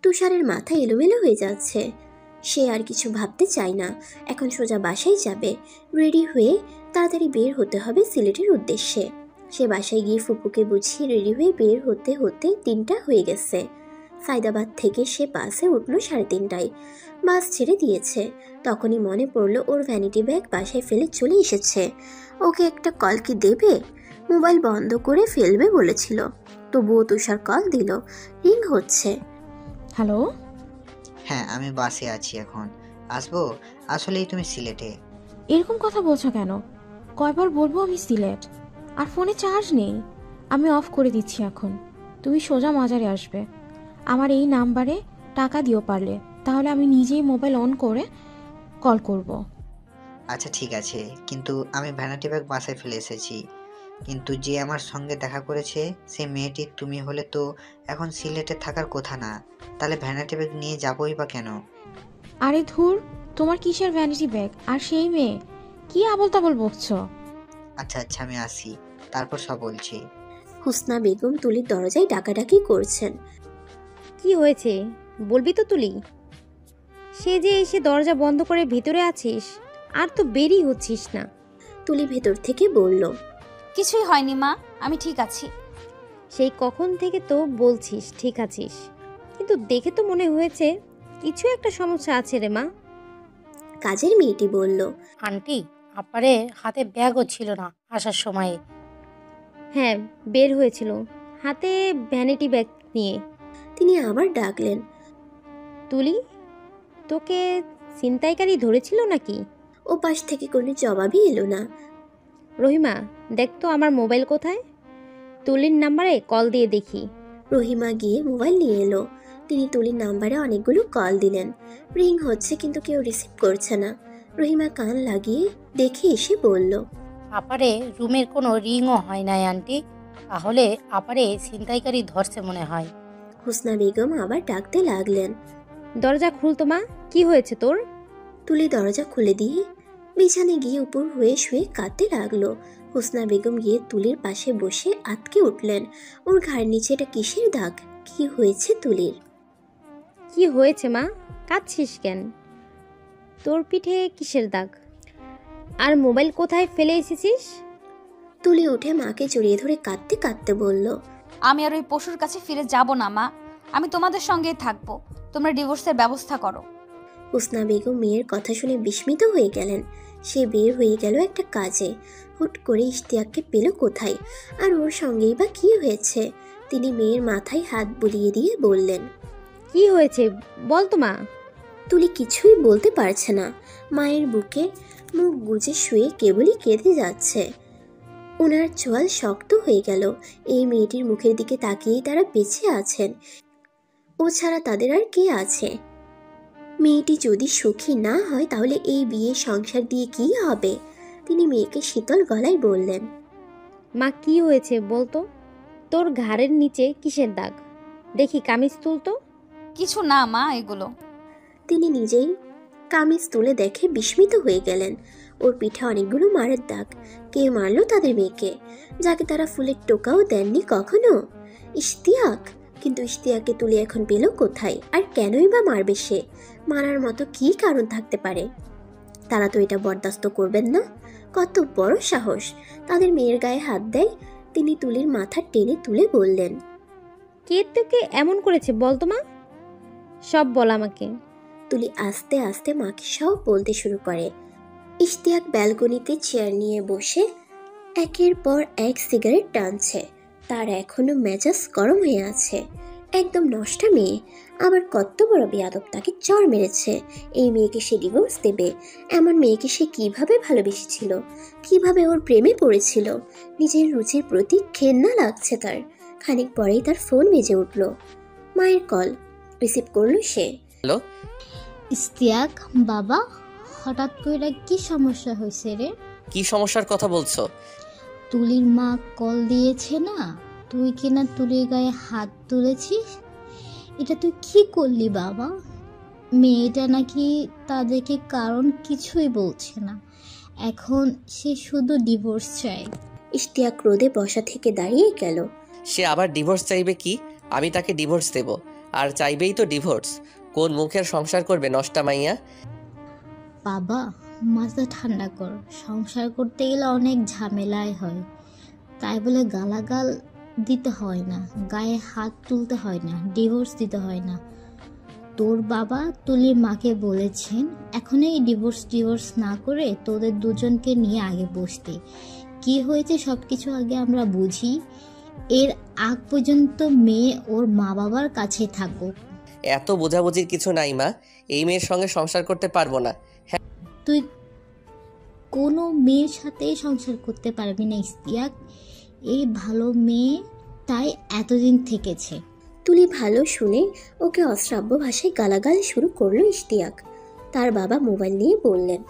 তুষারের মাথা এলোমেলো হয়ে যাচ্ছে। সে আর কিছু ভাবতে চায় না। এখন সোজা বাসায় যাবে। রেডি হয়ে তাড়াতাড়ি বের হতে হবে সিলেটের উদ্দেশ্যে। সে বাসায় গিয়ে ফুপুকে বুঝিয়ে রেডি হয়ে বের হতে হতে 3টা হয়ে গেছে। সায়দাবাদ থেকে সে বাসে উঠল 3:30টায়। বাস ছেড়ে দিয়েছে। তখনই মনে পড়ল ওর ভ্যানিটি ব্যাগ বাসায় ফেলে চলে এসেছে। ওকে একটা কল কি দেবে? মোবাইল বন্ধ করে ফেলবে বলেছিল। তবুও তুষার কল দিল। রিং হচ্ছে। হ্যালো? হ্যাঁ, আমি বাসে আছি এখন। আসবো? আসলেই তুমি সিলেটে? এরকম কথা বলছো কেন? কয়বার বলবো আমি সিলেট? আর ফোনে চার্জ নেই। আমি অফ করে দিচ্ছি এখন। তুমি সোজা মাজারে আসবে। আমার এই নাম্বারে টাকা দিও পারলে, তাহলে আমি নিজেই মোবাইল অন করে কল করব। আচ্ছা ঠিক আছে, কিন্তু আমি ভ্যানিটি ব্যাগ বাসায় ফেলে এসেছি। কিন্তু যে আমার সঙ্গে দেখা করেছে সে মেয়েটি তুমি হলে তো এখন সিলেটে থাকার কথা না। তাহলে ভ্যানিটি ব্যাগ নিয়ে যাবোই বা কেন? আরে ধুর, তোমার কিসের ভ্যানিটি ব্যাগ আর সেই মেয়ে? কি আবল তাবল বকছো? আচ্ছা আচ্ছা, আমি আসি, তারপর সব বলছি। হুসনা বেগম তুলির দরজায় ডাকাডাকি করছেন। কি হয়েছে বলবি তো তুলি? সে যে এসে দরজা বন্ধ করে ভিতরে আছিস, আর তো বেরিয়ে হচ্ছিস না। তুলি ভেতর থেকে বলল, কিছুই হয়নি মা, আমি ঠিক আছি। সেই কখন থেকে তো বলছিস ঠিক আছিস, কিন্তু দেখে তো মনে হয়েছে কিছু একটা সমস্যা আছে রে মা। কাজের মেয়েটি বলল, আন্টি, আপারে হাতে ব্যাগও ছিল না আসার সময়ে। হ্যাঁ, বের হয়েছিল হাতে ভ্যানিটি ব্যাগ নিয়ে। তিনি আবার ডাকলেন, তুলি, তোকে ছিনতাইকারী ধরেছিল নাকি? ও পাশ থেকে কোনো জবাবই এলো না। রহিমা, দেখ তো আমার মোবাইল কোথায়? তুলির নাম্বারে কল দিয়ে দেখি। রহিমা গিয়ে মোবাইল নিয়ে এলো। তিনি তুলির নাম্বারে অনেকগুলো কল দিলেন। রিং হচ্ছে কিন্তু কেউ রিসিভ করছে না। রহিমা কান লাগিয়ে দেখে এসে বলল, আপারে রুমের কোনো রিংও হয় নাই আন্টি, তাহলে আপারে ছিনতাইকারী ধরছে মনে হয়। হুসনা বেগম আবার ডাকতে লাগলেন, দরজা খুলতো মা, কি হয়েছে তোর? তুলি দরজা খুলে দিয়ে বিছানে গিয়ে উপর হয়ে শুয়ে কাঁদতে লাগলো। হুসনা বেগম গিয়ে তুলির পাশে বসে আতকে উঠলেন। ওর ঘাড় নিচে এটা কিসের দাগ? কি হয়েছে তুলির? কি হয়েছে মা, কাঁদছিস কেন? তোর পিঠে কিসের দাগ? আর মোবাইল কোথায় ফেলে এসেছিস? তুলি উঠে মাকে জড়িয়ে ধরে কাঁদতে কাঁদতে বলল, আমি আর ওই পশুর কাছে ফিরে যাব না মা, আমি তোমাদের সঙ্গেই থাকবো। তোমরা ডিভোর্সের ব্যবস্থা করো। হুসনা বেগম মেয়ের কথা শুনে বিস্মিত হয়ে গেলেন। সে বের হয়ে গেল একটা কাজে। হুট করে ইশতিয়াককে পেল কোথায়? আর ওর সঙ্গেই বা কি হয়েছে? তিনি মেয়ের মাথায় হাত বুলিয়ে দিয়ে বললেন, কি হয়েছে বল তো মা। তুলি কিছুই বলতে পারছে না। মায়ের বুকে মুখ গুজে শুয়ে কেবলই কেঁদে যাচ্ছে। ওনার চোয়াল শক্ত হয়ে গেল। এই মেয়েটির মুখের দিকে তাকিয়েই তারা বেঁচে আছেন। ও ছাড়া তাদের আর কে আছে? মেয়েটি যদি সুখী না হয় তাহলে এই বিয়ে সংসার দিয়ে কি হবে? তিনি মেয়েকে শীতল গলায় বললেন, মা কি হয়েছে বলতো? তোর ঘাড়ের নিচে কিসের দাগ? দেখি কামিজ তুলতো। কিছু না মা, এগুলো। তিনি নিজেই কামিজ তুলে দেখে বিস্মিত হয়ে গেলেন। ওর পিঠে অনেকগুলো মারের দাগ। কে মারলো তাদের মেয়েকে, যাকে তারা ফুলের টোকাও দেননি কখনো? ইশতিয়াক। কিন্তু ইশতিয়াককে তুলে এখন পেল কোথায়? আর কেনই বা মারবে সে? মারার মতো কি কারণ থাকতে পারে? তারা তো এটা বরদাস্ত করবেন না। কত বড় সাহস! তাদের মেয়ের গায়ে হাত দেয়। তিনি তুলির মাথা টেনে তুলে বললেন, কে তোকে এমন করেছে বল তো মা, সব বল আমাকে। তুলি আস্তে আস্তে মাকে সব বলতে শুরু করে। ইশতিয়াক ব্যালকনিতে চেয়ার নিয়ে বসে একের পর এক সিগারেট টানছে। তার এখনো মেজাজ গরম হয়ে আছে। একদম নষ্টা মেয়ে, আবার কত বড় বেয়াদব, তাকে চড় মেরেছে। এই মেয়েকে সে ডিভোর্স দেবে? এমন মেয়েকে সে কিভাবে ভালোবেসেছিল, কিভাবে ওর প্রেমে পড়েছিল। নিজের রুচির প্রতি ঘেন্না লাগছে তার। খানিক পরেই তার ফোন বেজে উঠল। মায়ের কল। রিসিভ করলো সে। হ্যালো। ইশতিয়াক বাবা, হঠাৎ করে কি সমস্যা হয়েছে রে? কি সমস্যার কথা বলছো? তুলির মা কল দিয়েছে না, তুই কিনা তুলির গায়ে হাত তুলেছিস। এটা তুই কি করলি বাবা? মেয়েটা নাকি তাদেরকে কারণ কিছুই বলছে না, এখন সে শুধু ডিভোর্স চায়। ইশতিয়াক রোদে বসা থেকে দাঁড়িয়ে গেল। সে আবার ডিভোর্স চাইবে কি? আমি তাকে ডিভোর্স দেব, আর চাইবেই তো ডিভোর্স। কোন মুখের সংসার করবে নষ্টা মাইয়া? বাবা মাথা ঠান্ডা কর, সংসার করতে গেলে অনেক ঝামেলাই হয়, তাই বলে গালাগাল দিতে হয় না, গায়ে হাত তুলতে হয় না, ডিভোর্স দিতে হয় না। তোর বাবা তুলির মাকে বলেছেন এখন এই ডিভোর্স না করে তোদের দুজনকে নিয়ে আগে বসতে। কি হয়েছে সব কিছু আগে আমরা বুঝি, এর আগ পর্যন্ত মেয়ে ওর মা বাবার কাছে থাকুক। এত বোঝাবুঝির কিছু নাই মা, এই মেয়ের সঙ্গে সংসার করতে পারবো না। তুই কোনো মেয়ের সাথেই সংসার করতে পারবি না ইশতিয়াক, এই ভালো মেয়ে তাই এতদিন থেকেছে। তুলি ভালো শুনে ওকে অশ্রাব্য ভাষায় গালাগাল শুরু করলো ইশতিয়াক। তার বাবা মোবাইল নিয়ে বললেন,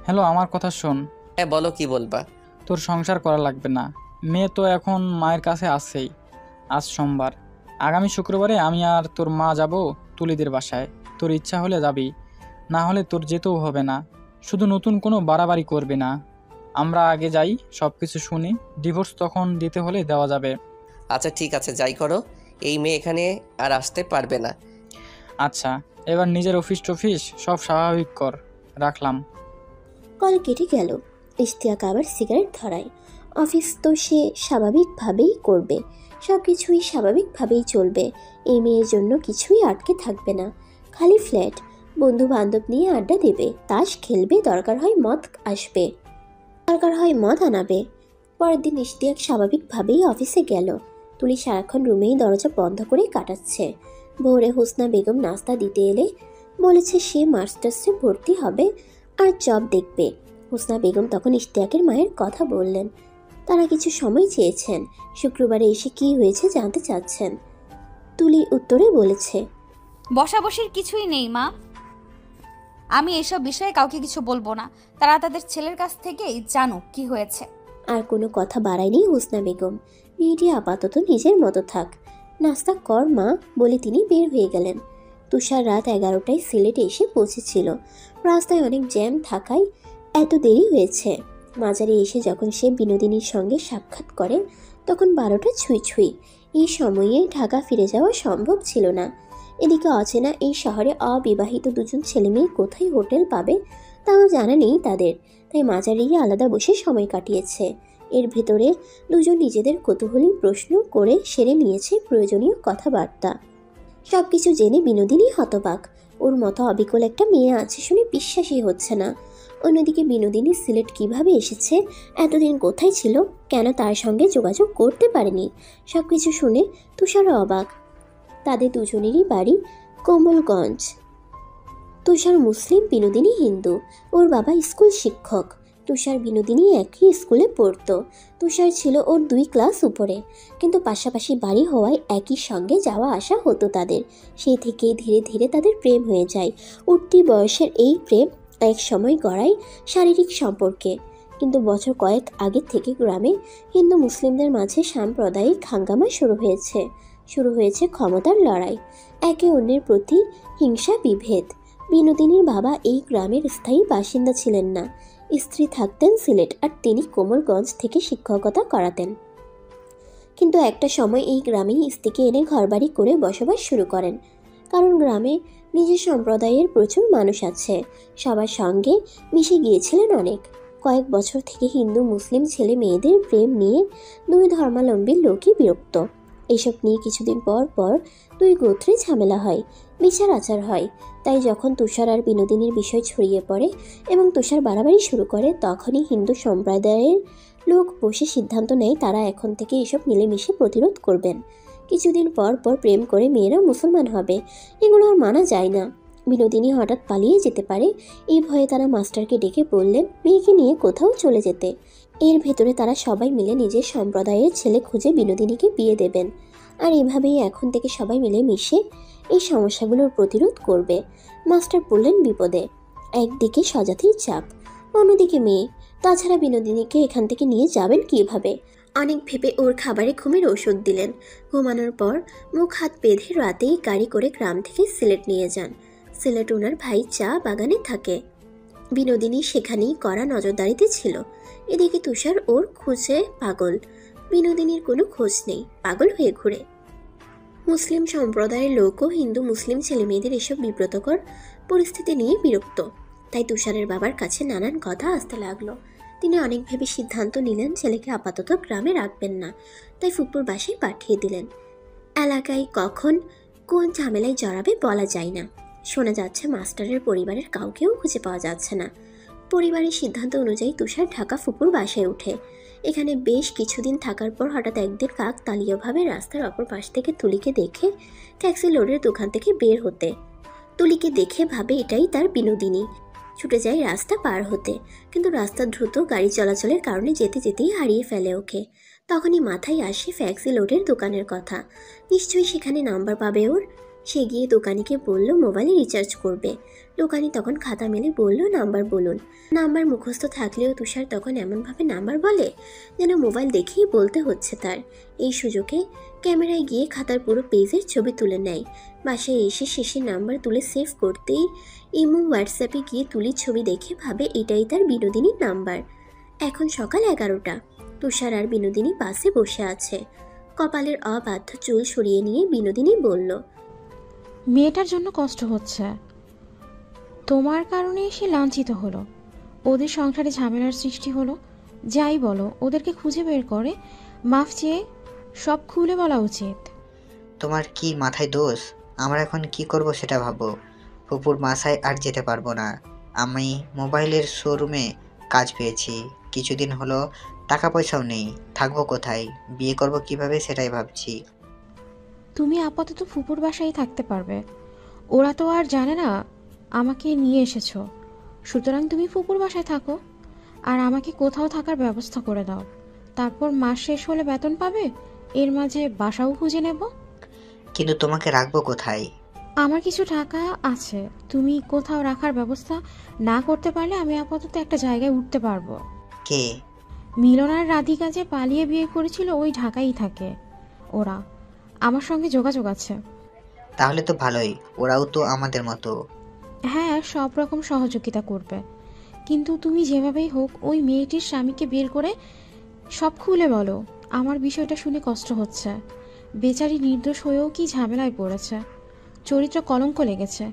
হ্যালো, আমার কথা শোন। হ্যাঁ বলো, কি বলবা? তোর সংসার করা লাগবে না, মেয়ে তো এখন মায়ের কাছে আছেই। আজ সোমবার, আগামী শুক্রবারে আমি আর তোর মা যাব তুলিদের বাসায়। তোর ইচ্ছা হলে যাবি, না হলে তোর যেতেও হবে না। শুধু নতুন কোনো বাড়াবাড়ি করবে না। আমরা আগে যাই, সব কিছু শুনি, ডিভোর্স তখন দিতে হলে দেওয়া যাবে। আচ্ছা ঠিক আছে, যাই করো। এই মেয়ে এখানে আর আসতে পারবে না। আচ্ছা, এবার নিজের অফিস টফিস সব স্বাভাবিক কর। রাখলাম। কল কেটে গেল। ইশতিয়াক আবার সিগারেট ধরায়। অফিস তো সে স্বাভাবিকভাবেই করবে, সব কিছুই স্বাভাবিকভাবেই চলবে। এই মেয়ের জন্য কিছুই আটকে থাকবে না। খালি ফ্ল্যাট, বন্ধু বান্ধব নিয়ে আড্ডা দেবে, তাস খেলবে, দরকার হয় মদ আসবে, দরকার হয় মদ আনাবে। পরের দিন ইশতিয়াক স্বাভাবিকভাবেই অফিসে গেল। তুলি সারাক্ষণ রুমেই দরজা বন্ধ করে কাটাচ্ছে। ভোরে হোসনা বেগম নাস্তা দিতে এলে বলেছে সে মাস্টার্সে ভর্তি হবে আর জব দেখবে। হোসনা বেগম তখন ইশতিয়াকের মায়ের কথা বললেন। তারা কিছু সময় চেয়েছেন, শুক্রবারে এসে কি হয়েছে জানতে চাচ্ছেন। তুলি উত্তরে বলেছে, বসাবসির কিছুই নেই মা, আমি এসব বিষয়ে কাউকে কিছু বলবো না, তারা তাদের ছেলের কাছ থেকেই জানুক কি হয়েছে। আর কোনো কথা বাড়ায়নি হোসনা বেগম। মেয়েটি আপাতত নিজের মতো থাক, নাস্তা কর মা বলে তিনি বের হয়ে গেলেন। তুষার রাত 11টায় সিলেটে এসে পৌঁছেছিল। রাস্তায় অনেক জ্যাম থাকায় এত দেরি হয়েছে। মাজারে এসে যখন সে বিনোদিনীর সঙ্গে সাক্ষাৎ করে তখন 12টা ছুঁই। এই সময়ে ঢাকা ফিরে যাওয়া সম্ভব ছিল না। এদিকে অচেনা এই শহরে অবিবাহিত দুজন ছেলেমেয়ে কোথায় হোটেল পাবে তাও জানা নেই তাদের, তাই মাজারেই আলাদা বসে সময় কাটিয়েছে। এর ভেতরে দুজন নিজেদের কৌতূহলী প্রশ্ন করে সেরে নিয়েছে প্রয়োজনীয় কথাবার্তা। সব কিছু জেনে বিনোদিনী হতবাক। ওর মতো অবিকল একটা মেয়ে আছে শুনে বিশ্বাসই হচ্ছে না। অন্যদিকে বিনোদিনী সিলেট কিভাবে এসেছে, এতদিন কোথায় ছিল, কেন তার সঙ্গে যোগাযোগ করতে পারেনি, সব কিছু শুনে তুষারও অবাক। তাদের দুজনেরই বাড়ি কোমলগঞ্জ। তুষার মুসলিম, বিনোদিনী হিন্দু। ওর বাবা স্কুল শিক্ষক। তুষার বিনোদিনী একই স্কুলে পড়তো। তুষার ছিল ওর 2 ক্লাস উপরে, কিন্তু পাশাপাশি বাড়ি হওয়ায় একই সঙ্গে যাওয়া আসা হতো তাদের। সেই থেকে ধীরে ধীরে তাদের প্রেম হয়ে যায়। উঠতি বয়সের এই প্রেম এক সময় গড়ায় শারীরিক সম্পর্কে। কিন্তু বছর কয়েক আগে থেকে গ্রামে হিন্দু মুসলিমদের মাঝে সাম্প্রদায়িক হাঙ্গামা শুরু হয়েছে ক্ষমতার লড়াই, একে অন্যের প্রতি হিংসা বিভেদ। বিনোদিনীর বাবা এই গ্রামের স্থায়ী বাসিন্দা ছিলেন না। স্ত্রী থাকতেন সিলেট আর তিনি কোমলগঞ্জ থেকে শিক্ষকতা করাতেন। কিন্তু একটা সময় এই গ্রামেই স্ত্রীকে এনে ঘরবাড়ি করে বসবাস শুরু করেন। কারণ গ্রামে নিজের সম্প্রদায়ের প্রচুর মানুষ আছে, সবার সঙ্গে মিশে গিয়েছিলেন অনেক। কয়েক বছর থেকে হিন্দু মুসলিম ছেলে মেয়েদের প্রেম নিয়ে 2 ধর্মাবলম্বী লোকই বিরক্ত। এসব নিয়ে কিছুদিন পর পর দুই গোত্রে ঝামেলা হয়, বিচার আচার হয়। তাই যখন তুষার আর বিনোদিনীর বিষয় ছড়িয়ে পড়ে এবং তুষার বাড়াবাড়ি শুরু করে, তখনই হিন্দু সম্প্রদায়ের লোক বসে সিদ্ধান্ত নেয় তারা এখন থেকে এসব মিলেমিশে প্রতিরোধ করবেন। কিছুদিন পর পর প্রেম করে মেয়েরা মুসলমান হবে, এগুলো আর মানা যায় না। বিনোদিনী হঠাৎ পালিয়ে যেতে পারে, এই ভয়ে তারা মাস্টারকে ডেকে বললেন মেয়েকে নিয়ে কোথাও চলে যেতে। এর ভেতরে তারা সবাই মিলে নিজের সম্প্রদায়ের ছেলে খুঁজে বিনোদিনীকে বিয়ে দেবেন। আর এভাবেই এখন থেকে সবাই মিলে মিশে এই সমস্যাগুলোর প্রতিরোধ করবে। মাস্টার বললেন বিপদে, একদিকে স্বজাতির চাপ, অন্যদিকে মেয়ে। তাছাড়া বিনোদিনীকে এখান থেকে নিয়ে যাবেন কিভাবে? অনেক ভেবে ওর খাবারে ঘুমের ওষুধ দিলেন। ঘুমানোর পর মুখ হাত বেঁধে রাতেই গাড়ি করে গ্রাম থেকে সিলেট নিয়ে যান। সিলেট ওনার ভাই চা বাগানে থাকে। বিনোদিনী সেখানেই কড়া নজরদারিতে ছিল। এদিকে তুষার ওর খুঁজে পাগল। বিনোদিনীর কোনো খোঁজ নেই, পাগল হয়ে ঘুরে। মুসলিম সম্প্রদায়ের লোকও হিন্দু মুসলিম ছেলেমেয়েদের এসব বিব্রতকর পরিস্থিতি নিয়ে বিরক্ত। তাই তুষারের বাবার কাছে নানান কথা আসতে লাগলো। তিনি অনেক ভেবে সিদ্ধান্ত নিলেন ছেলেকে আপাতত গ্রামে রাখবেন না, তাই ফুপুর বাসায় পাঠিয়ে দিলেন। এলাকায় কখন কোন ঝামেলায় জড়াবে বলা যায় না। শোনা যাচ্ছে মাস্টারের পরিবারের কাউকেও খুঁজে পাওয়া যাচ্ছে না। পরিবারের সিদ্ধান্ত অনুযায়ী তুষার ঢাকা ফুপুর বাসায় ওঠে। এখানে বেশ কিছুদিন থাকার পর হঠাৎ একদিন কাকতালীয়ভাবে রাস্তার অপর পাশ থেকে তুলিকে দেখে ট্যাক্সি লোডের দোকান থেকে বের হতে। তুলিকে দেখে ভাবে এটাই তার বিনোদিনী। ছুটে যায় রাস্তা পার হতে, কিন্তু রাস্তা দ্রুত গাড়ি চলাচলের কারণে যেতে যেতেই হারিয়ে ফেলে ওকে। তখনই মাথায় আসে ট্যাক্সি লোডের দোকানের কথা। নিশ্চয়ই সেখানে নাম্বার পাবে ওর। সে গিয়ে দোকানিকে বলল মোবাইলে রিচার্জ করবে। দোকানি তখন খাতা মেলে বলল নাম্বার বলুন। নাম্বার মুখস্থ থাকলেও তুষার তখন এমনভাবে নাম্বার বলে যেন মোবাইল দেখেই বলতে হচ্ছে তার। এই সুযোগে ক্যামেরায় গিয়ে খাতার পুরো পেজের ছবি তুলে নেয়। বাসায় এসে শেষে নাম্বার তুলে সেভ করতেই ইমো হোয়াটসঅ্যাপে গিয়ে তুলির ছবি দেখে ভাবে এটাই তার বিনোদিনীর নাম্বার। এখন সকাল 11টা। তুষার আর বিনোদিনী বাসে বসে আছে। কপালের অবাধ্য চুল সরিয়ে নিয়ে বিনোদিনী বলল, মেয়েটার জন্য কষ্ট হচ্ছে, তোমার কারণে সে লাঞ্ছিত হলো, ওদের সংসারে ঝামেলার সৃষ্টি হলো। যাই বলো, ওদেরকে খুঁজে বের করে মাফ চেয়ে সব খুলে বলা উচিত। তোমার কি মাথায় দোষ? আমরা এখন কি করব সেটা ভাবো। ফুপুর বাসায় আর যেতে পারবো না। আমি মোবাইলের শোরুমে কাজ পেয়েছি, কিছুদিন হলো টাকা পয়সাও নেই, থাকবো কোথায়, বিয়ে করব কিভাবে সেটাই ভাবছি। তুমি আপাতত ফুপুর বাসায় থাকতে পারবে, ওরা তো আর জানে না আমাকে নিয়ে এসেছো। সুতরাং তুমি ফুপুর বাসায় থাকো আর আমাকে কোথাও থাকার ব্যবস্থা করে দাও। তারপর মাস শেষ হলে বেতন পাবে, এর মাঝে বাসাও খুঁজে নেব। কিন্তু তোমাকে রাখবো কোথায়? আমার কিছু টাকা আছে, তুমি কোথাও রাখার ব্যবস্থা না করতে পারলে আমি আপাতত একটা জায়গায় উঠতে পারবো। কে? মিলন আর রাধিকা যে পালিয়ে বিয়ে করেছিল ওই ঢাকাই থাকে ওরা, আমার সঙ্গে যোগাযোগ আছে। তাহলে তো ভালোই, ওরাও তো আমাদের মতো। হ্যাঁ, সব রকম সহযোগিতা করবে, কিন্তু তুমি যেভাবেই হোক ওই মেয়েটির স্বামীকে বের করে সব খুলে বলো। আমার বিষয়টা শুনে কষ্ট হচ্ছে। বেচারি নির্দোষ হয়েও কি ঝামেলায় পড়েছে, চরিত্র কলঙ্ক লেগেছে।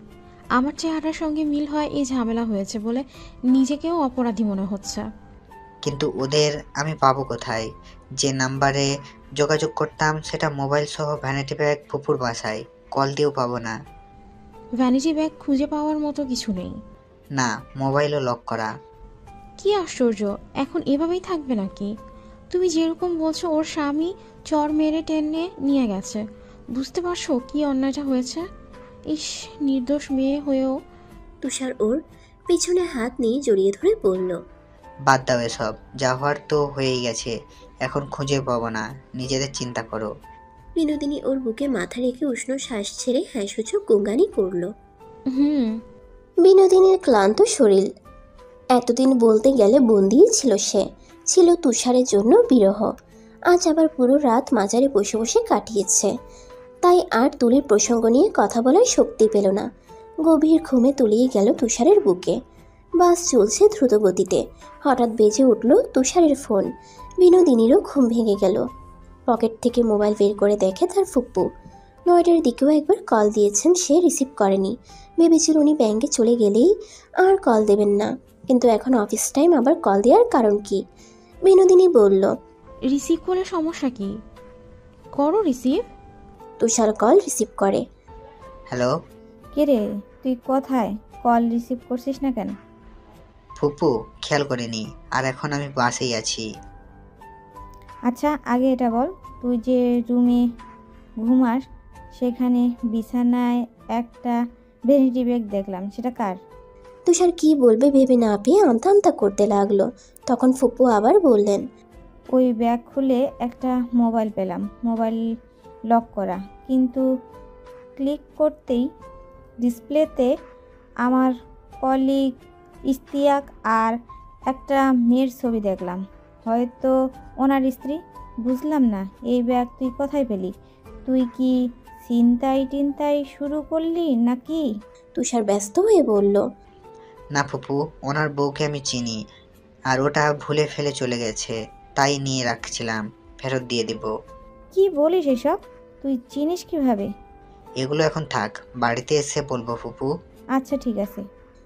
আমার চেহারার সঙ্গে মিল হয় এই ঝামেলা হয়েছে বলে নিজেকেও অপরাধী মনে হচ্ছে। কিন্তু ওদের আমি পাবো কোথায়? যে নাম্বারে যোগাযোগ করতাম সেটা মোবাইল সহ ভ্যানিটি ব্যাগ ফুপুর বাসায়, কল দিয়েও পাবো না। ভ্যানিটি ব্যাগ খুঁজে পাওয়ার মতো কিছু নেই। না, মোবাইলও লক করা। কি আশ্চর্য, এখন এভাবেই থাকবে নাকি? তুমি যেরকম বলছো ওর স্বামী চর মেরে টেনে নিয়ে গেছে, বুঝতে পারছো কি অন্যায়টা হয়েছে? ইস, নির্দোষ মেয়ে হয়েও। তুষার ওর পিছনে হাত নিয়ে জড়িয়ে ধরে বলল, বাদ দাও এসব, যা হওয়ার তো হয়েই গেছে, এখন খুঁজে পাবো না, নিজেদের চিন্তা করো। বিনোদিনী ওর বুকে মাথা রেখে উষ্ণ শ্বাস ছেড়ে হ্যাঁ সূচক গুঙ্গানি করল। বিনোদিনীর ক্লান্ত শরীর। এতদিন বলতে গেলে বন্দিই ছিল সে, ছিল তুষারের জন্য বিরহ। আজ আবার পুরো রাত মাজারে বসে বসে কাটিয়েছে, তাই আর তুলির প্রসঙ্গ নিয়ে কথা বলার শক্তি পেল না। গভীর ঘুমে তলিয়ে গেল তুষারের বুকে। বাস চলছে দ্রুত গতিতে। হঠাৎ বেজে উঠল তুষারের ফোন। বিনোদিনীরও ঘুম ভেঙে গেল। পকেট থেকে মোবাইল বের করে দেখে তার ফুপ্পু। 9টার দিকেও একবার কল দিয়েছেন, সে রিসিভ করেনি। ভেবেছিল উনি ব্যাংকে চলে গেলেই আর কল দেবেন না, কিন্তু এখন অফিস টাইম, আবার কল দেওয়ার কারণ কি? বিনোদিনী বলল, রিসিভ করলে সমস্যা কি? করো রিসিভ। তুষার কল রিসিভ করে। হ্যালো কে রে, তুই কোথায়? কল রিসিভ করছিস না কেন? ফুপু, খেয়াল করিনি, আর এখন আমি বাসেই আছি। আচ্ছা আগে এটা বল, তুই যে রুমে ঘুমাস সেখানে বিছানায় একটা ভ্যানিটি ব্যাগ দেখলাম, সেটা কার? তুষার কি বলবে ভেবে না পেয়ে আমতা আমতা করতে লাগলো। তখন ফুপু আবার বললেন, ওই ব্যাগ খুলে একটা মোবাইল পেলাম, মোবাইল লক করা, কিন্তু ক্লিক করতেই ডিসপ্লেতে আমার কলিগ ইস্তিয়াক আর একটা মেয়ের ছবি দেখলাম, হয়তো ওনার স্ত্রী। বুঝলাম না এই ব্যাগ তুই কোথায় পেলি? তুই কি ছিনতাই শুরু করলি নাকি? তুষার ব্যস্ত হয়ে বলল, না ফুপু, ওনার বউকে আমি চিনি, আর ওটা ভুলে ফেলে চলে গেছে, তাই নিয়ে রাখছিলাম, ফেরত দিয়ে দিব। কি বলিস এসব? তুই চিনিস কিভাবে? এগুলো এখন থাক, বাড়িতে এসে বলবো ফুপু। আচ্ছা ঠিক আছে।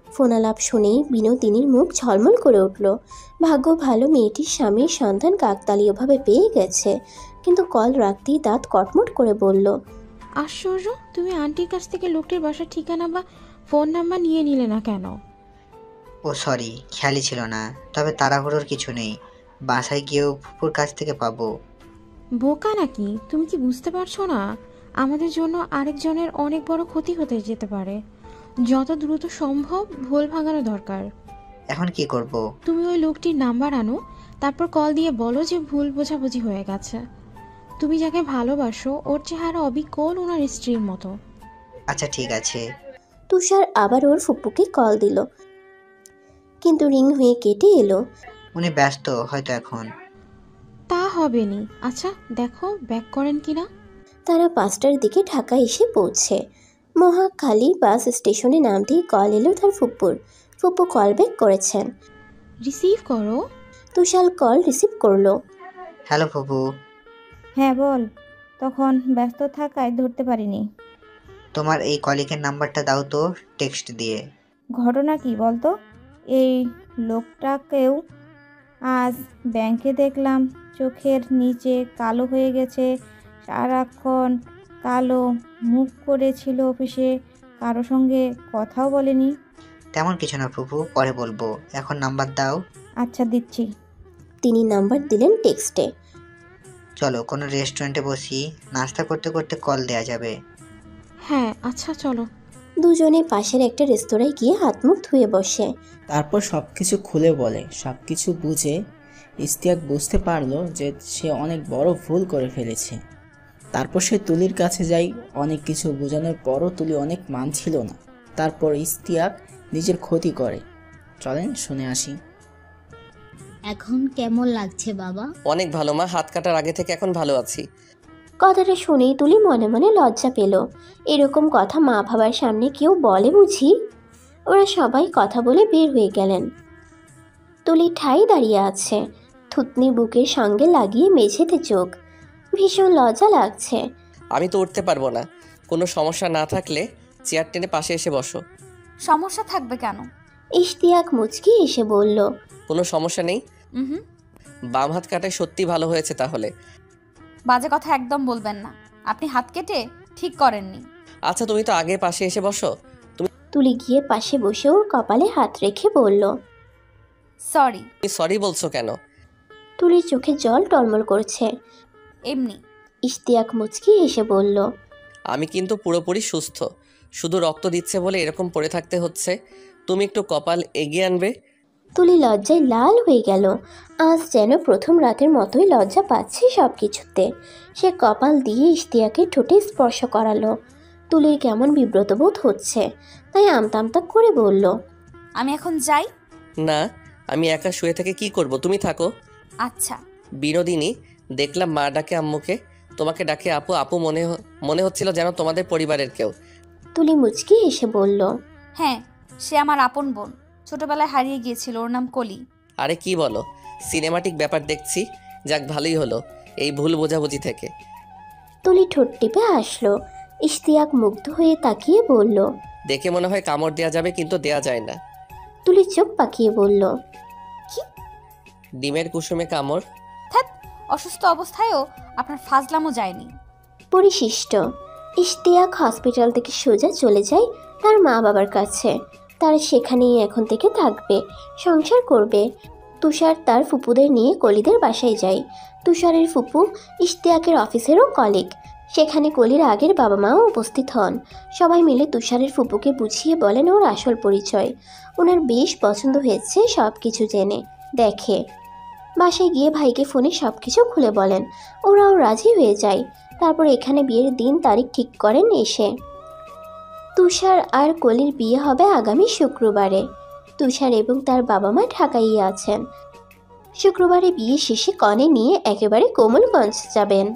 ফোনালাপ শুনেই বিনোদিনীর মুখ ঝলমল করে উঠল। ভাগ্য ভালো মেয়েটির স্বামীর সন্ধান কাকতালীয়ভাবে পেয়ে গেছে, কিন্তু কল রাখতেই দাঁত কটমট করে বলল, আশ্চর্য, তুমি আন্টির কাছ থেকে লোকটির বাসার ঠিকানা বা ফোন নাম্বার নিয়ে নিলে না কেন? ও সরি, খেয়ালই ছিল না, তবে তাড়াহুড়োর কিছু নেই, বাসায় গিয়েও ফুপুর কাছ থেকে পাবো। বোকা নাকি? তুমি কি বুঝতে পারছো না আমাদের জন্য আরেকজনের অনেক বড় ক্ষতি হতে যেতে পারে? যত দ্রুত সম্ভব ভুল ভাঙানো দরকার। এখন কি করব? তুমি ওই লোকটির নাম্বার আনো, তারপর কল দিয়ে বলো যে ভুল বোঝাবুঝি হয়ে গেছে। তুমি যাকে ভালোবাসো ওর চেহারা অবিকল ওনার স্ত্রীর মতো। আচ্ছা ঠিক আছে। তুষার আবার ওর ফুপুকে কল দিল, কিন্তু রিং হয়ে কেটে এলো। উনি ব্যস্ত হয়তো এখন। তা হবে নি। আচ্ছা দেখো ব্যাক করেন কিনা। তারা 5টার দিকে ঢাকা এসে পৌঁছে। মহাখালী বাস স্টেশনে নামতেই কল এলো তার ফুপুর। ফুপু কল ব্যাক করেছেন। রিসিভ করো। তুষার কল রিসিভ করলো। হ্যালো ফুপু। হ্যাঁ বল। তখন ব্যস্ত থাকায় ধরতে পারিনি। তোমার এই কলিগের নাম্বারটা দাও তো, টেক্সট দিয়ে। ঘটনা কি বলতো? এই লোকটাকেও আজ ব্যাংকে দেখলাম, চোখের নিচে কালো হয়ে গেছে, সারাক্ষণ কালো মুখ করেছিল, অফিসে কারো সঙ্গে কথাও বলেনি। তেমন কিছু না ফুপু, পরে বলবো, এখন নাম্বার দাও। আচ্ছা দিচ্ছি। তিনি নাম্বার দিলেন টেক্সটে। চলো কোনো রেস্টুরেন্টে বসি, নাস্তা করতে করতে কল দেয়া যাবে। হ্যাঁ আচ্ছা চলো। দুজনে পাশের একটা রেস্তোরাঁয় গিয়ে হাত মুখ ধুয়ে বসে। তারপর সব কিছু খুলে বলে। সব কিছু বুঝে ইস্তিয়াক বুঝতে পারলো যে সে অনেক বড় ভুল করে ফেলেছে। তারপর সে তুলির কাছে যায়। অনেক কিছু বোঝানোর পরও তুলি অনেক মানছিল না। তারপর ইস্তিয়াক নিজের ক্ষতি করে। চলেন শুনে আসি। এখন কেমন লাগছে বাবা? অনেক ভালো মা, হাত কাটার আগে থেকে এখন ভালো আছি। কথাটা শুনেই তুলি মনে মনে লজ্জা পেল। এরকম কথা মা বাবার সামনে কেউ বলে বুঝি? ওরা সবাই কথা বলে বের হয়ে গেলেন। তুলি ঠাই দাঁড়িয়ে আছে, থুতনি বুকের সঙ্গে লাগিয়ে মেঝেতে চোখ। ভীষণ লজ্জা লাগছে। আমি তো উঠতে পারবো না। কোনো সমস্যা না থাকলে চেয়ার টেনে পাশে এসে বসো। সমস্যা থাকবে কেন? ইশতিয়াক মুচকি এসে বলল, কোনো সমস্যা নেই। বাম হাত কাটায় সত্যি ভালো হয়েছে তাহলে। বাজে কথা একদম বলবেন না, আপনি হাত কেটে ঠিক করেননি। আচ্ছা তুমি তো আগে পাশে এসে বসো। তুলি গিয়ে পাশে বসে ওর কপালে হাত রেখে বলল, সরি। তুমি সরি বলছো কেন? তুলির চোখে জল টলমল করছে। এমনি। ইশতিয়াক মুচকি এসে বলল, আমি কিন্তু পুরোপুরি সুস্থ, শুধু রক্ত দিচ্ছে বলে এরকম পড়ে থাকতে হচ্ছে। তুমি একটু কপাল এগিয়ে আনবে। তুলি লজ্জায় লাল হয়ে গেল। আজ যেন প্রথম রাতের মতোই লজ্জা পাচ্ছে সব কিছুতে। সে কপাল দিয়ে ইশতিয়াকে ঠোঁটে স্পর্শ করালো। তুলির কেমন বিব্রত বোধ হচ্ছে, তাই আমতা আমতা করে বলল, আমি এখন যাই? না, আমি একা শুয়ে থেকে কি করব, তুমি থাকো। আচ্ছা। বিনোদিনী, দেখলাম মা ডাকে আম্মুকে, তোমাকে ডাকে আপু আপু মনে হচ্ছিল যেন তোমাদের পরিবারের কেউ। তুলি মুচকি এসে বলল, হ্যাঁ, সে আমার আপন বোন, ছোটবেলায় হারিয়ে গিয়েছিল, ওর নাম কলি। আরে কি বলো, সিনেমাটিক ব্যাপার দেখছি। যাক ভালোই হলো এই ভুল বোঝাবুঝি থেকে। তুলি ঠোঁট টিপে হাসলো। ইশতিয়াক মুগ্ধ হয়ে তাকিয়ে বলল, দেখে মনে হয় কামড় দেওয়া যাবে, কিন্তু দেয়া যায় না। তুলি চোখ পাকিয়ে বলল, কি? ডিমের কুসুমে কামড়? ধ্যাৎ, অসুস্থ অবস্থায়ও আপনার ফাজলামও যায়নি। পরিশিষ্ট। ইশতিয়াক হসপিটাল থেকে সোজা চলে যায় তার মা বাবার কাছে। তারা সেখানেই এখন থেকে থাকবে, সংসার করবে। তুষার তার ফুপুদের নিয়ে কলিদের বাসায় যায়। তুষারের ফুপু ইশতিয়াকের অফিসেরও কলিগ। সেখানে কলির আগের বাবা মাও উপস্থিত হন। সবাই মিলে তুষারের ফুপুকে বুঝিয়ে বলেন ওর আসল পরিচয়। ওনার বেশ পছন্দ হয়েছে সব কিছু জেনে। দেখে বাসায় গিয়ে ভাইকে ফোনে সব কিছু খুলে বলেন। ওরাও রাজি হয়ে যায়। তারপর এখানে বিয়ের দিন তারিখ ঠিক করেন এসে। তুষার আর কলির বিয়ে হবে আগামী শুক্রবারে। তুষার এবং তার বাবা মা ঢাকায় আছেন। শুক্রবারে বিয়ে শেষে কনে নিয়ে একেবারে কোমলগঞ্জ যাবেন।